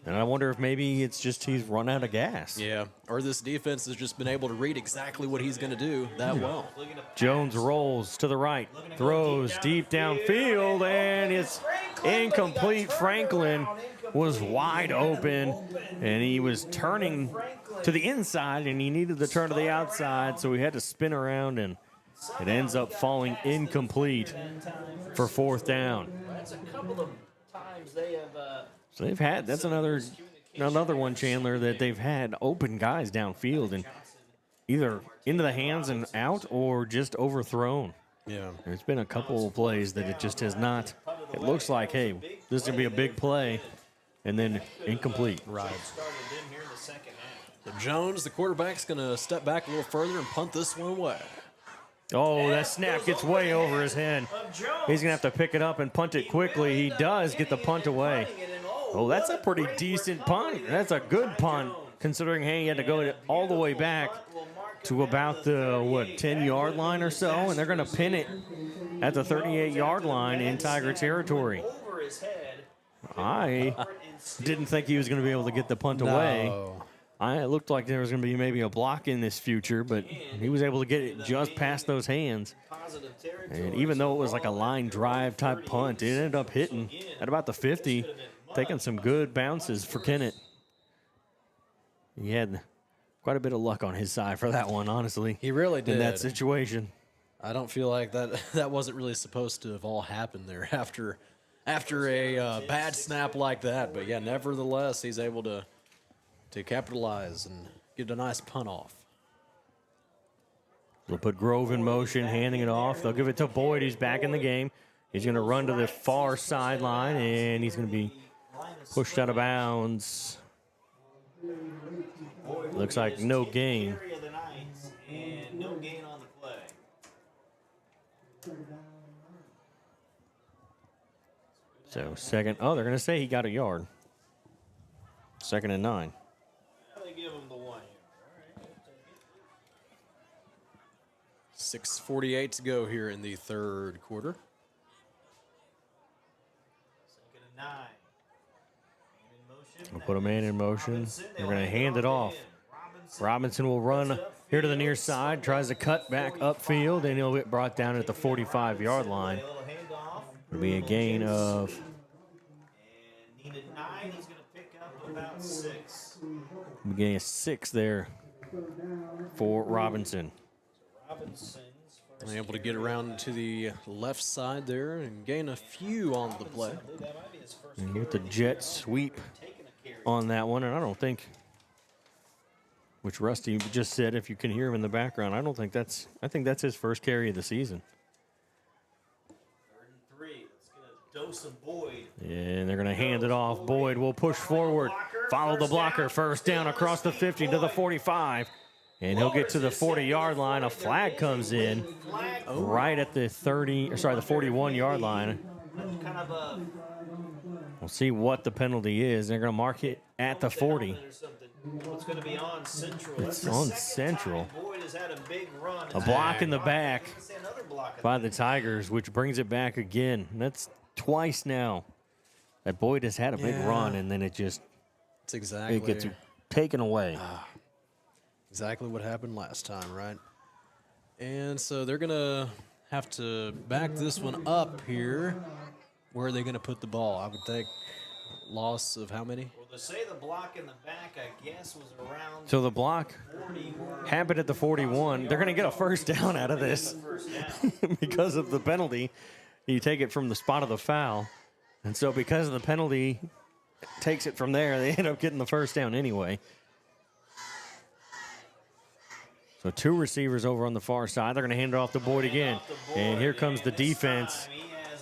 And I wonder if maybe it's just he's run out of gas. Yeah, or this defense has just been able to read exactly what he's going to do that well. Jones rolls to the right, throws deep downfield, and it's incomplete. Franklin was wide open, and he was turning to the inside, and he needed to turn to the outside, so he had to spin around, and it ends up falling incomplete for 4th down. That's a couple of times they have. So they've had, that's another one, Chandler, that they've had open guys downfield and either into the hands and out or just overthrown. Yeah. There's been a couple of plays that it just has not, it looks like, hey, this is going to be a big play, and then incomplete. Right. So Jones, the quarterback's going to step back a little further and punt this one away. Oh, that snap gets way over his head. He's going to have to pick it up and punt it quickly. He does get the punt away. Oh, that's a pretty decent punt. That's a good punt, considering, hey, he had to go all the way back to about the, 10-yard line or so, and they're going to pin it at the 38-yard line in Tiger territory. I didn't think he was going to be able to get the punt away. It looked like there was going to be maybe a block in this future, but he was able to get it just past those hands. And even though it was like a line drive type punt, it ended up hitting at about the 50, taking some good bounces for Kennett. He had quite a bit of luck on his side for that one, honestly. He really did. In that situation. I don't feel like that wasn't really supposed to have all happened there after a bad snap like that. But, yeah, nevertheless, he's able to capitalize and get a nice punt off. They'll put Grove in motion, handing it off. They'll give it to Boyd. He's back in the game. He's going to run to the far sideline, and he's going to be pushed out of bounds. Looks like no gain. And no gain on the play. So second. Oh, they're going to say he got a yard. 2nd and 9. They give him the 1 here. 6:48 to go here in the 3rd quarter. 2nd and 9. We'll put a man in motion. They're going to hand it off. Robinson will run here to the near side, tries to cut back upfield, and he'll get brought down at the 45-yard line. It'll be a gain of... Needed 9. He's going to pick up about 6. Gain of 6 there for Robinson. Able to get around to the left side there and gain a few on the play. And with the jet sweep on that one, and I don't think, which Rusty just said, if you can hear him in the background, I think that's his first carry of the season. 3rd and 3. Let's get a dose of Boyd. And they're going to hand it off. Boyd will push forward, follow the blocker, first down across the 50 to the 45. And he'll get to the 40-yard line. A flag comes in right at the 41-yard line. We'll see what the penalty is. They're going to mark it at the 40. It's going to be on Central. It's on Central. Boyd has had a big run. A block in the back by the Tigers, which brings it back again. That's twice now that Boyd has had a big run, and then it gets taken away. Exactly what happened last time, right? And so they're going to have to back this one up here. Where are they going to put the ball? I would think loss of how many? Well, to say the block in the back, I guess, was around. So the block happened at the 41. They're going to get a first down out of this because of the penalty. You take it from the spot of the foul. And so because of the penalty, takes it from there, they end up getting the first down anyway. So 2 receivers over on the far side. They're going to hand it off to Boyd again. And here comes the defense.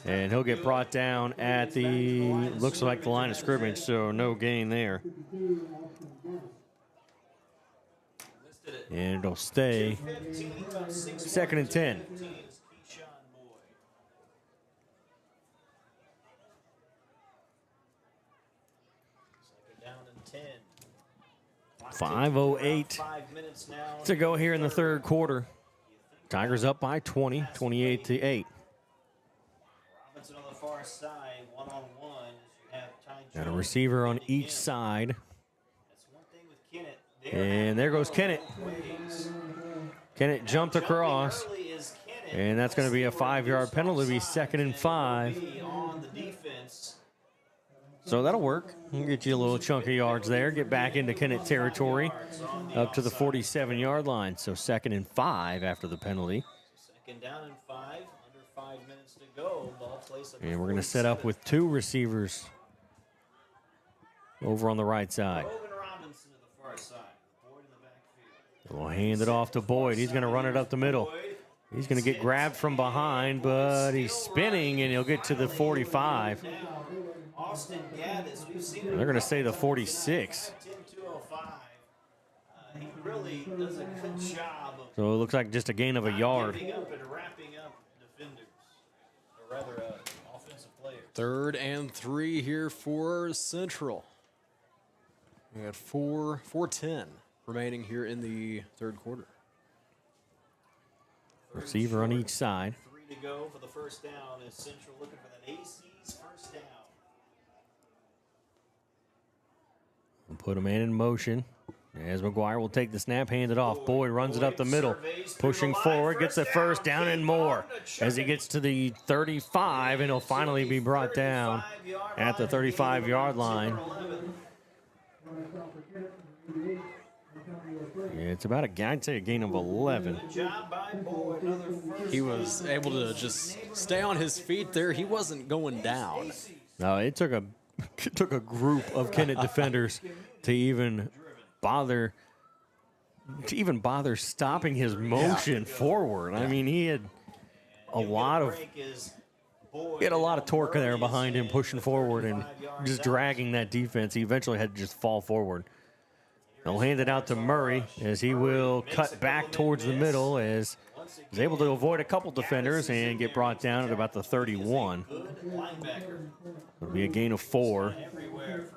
And he'll get brought down at looks like the line of scrimmage, so no gain there. And it'll stay 2nd and 10. 5:08 to go here in the third quarter. Tigers up by 20, 28-8. Robinson on the far side, one-on-one. You have Ty Got a Jones receiver on each side. That's one thing with Kennett. And there goes Kennett. Kennett jumped across. And that's going to be a 5-yard penalty. It'll be 2nd and 5. On the defense. So that'll work. We'll get you a little chunk of yards there. Get back into Kennett territory up to the 47-yard line. So 2nd and 5 after the penalty. 2nd down and 5. Under 5 minutes to go. Ball placed. And we're going to set up with 2 receivers over on the right side. Robinson to the far side. Boyd in the backfield. We'll hand it off to Boyd. He's going to run it up the middle. He's going to get grabbed from behind, but he's spinning, and he'll get to the 45. Austin Gaddis, we've seen They're going to say the 46. 10-205. He really does a good job of So it looks like just a gain of a yard. giving up and wrapping up defenders, or rather offensive players. 3rd and 3 here for Central. We got 4:10 remaining here in the third quarter. Receiver on each side. 3 to go for the first down as Central looking for that AC's first down. We'll put a man in motion. As McGuire will take the snap, hand it off. Boyd runs it up the middle, pushing forward, gets the first down and more as he gets to the 35, and he'll finally be brought down at the 35-yard line. Yeah, it's about I'd say a gain of 11. He was able to just stay on his feet there. He wasn't going down. No, it took a group of Kennett defenders to even bother stopping his motion forward. I mean, he had a lot of torque there behind him, pushing forward and just dragging that defense. He eventually had to just fall forward. They'll hand it out to Murray as he will cut back towards the middle as he's able to avoid a couple defenders and get brought down at about the 31. It'll be a gain of 4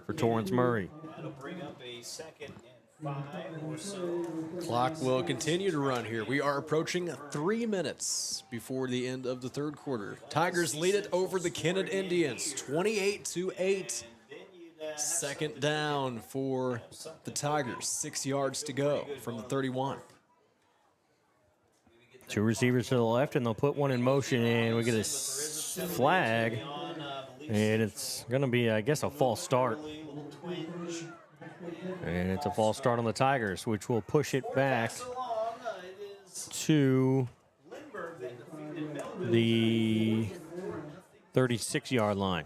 for Torrance Murray. That'll bring up a 2nd and 5 or so. Clock will continue to run here. We are approaching 3 minutes before the end of the third quarter. Tigers lead it over the Kennett Indians, 28-8. 2nd down for the Tigers. 6 yards to go from the 31. 2 receivers to the left, and they'll put one in motion, and we get a flag. And it's going to be, I guess, a false start. And it's a false start on the Tigers, which will push it back to the 36-yard line.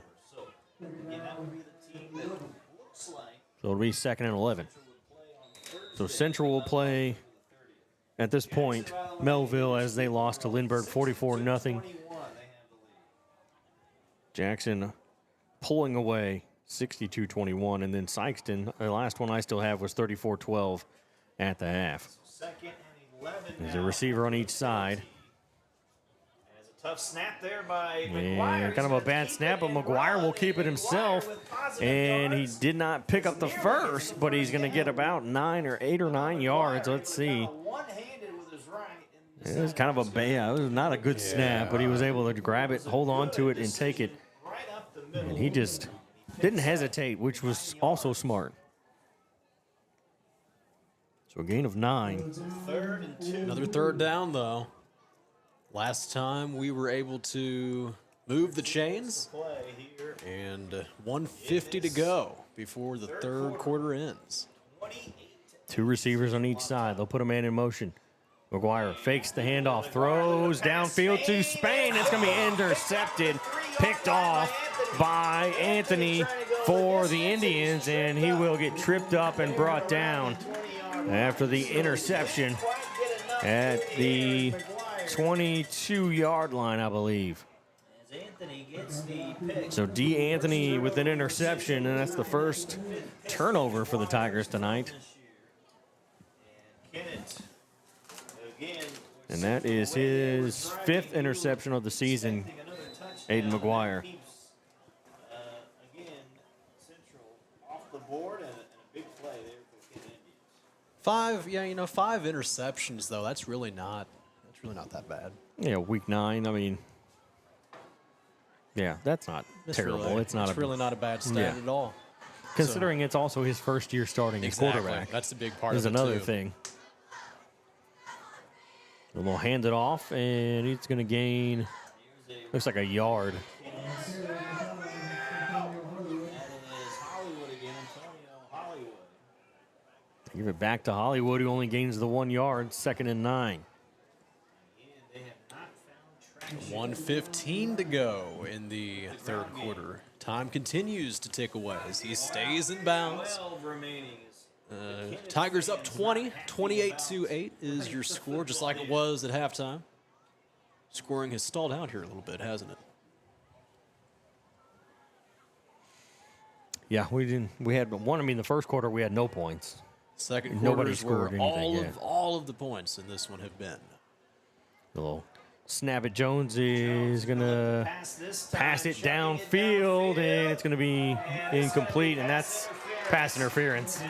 So it'll be 2nd and 11. So Central will play, at this point, Melville as they lost to Lindbergh 44-0. Jackson pulling away 62-21. And then Sykeston, the last one I still have was 34-12 at the half. There's a receiver on each side. Tough snap there by McGuire. Kind of a bad snap, but McGuire will keep it himself. And he did not pick up the first, but he's going to get about 8 or 9 yards. Let's see. It was kind of it was not a good snap, but he was able to grab it, hold on to it, and take it. And he just didn't hesitate, which was also smart. So a gain of 9. 3rd and 2. Another 3rd down, though. Last time we were able to move the chains, and 1:50 to go before the 3rd quarter ends. 2 receivers on each side. They'll put a man in motion. McGuire fakes the handoff, throws downfield to Spain. It's going to be intercepted, picked off by Anthony for the Indians, and he will get tripped up and brought down after the interception at the 22-yard line, I believe. So D. Anthony with an interception, and that's the first turnover for the Tigers tonight. And that is his 5th interception of the season, Aiden McGuire. Off the board and a big play there for Kennett. 5 interceptions though. That's really not that bad. Yeah, week 9. I mean, yeah, that's not terrible. It's really not a bad stat at all. Considering it's also his first year starting as quarterback. That's the big part is of it another too. thing. And we'll hand it off, and he's going to gain, looks like a yard. Give it back to Hollywood, who only gains the 1 yard, 2nd and 9. 1:15 to go in the 3rd quarter. Time continues to tick away as he stays in bounds. Tigers up 20, 28-8 is your score, just like it was at halftime. Scoring has stalled out here a little bit, hasn't it? Yeah, we had one. I mean, the first quarter we had no points. Second Nobody quarters scored where anything. all of the points in this one have been. A little snap it. Jones is going to pass it downfield, and it's going to be incomplete, and that's pass interference.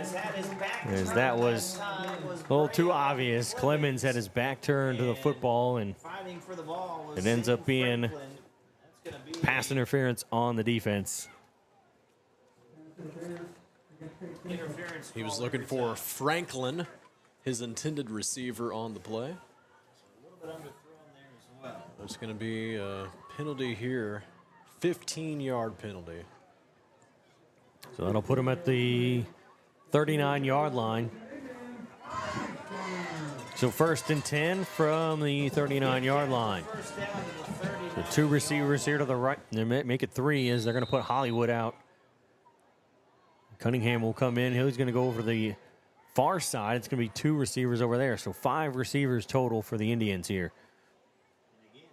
As that was a little too obvious. Clemens had his back turned to the football, and it ends up being pass interference on the defense. He was looking for Franklin, his intended receiver, on the play. There's going to be a penalty here, 15-yard penalty. So that'll put him at the 39-yard line. So 1st and 10 from the 39-yard line. So 2 receivers here to the right. They make it 3 as they're going to put Hollywood out. Cunningham will come in. He's going to go over the far side. It's going to be 2 receivers over there. So 5 receivers total for the Indians here.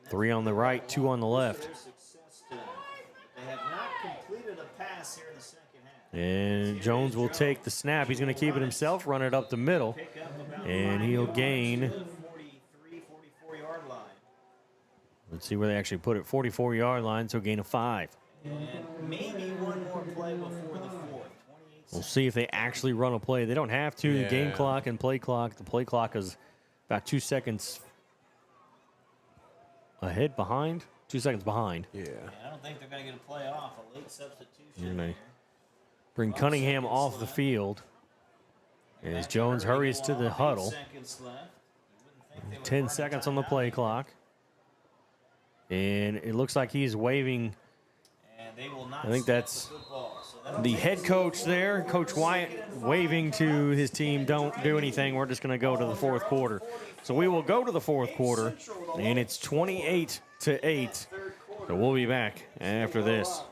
3 on the right, 2 on the left. They have not completed a pass here in the second half. And Jones will take the snap. He's going to keep it himself, run it up the middle, and he'll gain. 44-yard line. Let's see where they actually put it. 44-yard line, so gain of 5. And maybe one more play before the 4th. We'll see if they actually run a play. They don't have to. Yeah. The game clock and play clock. The play clock is about 2 seconds ahead, behind. 2 seconds behind. Yeah. I don't think they're going to get a play off. A late substitution. And they bring Cunningham off the field as Jones hurries to the huddle. 10 seconds on the play clock. And it looks like he's waving I think that's the head coach there, Coach Wyatt, waving to his team, don't do anything. We're just going to go to the fourth quarter. So we will go to the fourth quarter, and it's 28-8. So we'll be back after this.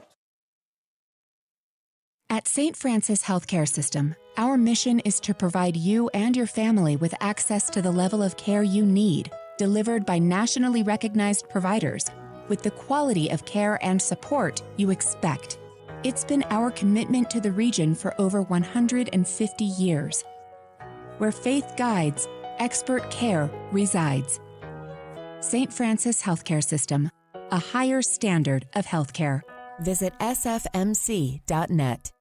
At St. Francis Healthcare System, our mission is to provide you and your family with access to the level of care you need, delivered by nationally recognized providers, with the quality of care and support you expect. It's been our commitment to the region for over 150 years. Where faith guides, expert care resides. St. Francis Healthcare System, a higher standard of healthcare. Visit sfmc.net.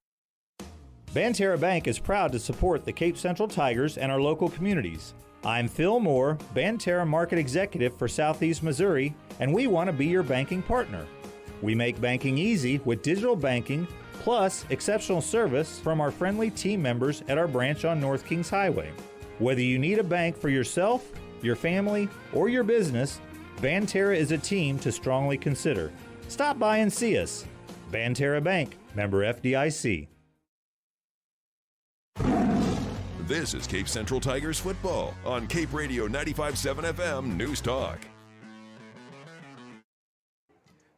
Banterra Bank is proud to support the Cape Central Tigers and our local communities. I'm Phil Moore, Banterra Market Executive for Southeast Missouri, and we want to be your banking partner. We make banking easy with digital banking, plus exceptional service from our friendly team members at our branch on North Kings Highway. Whether you need a bank for yourself, your family, or your business, Banterra is a team to strongly consider. Stop by and see us. Banterra Bank, member FDIC. This is Cape Central Tigers football on Cape Radio 95.7 FM News Talk.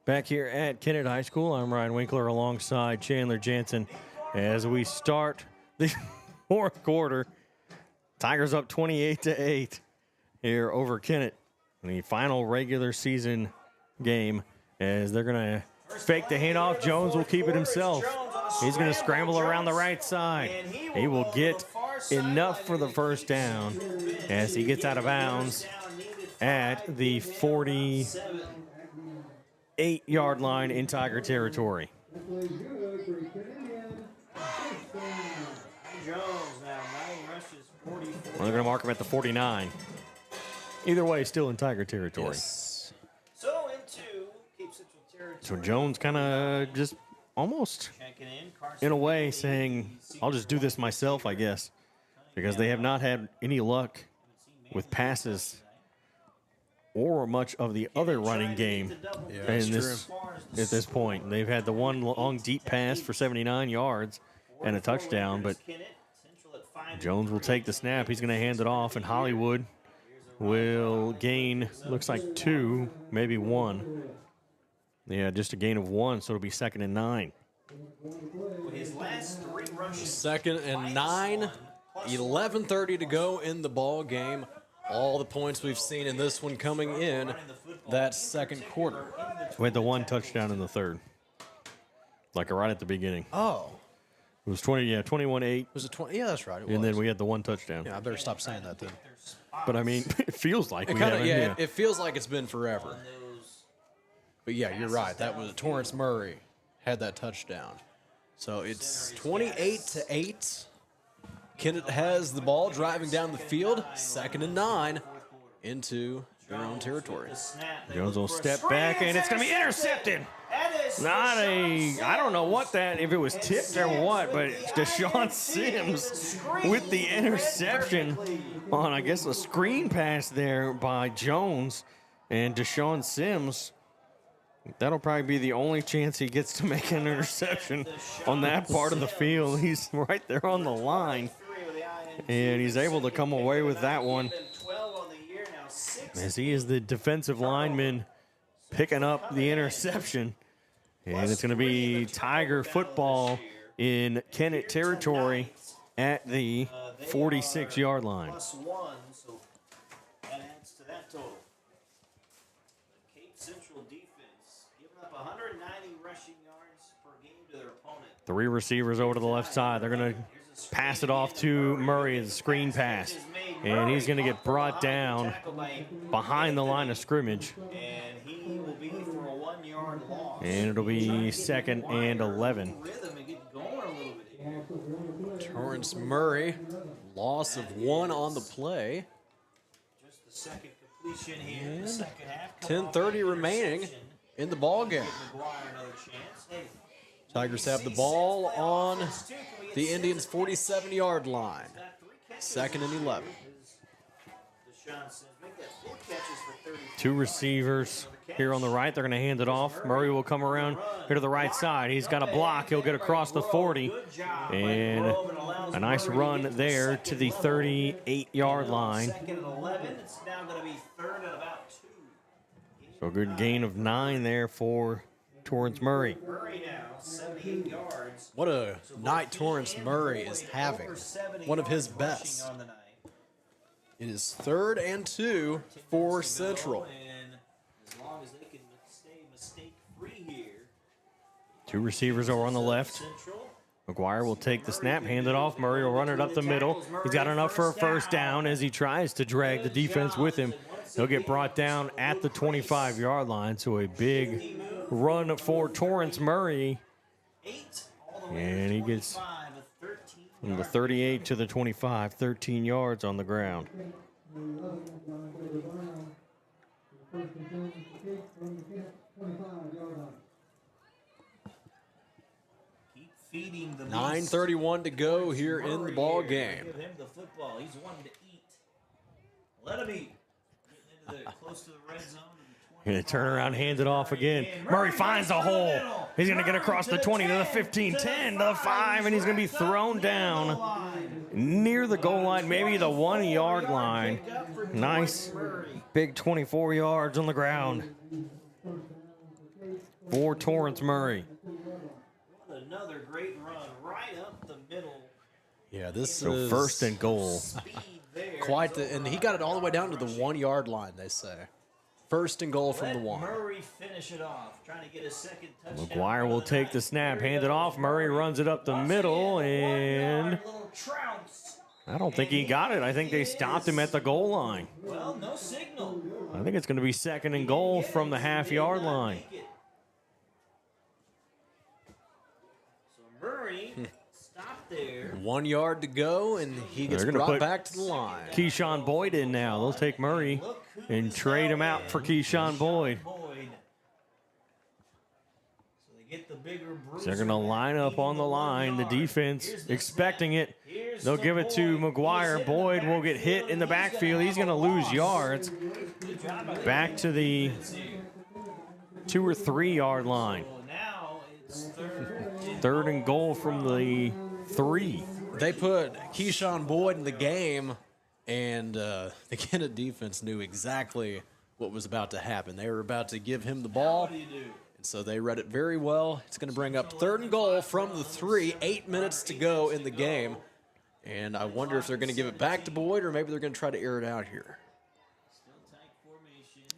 Back here at Kennett High School, I'm Ryan Winkler alongside Chandler Jansen as we start the fourth quarter. Tigers up 28-8 here over Kennett in the final regular season game as they're going to fake the handoff. Jones will keep it himself. He's going to scramble around the right side. He will get enough for the first down as he gets out of bounds at the 48-yard line in Tiger territory. Well, they're going to mark him at the 49. Either way, still in Tiger territory. Yes. So into Cape Central territory. So Jones kind of just almost, in a way, saying, I'll just do this myself, I guess, because they have not had any luck with passes or much of the other running game at this point. They've had the one long, deep pass for 79 yards and a touchdown, but Jones will take the snap. He's going to hand it off, and Hollywood will gain, looks like 2, maybe 1. Yeah, just a gain of 1, so it'll be 2nd and 9. His last 3 rushes. 2nd and 9, 11:30 to go in the ball game. All the points we've seen in this one coming in that second quarter. We had the 1 touchdown in the third, like right at the beginning. Oh. It was 21-8. Was it 20? Yeah, that's right. It and was. then we had the 1 touchdown. Yeah, I better stop saying that then. But I mean, it feels like it feels like it's been forever. But yeah, you're right. That was Torrance Murray had that touchdown. So it's 28-8. Kennett has the ball driving down the field. 2nd and 9 into their own territory. Jones will step back, and it's going to be intercepted. I don't know what that, if it was tipped or what, but Deshaun Sims with the interception on, I guess, a screen pass there by Jones. And Deshaun Sims, that'll probably be the only chance he gets to make an interception on that part of the field. He's right there on the line, and he's able to come away with that one as he is the defensive lineman picking up the interception. And it's going to be Tiger football in Kennett territory at the 46-yard line. +1, so that adds to that total. The Cape Central defense giving up 190 rushing yards per game to their opponent. 3 receivers over to the left side. They're going to pass it off to Murray as a screen pass. And he's going to get brought down behind the line of scrimmage. And he will be for a 1-yard loss. And it'll be 2nd and 11. Torrance Murray, loss of 1 on the play. Just the second completion here in the second half. 10:30 remaining in the ball game. Tigers have the ball on the Indians' 47-yard line. 2nd and 11. Deshaun Sims make that 4 catches for 35 Two receivers here on the right. They're going to hand it off. Murray will come around here to the right side. He's got a block. He'll get across the 40. And a nice run there to the 38-yard line. Second and 11. It's now going to be third and about 2. So a good gain of 9 there for Torrance Murray. Murray now, 78 yards. What a night Torrance Murray is having. One of his best. It is 3rd and 2 for Central. As long as they can stay mistake-free here. Two receivers over on the left. McGuire will take the snap, hand it off. Murray will run it up the middle. He's got enough for a first down as he tries to drag the defense with him. He'll get brought down at the 25-yard line. So a big run for Torrance Murray. And he gets from the 38 to the 25, 13 yards on the ground. Keep feeding the 9:31 to go here in the ball game. Give him the football. He's wanting to eat. Let him eat. Getting into the close to the red zone. Going to turn around, hand it off again. Murray finds a hole. He's going to get across the 20 to the 15, 10 to the 5, and he's going to be thrown down near the goal line, maybe the 1-yard line. Nice big 24 yards on the ground for Torrance Murray. Another great run right up the middle. Yeah, this So is 1st and goal. Quite the, and he got it all the way down to the 1-yard line, they say. 1st and goal from the 1. Murray finish it off, trying to get a second touchdown. McGuire will take the snap, hand it off. Murray runs it up the middle, and I don't think he got it. I think they stopped him at the goal line. Well, no signal. I think it's going to be 2nd and goal from the half-yard line. So Murray stopped there. 1 yard to go, and he gets brought back to the line. Keyshawn Boyd in now. They'll take Murray and trade him out for Keyshawn Boyd. They're going to line up on the line. The defense expecting it. They'll give it to McGuire. Boyd will get hit in the backfield. He's going to lose yards. Back to the 2 or 3 yard line. 3rd and goal from the 3. They put Keyshawn Boyd in the game, and the Kennett defense knew exactly what was about to happen. They were about to give him the ball, and so they read it very well. It's going to bring up 3rd and goal from the 3, 8 minutes to go in the game. And I wonder if they're going to give it back to Boyd, or maybe they're going to try to air it out here.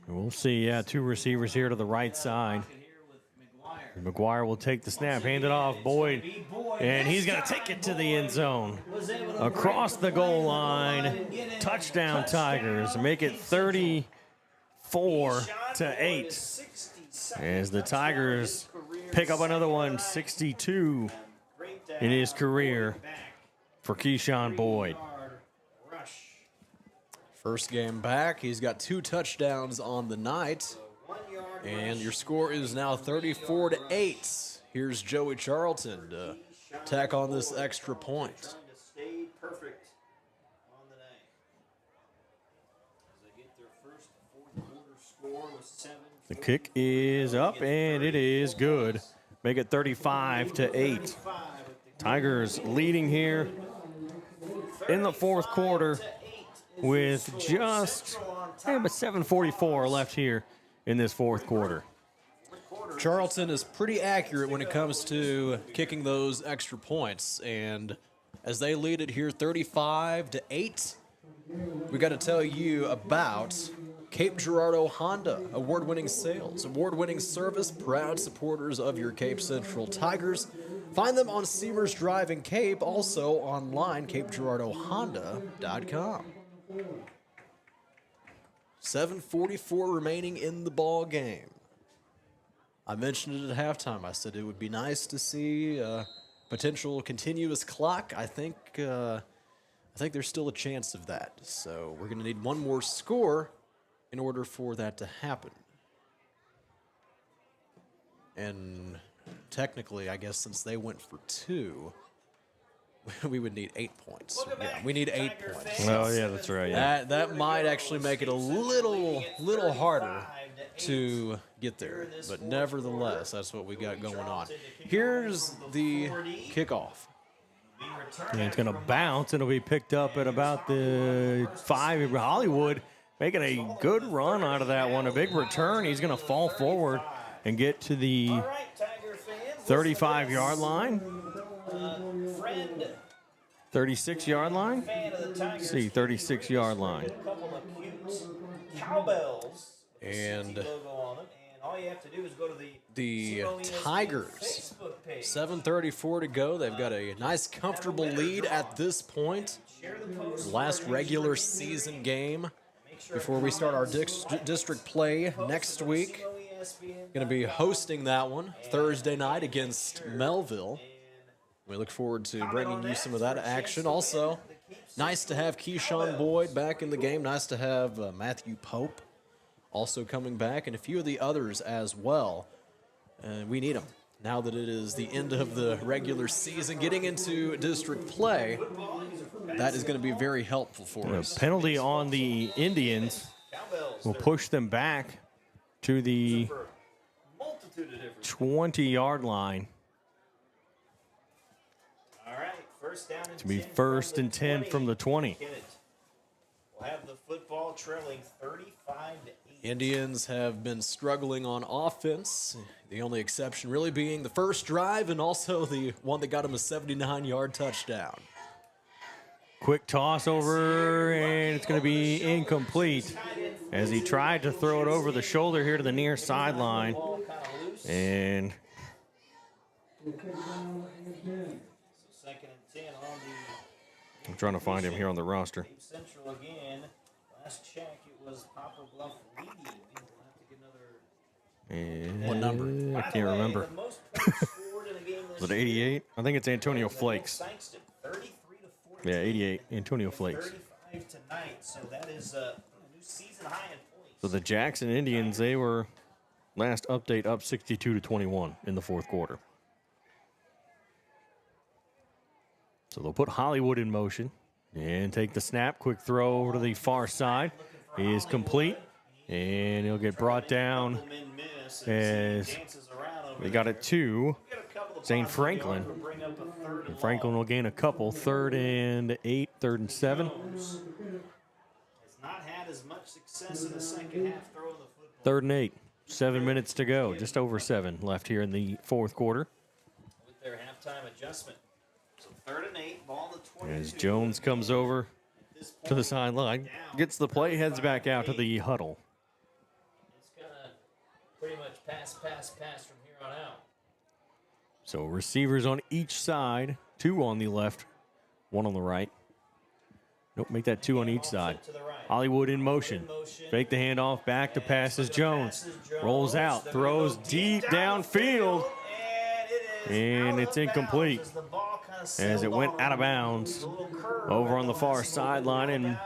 We'll see. Yeah, 2 receivers here to the right side. McGuire will take the snap, hand it off. Boyd, and he's going to take it to the end zone. Across the goal line. Touchdown Tigers. Make it 34-8. As the Tigers pick up another one, 62 in his career for Keyshawn Boyd. First game back. He's got 2 touchdowns on the night. And your score is now 34-8. Here's Joey Charlton to tack on this extra point. The kick is up, and it is good. Make it 35-8. Tigers leading here in the 4th quarter with just about 7:44 left here in this 4th quarter. Charlton is pretty accurate when it comes to kicking those extra points, and as they lead it here 35-8, we got to tell you about Cape Girardeau Honda, award-winning sales, award-winning service, proud supporters of your Cape Central Tigers. Find them on Seamers Drive in Cape, also online, CapeGirardeauHonda.com. 7:44 remaining in the ball game. I mentioned it at halftime. I said it would be nice to see a potential continuous clock. I think there's still a chance of that. So we're going to need one more score in order for that to happen. And technically, I guess since they went for 2, we would need 8 points. Yeah, we need 8 points. Oh, yeah, that's right. Yeah. That might actually make it a little harder to get there. But nevertheless, that's what we got going on. Here's the kickoff. And it's going to bounce. It'll be picked up at about the 5. Hollywood making a good run out of that one. A big return. He's going to fall forward and get to the 35-yard line. 36-yard line? Let's see, 36-yard line. Cowbells. And all you have to do is go to the Tigers, 7:34 to go. They've got a nice, comfortable lead at this point. Last regular season game before we start our district play next week. Going to be hosting that one Thursday night against Melville. We look forward to bringing you some of that action. Also, nice to have Keyshawn Boyd back in the game. Nice to have Matthew Pope also coming back, and a few of the others as well. We need them now that it is the end of the regular season. Getting into district play, that is going to be very helpful for us. A penalty on the Indians will push them back to the 20-yard line. All right, first down and To be first and 10 from the 20. We'll have the football trailing 35-8. Indians have been struggling on offense. The only exception really being the first drive and also the one that got him a 79-yard touchdown. Quick toss over, and it's going to be incomplete as he tried to throw it over the shoulder here to the near sideline. And second and 10 on the I'm trying to find him here on the roster. Central again. Last check, it was Poplar Bluff leading. We'll have to get another. And what number? I can't remember. Was it 88? I think it's Antonio Flakes. 33 to 14. Yeah, 88. Antonio Flakes. 35 tonight, so that is a new season high in points. So the Jackson Indians, they were last update up 62-21 in the fourth quarter. So they'll put Hollywood in motion and take the snap. Quick throw over to the far side is complete, and he'll get brought down as we got it to St. Franklin. And Franklin will gain a couple. 3rd and 8, 3rd and 7. Has not had as much success in the second half throwing the football. 3rd and 8. 7 minutes to go. Just over 7 left here in the fourth quarter. With their halftime adjustment. So 3rd and 8, ball to 22. As Jones comes over to the sideline, gets the play, heads back out to the huddle. It's going to pretty much pass from here on out. So receivers on each side, 2 on the left, 1 on the right. Nope, make that 2 on each side. Hollywood in motion. Fake the handoff, back to passes Jones. Rolls out, throws deep downfield. And it's incomplete as it went out of bounds over on the far sideline, and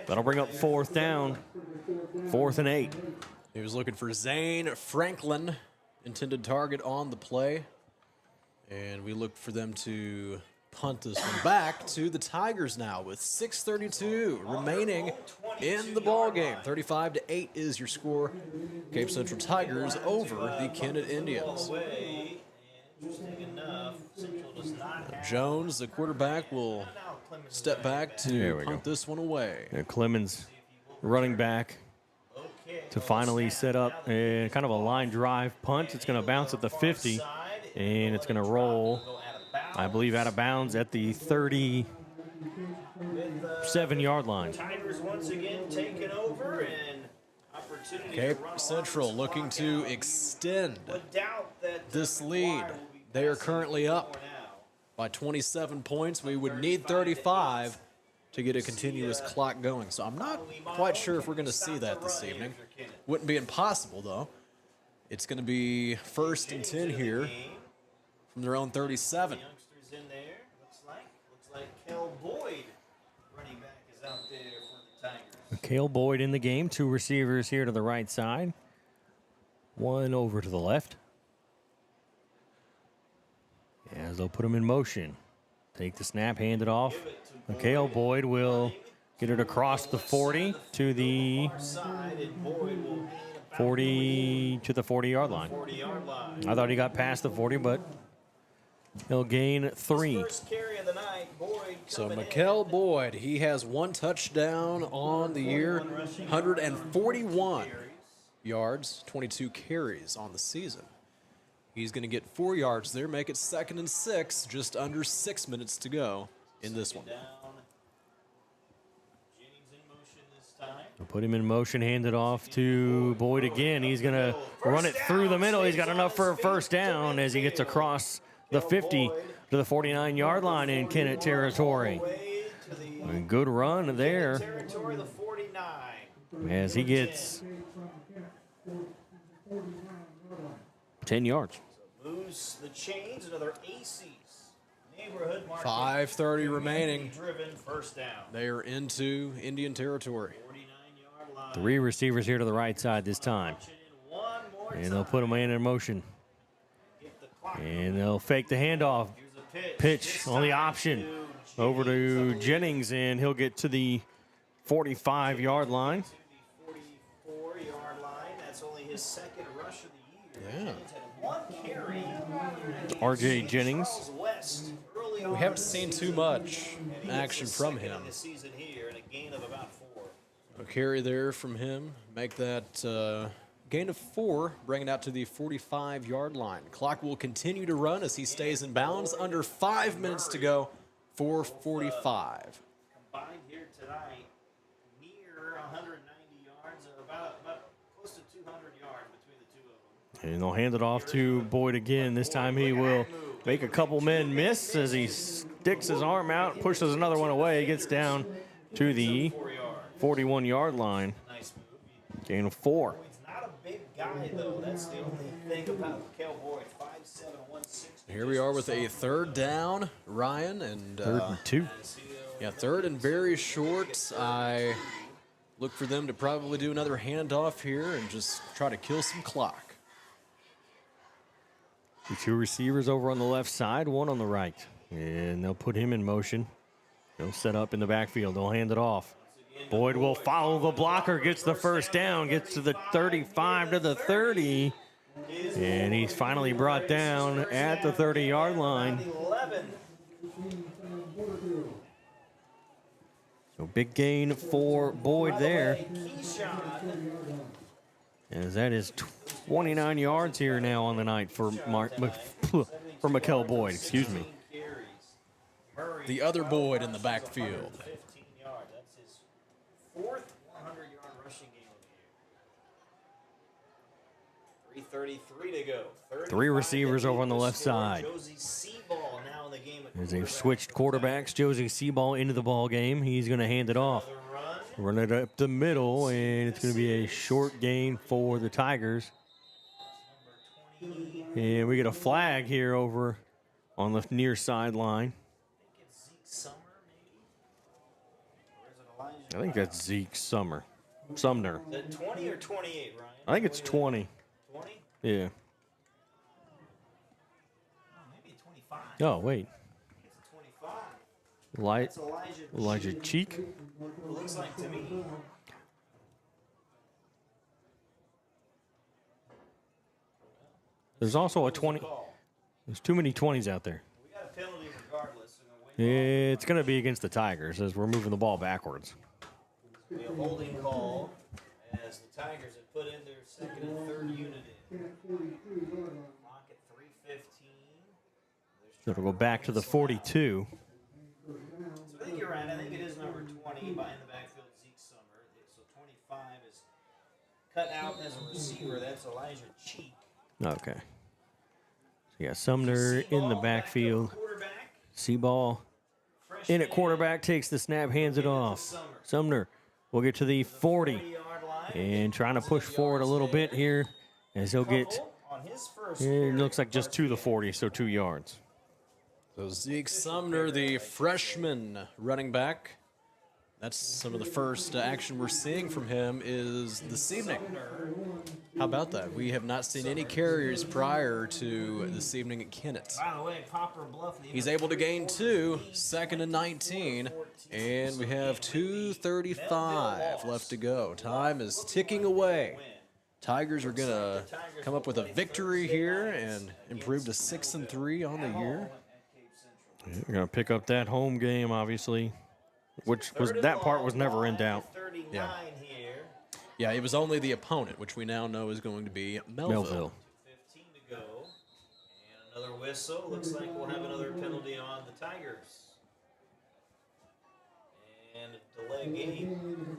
that'll bring up 4th down, 4th and 8. He was looking for Zane Franklin, intended target on the play. And we look for them to punt this one back to the Tigers now with 6:32 remaining in the ball game. 35-8 is your score. Cape Central Tigers over the Kennett Indians. Jones, the quarterback, will step back to punt this one away. Yeah, Clemens running back to finally set up a kind of a line drive punt. It's going to bounce at the 50, and it's going to roll, I believe, out of bounds at the 37-yard line. Tigers once again taking over, and opportunity. Cape Central looking to extend this lead. They are currently up by 27 points. We would need 35 to get a continuous clock going. So I'm not quite sure if we're going to see that this evening. Wouldn't be impossible, though. It's going to be 1st and 10 here from their own 37. Youngsters in there. Looks like Kel Boyd, running back, is out there for the Tigers. Cale Boyd in the game. 2 receivers here to the right side. 1 over to the left. As they'll put him in motion. Take the snap, hand it off. Mikhail Boyd will get it across the 40 to the 40-yard line. I thought he got past the 40, but he'll gain 3. So Mikhail Boyd, he has 1 touchdown on the year, 141 yards, 22 carries on the season. He's going to get 4 yards there, make it 2nd and 6, just under 6 minutes to go in this one. We'll put him in motion, hand it off to Boyd again. He's going to run it through the middle. He's got enough for a first down as he gets across the 50 to the 49-yard line in Kennett territory. A good run there as he gets 10 yards. Moves the chains, another AC's neighborhood market. 5:30 remaining. Driven first down. They are into Indian territory. 3 receivers here to the right side this time. And they'll put him in motion. And they'll fake the handoff. Pitch on the option over to Jennings, and he'll get to the 45-yard line. 44-yard line. That's only his 2nd rush of the year. Yeah. R.J. Jennings. We haven't seen too much action from him. A carry there from him. Make that gain of 4, bring it out to the 45-yard line. Clock will continue to run as he stays in bounds. Under 5 minutes to go, 4:45. Combined here tonight, near 190 yards, about close to 200 yards between the two of them. And they'll hand it off to Boyd again. This time he will make a couple men miss as he sticks his arm out, pushes another one away, gets down to the 41-yard line. Gain of 4. He's not a big guy, though. That's the only thing about Mikhail Boyd. 5'7", 160. Here we are with a 3rd down, Ryan. And 3rd and 2. Yeah, 3rd and very short. I look for them to probably do another handoff here and just try to kill some clock. The 2 receivers over on the left side, 1 on the right. And they'll put him in motion. He'll set up in the backfield. They'll hand it off. Boyd will follow the blocker, gets the first down, gets to the 35 to the 30. And he's finally brought down at the 30-yard line. So big gain for Boyd there. As that is 29 yards here now on the night for Mikhail Boyd, excuse me. The other Boyd in the backfield. 4th 100-yard rushing game of the year. 3:33 to go. 3 receivers over on the left side. Josie Seaball now in the game. As they've switched quarterbacks, Josie Seaball into the ball game. He's going to hand it off. Run it up the middle, and it's going to be a short gain for the Tigers. And we get a flag here over on the near sideline. I think that's Zeke Sumner. Is that 20 or 28, Ryan? I think it's 20. 20? Yeah. Maybe 25. Oh, wait. It's 25. Elijah Cheek. It looks like to me. There's also a 20. There's too many 20s out there. We got a penalty regardless. It's going to be against the Tigers as we're moving the ball backwards. It's going to be a holding call as the Tigers have put in their 2nd and 3rd unit in. Clock at 3:15. So it'll go back to the 42. So I think you're right. I think it is number 20 behind the backfield, Zeke Summer. So 25 is cut out as a receiver. That's Elijah Cheek. Okay. So yeah, Sumner in the backfield. Seaball in at quarterback, takes the snap, hands it off. Sumner will get to the 40 and trying to push forward a little bit here as he'll get, it looks like just to the 40, so 2 yards. So Zeke Sumner, the freshman running back, That's some of the first action we're seeing from him is this evening. How about that? We have not seen any carriers prior to this evening at Kennett. By the way, Poplar Bluff. He's able to gain 2, 2nd and 19, and we have 2:35 left to go. Time is ticking away. Tigers are going to come up with a victory here and improve to 6-3 on the year. They're going to pick up that home game, obviously, which was that part was never in doubt. Yeah. Yeah, it was only the opponent, which we now know is going to be Melville. 15 to go. And another whistle. Looks like we'll have another penalty on the Tigers. And a delay game.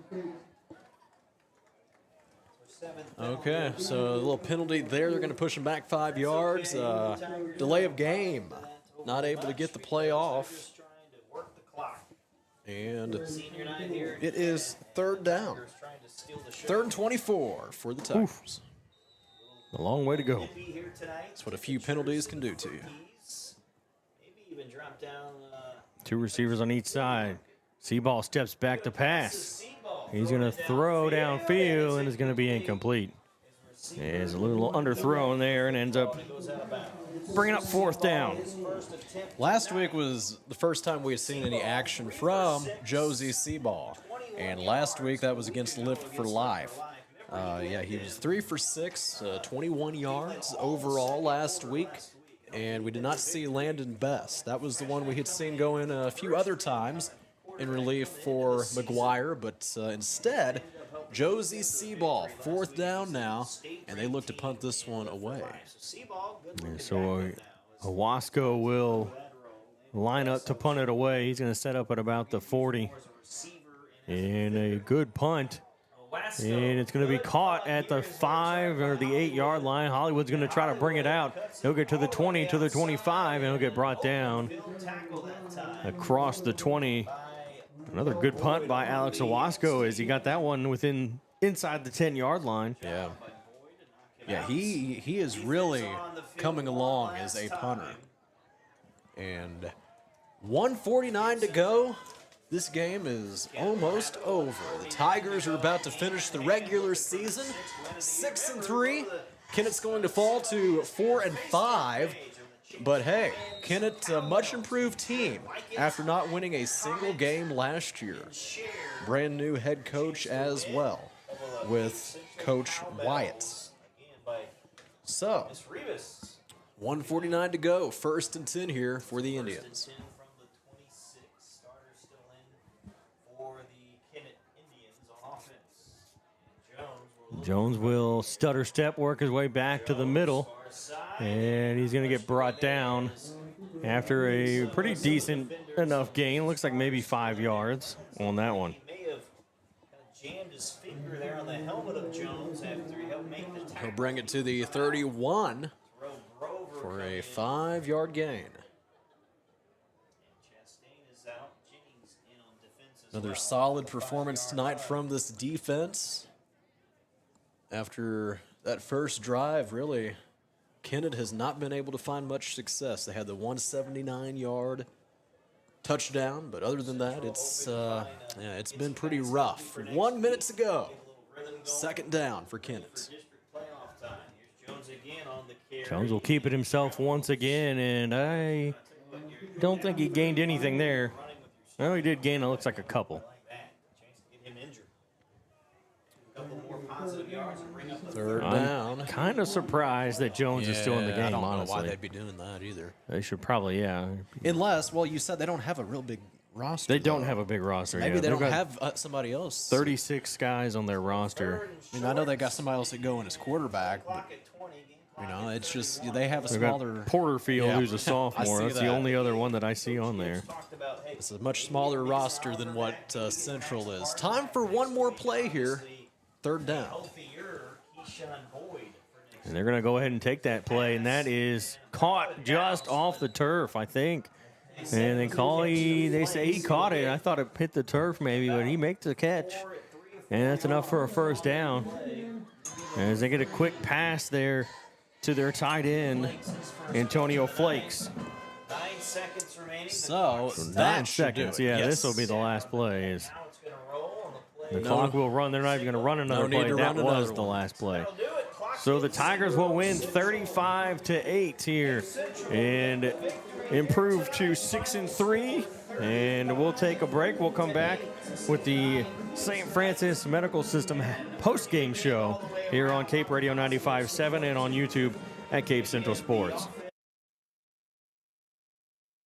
Okay, so a little penalty there. They're going to push him back 5 yards. Delay of game. Not able to get the play off. And it is 3rd down. 3rd and 24 for the Tigers. A long way to go. That's what a few penalties can do to you. Maybe even drop down. 2 receivers on each side. Seaball steps back to pass. He's going to throw downfield, and it's going to be incomplete. There's a little underthrown there and ends up bringing up 4th down. Last week was the first time we had seen any action from Josie Seaball. And last week, that was against Lift for Life. Yeah, he was 3 for 6, 21 yards overall last week. And we did not see Landon Best. That was the one we had seen go in a few other times in relief for McGuire. But instead, Josie Seaball, 4th down now, and they look to punt this one away. And so Owasco will line up to punt it away. He's going to set up at about the 40. And a good punt. And it's going to be caught at the 5 or the 8-yard line. Hollywood's going to try to bring it out. He'll get to the 20, to the 25, and he'll get brought down across the 20. Another good punt by Alex Owasco as he got that one inside the 10-yard line. Yeah. Yeah, he is really coming along as a punter. And 1:49 to go. This game is almost over. The Tigers are about to finish the regular season 6-3. Kennett's going to fall to 4-5. But hey, Kennett, a much improved team after not winning a single game last year. Brand new head coach as well with Coach Wyatt. So, 1:49 to go. 1st and 10 here for the Indians. Jones will stutter step, work his way back to the middle, and he's going to get brought down after a pretty decent enough gain. Looks like maybe 5 yards on that one. May have jammed his finger there on the helmet of Jones after he helped make the tackle. He'll bring it to the 31 for a 5-yard gain. Another solid performance tonight from this defense. After that first drive, really, Kennett has not been able to find much success. They had the 179-yard touchdown, but other than that, it's been pretty rough. 1 minute to go. 2nd down for Kennett. Jones will keep it himself once again, and I don't think he gained anything there. Well, he did gain, it looks like a couple. 3rd down. I'm kind of surprised that Jones is still in the game, I don't honestly. know why they'd be doing that either. They should probably, yeah. Unless, well, you said they don't have a real big roster. They don't have a big roster. Maybe they They've don't got have somebody else. 36 guys on their roster. I mean, I know they got somebody else that go in as quarterback, but, you know, it's just they have a They've smaller. got Porterfield, Yeah. who's a sophomore. I see That's the that. only other one that I see on there. It's a much smaller roster than what Central is. Time for one more play here. 3rd down. And they're going to go ahead and take that play, and that is caught just off the turf, I think. And they say he caught it. I thought it hit the turf maybe, but he makes the catch. And that's enough for a 1st down. As they get a quick pass there to their tight end, Antonio Flakes. 9 seconds remaining. So 9 seconds. Yeah, Yes. this will be the last play. The clock will run. They're not even going to run another play. That was the last play. So the Tigers will win 35-8 here and improve to 6-3. And we'll take a break. We'll come back with the St. Francis Medical System post-game show here on Cape Radio 95.7 and on YouTube at Cape Central Sports.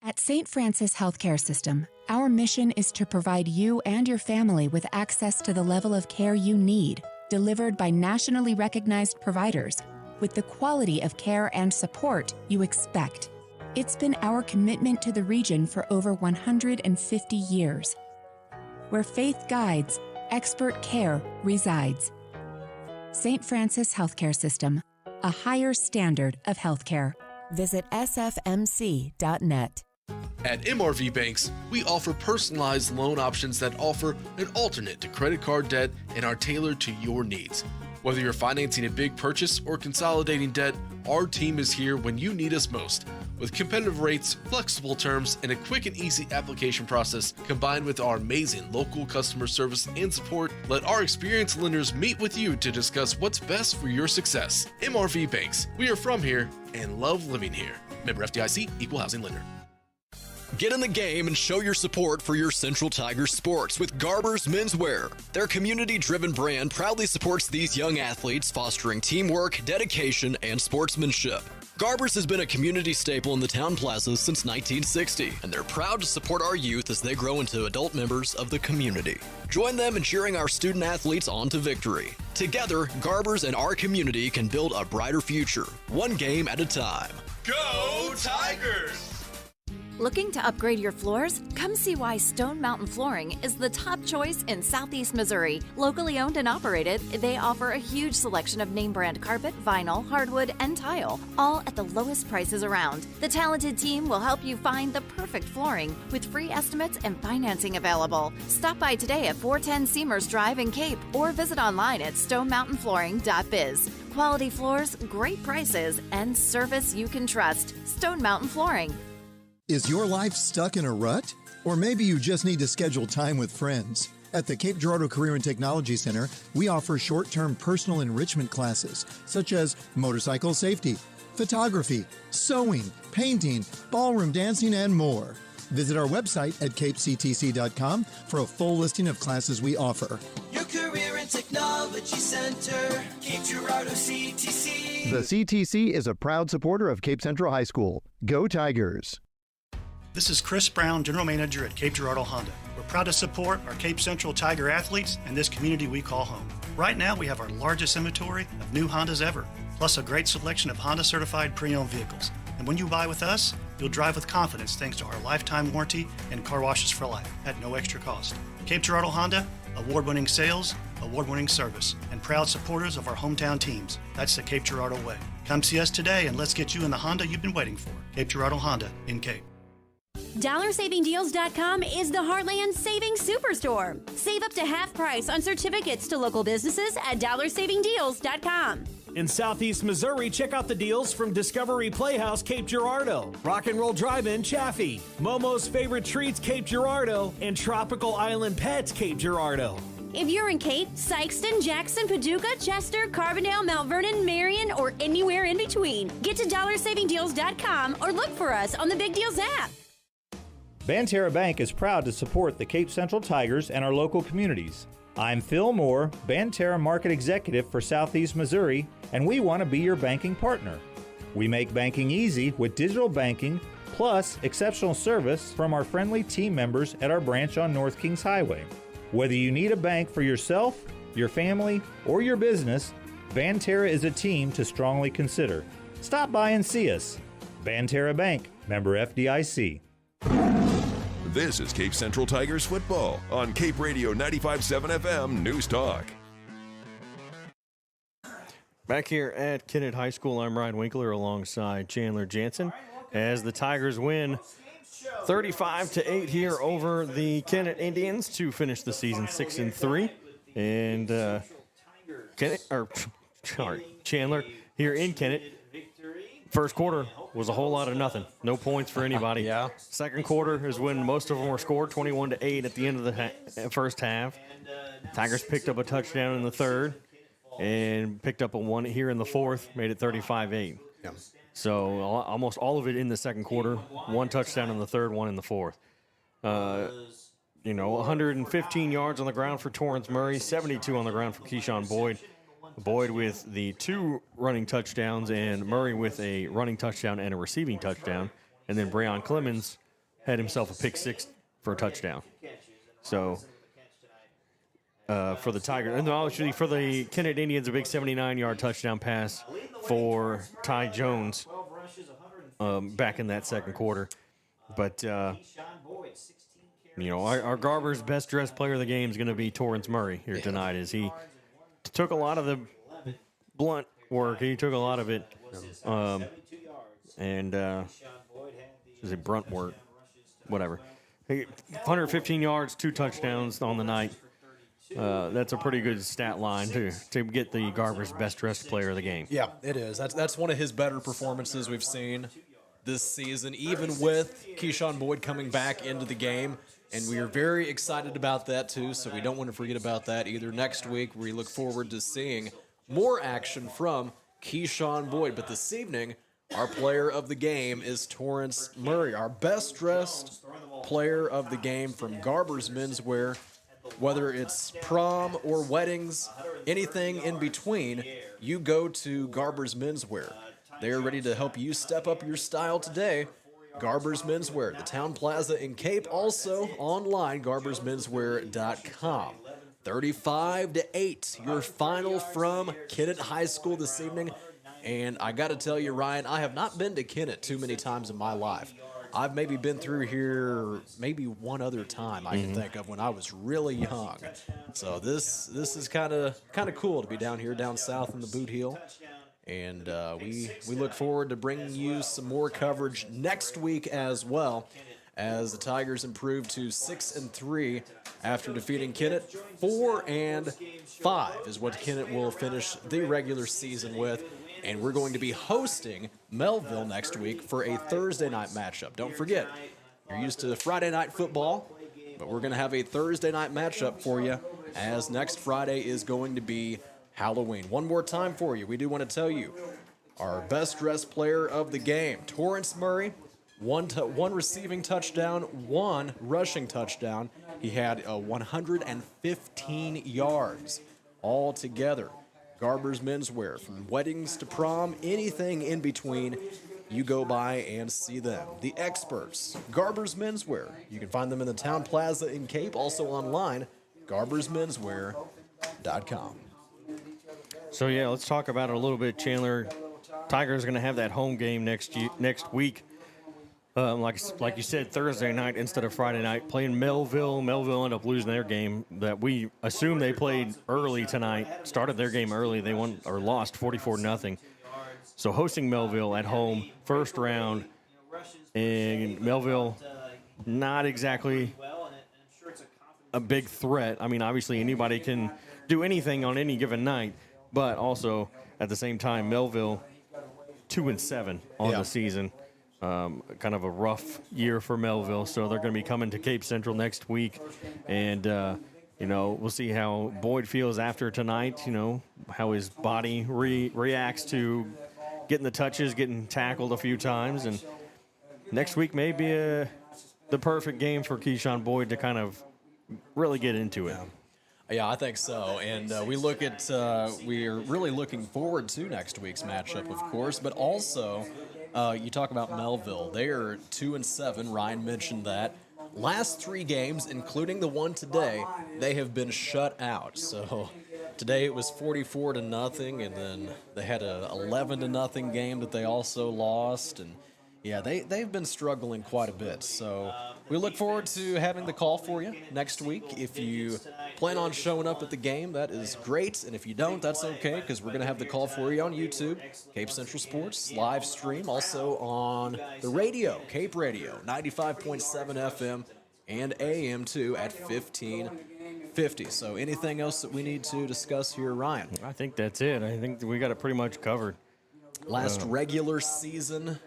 At St. Francis Healthcare System, our mission is to provide you and your family with access to the level of care you need, delivered by nationally recognized providers, with the quality of care and support you expect. It's been our commitment to the region for over 150 years. Where faith guides, expert care resides. St. Francis Healthcare System, a higher standard of healthcare. Visit sfmc.net. At MRV Banks, we offer personalized loan options that offer an alternate to credit card debt and are tailored to your needs. Whether you're financing a big purchase or consolidating debt, our team is here when you need us most. With competitive rates, flexible terms, and a quick and easy application process, combined with our amazing local customer service and support, let our experienced lenders meet with you to discuss what's best for your success. MRV Banks, we are from here and love living here. Member FDIC, Equal Housing Lender. Get in the game and show your support for your Central Tigers sports with Garber's Menswear. Their community-driven brand proudly supports these young athletes, fostering teamwork, dedication, and sportsmanship. Garber's has been a community staple in the town plaza since 1960, and they're proud to support our youth as they grow into adult members of the community. Join them in cheering our student athletes on to victory. Together, Garber's and our community can build a brighter future, one game at a time. Go Tigers! Looking to upgrade your floors? Come see why Stone Mountain Flooring is the top choice in Southeast Missouri. Locally owned and operated, they offer a huge selection of name brand carpet, vinyl, hardwood, and tile, all at the lowest prices around. The talented team will help you find the perfect flooring with free estimates and financing available. Stop by today at 410 Seamers Drive in Cape or visit online at stonemountainflooring.biz. Quality floors, great prices, and service you can trust. Stone Mountain Flooring. Is your life stuck in a rut? Or maybe you just need to schedule time with friends. At the Cape Girardeau Career and Technology Center, we offer short-term personal enrichment classes, such as motorcycle safety, photography, sewing, painting, ballroom dancing, and more. Visit our website at capectc.com for a full listing of classes we offer. Your Career and Technology Center, Cape Girardeau CTC. The CTC is a proud supporter of Cape Central High School. Go Tigers! This is Chris Brown, General Manager at Cape Girardeau Honda. We're proud to support our Cape Central Tiger athletes and this community we call home. Right now, we have our largest inventory of new Hondas ever, plus a great selection of Honda certified pre-owned vehicles. And when you buy with us, you'll drive with confidence thanks to our lifetime warranty and car washes for life at no extra cost. Cape Girardeau Honda, award-winning sales, award-winning service, and proud supporters of our hometown teams. That's the Cape Girardeau way. Come see us today and let's get you in the Honda you've been waiting for. Cape Girardeau Honda in Cape. DollarSavingDeals.com is the Heartland Savings Superstore. Save up to half price on certificates to local businesses at DollarSavingDeals.com. In Southeast Missouri, check out the deals from Discovery Playhouse Cape Girardeau, Rock and Roll Drive-In Chaffee, Momo's Favorite Treats Cape Girardeau, and Tropical Island Pets Cape Girardeau. If you're in Cape, Sykeston, Jackson, Paducah, Chester, Carbondale, Mount Vernon, Marion, or anywhere in between, get to DollarSavingDeals.com or look for us on the Big Deals app. Banterra Bank is proud to support the Cape Central Tigers and our local communities. I'm Phil Moore, Banterra Market Executive for Southeast Missouri, and we want to be your banking partner. We make banking easy with digital banking, plus exceptional service from our friendly team members at our branch on North Kings Highway. Whether you need a bank for yourself, your family, or your business, Banterra is a team to strongly consider. Stop by and see us. Banterra Bank, member FDIC. This is Cape Central Tigers football on Cape Radio 95.7 FM News Talk. Back here at Kennett High School, I'm Ryan Winkler alongside Chandler Jansen as the Tigers win 35-8 here over the Kennett Indians to finish the season 6-3. And Chandler here in Kennett First quarter was a whole lot of nothing. No points for anybody. Yeah. Second quarter is when most of them were scored, 21-8 at the end of the first half. Tigers picked up a touchdown in the third and picked up a one here in the fourth, made it 35-8. Yeah. So almost all of it in the second quarter, one touchdown in the third, one in the fourth. 115 yards on the ground for Torrance Murray, 72 on the ground for Keyshawn Boyd. Boyd with the 2 running touchdowns and Murray with a running touchdown and a receiving touchdown. And then Breon Clemens had himself a pick 6 for a touchdown. So for the Tigers, and obviously for the Kennett Indians, a big 79-yard touchdown pass for Ty Jones back in that second quarter. But, our Garber's best-dressed player of the game is going to be Torrance Murray here tonight, as he took a lot of the blunt work. He took a lot of it, is it brunt work? Whatever. 115 yards, 2 touchdowns on the night. That's a pretty good stat line to get the Garber's best-dressed player of the game. Yeah, it is. That's one of his better performances we've seen this season, even with Keyshawn Boyd coming back into the game. And we are very excited about that, too, so we don't want to forget about that either. Next week, we look forward to seeing more action from Keyshawn Boyd. But this evening, our player of the game is Torrance Murray, our best-dressed player of the game from Garber's Menswear. Whether it's prom or weddings, anything in between, you go to Garber's Menswear. They are ready to help you step up your style today. Garber's Menswear, the Town Plaza in Cape, also online, garbersmenswear.com. 35-8, your final from Kennett High School this evening. And I got to tell you, Ryan, I have not been to Kennett too many times in my life. I've maybe been through here maybe one other time I can think of when I was really young. So this is kind of cool to be down here, down south in the Boot Heel. And we look forward to bringing you some more coverage next week as well, as the Tigers improve to 6-3 after defeating Kennett. 4-5 is what Kennett will finish the regular season with. And we're going to be hosting Melville next week for a Thursday night matchup. Don't forget, you're used to Friday night football, but we're going to have a Thursday night matchup for you, as next Friday is going to be Halloween. One more time for you. We do want to tell you our best-dressed player of the game, Torrance Murray, one receiving touchdown, 1 rushing touchdown. He had 115 yards altogether. Garber's Menswear, from weddings to prom, anything in between, you go by and see them. The experts, Garber's Menswear. You can find them in the Town Plaza in Cape, also online, garbersmenswear.com. So, yeah, let's talk about it a little bit, Chandler. Tigers are going to have that home game next week. Like you said, Thursday night instead of Friday night, playing Melville. Melville ended up losing their game that we assume they played early tonight, started their game early. They won or lost 44-0. So hosting Melville at home, first round, and Melville not exactly a big threat. I mean, obviously anybody can do anything on any given night, but also at the same time, Melville 2-7 on the season. Kind of a rough year for Melville, so they're going to be coming to Cape Central next week, and we'll see how Boyd feels after tonight. How his body reacts to getting the touches, getting tackled a few times, and next week may be the perfect game for Keyshawn Boyd to kind of really get into it. Yeah, I think so. And we are really looking forward to next week's matchup, of course, but also. You talk about Melville. They are 2-7. Ryan mentioned that. Last 3 games, including the one today, they have been shut out. So today it was 44-0, and then they had a 11-0 game that they also lost. And yeah, they've been struggling quite a bit. So we look forward to having the call for you next week. If you plan on showing up at the game, that is great. And if you don't, that's okay, because we're going to have the call for you on YouTube, Cape Central Sports, live stream, also on the radio, Cape Radio, 95.7 FM and AM too at 1550. So anything else that we need to discuss here, Ryan? I think that's it. I think we got it pretty much covered. Last regular season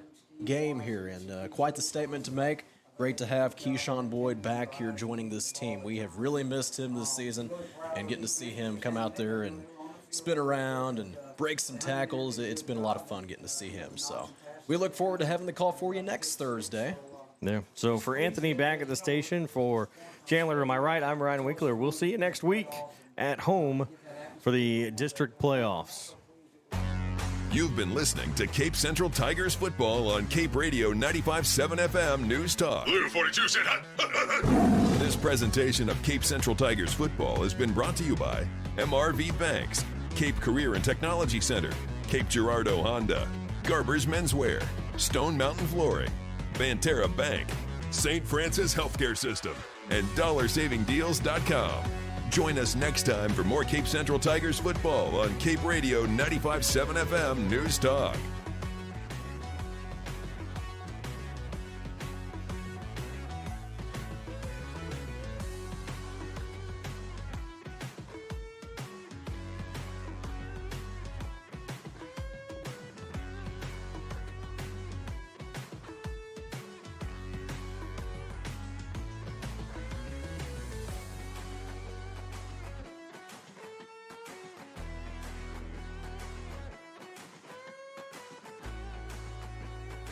game here, and quite the statement to make. Great to have Keyshawn Boyd back here joining this team. We have really missed him this season, and getting to see him come out there and spin around and break some tackles, it's been a lot of fun getting to see him. So we look forward to having the call for you next Thursday. Yeah. So for Anthony back at the station, for Chandler to my right, I'm Ryan Winkler. We'll see you next week at home for the district playoffs. You've been listening to Cape Central Tigers football on Cape Radio 95.7 FM News Talk. Blue 42 said This presentation of Cape Central Tigers football has been brought to you by MRV Banks, Cape Career and Technology Center, Cape Girardeau Honda, Garber's Menswear, Stone Mountain Flooring, Banterra Bank, St. Francis Healthcare System, and DollarSavingDeals.com. Join us next time for more Cape Central Tigers football on Cape Radio 95.7 FM News Talk.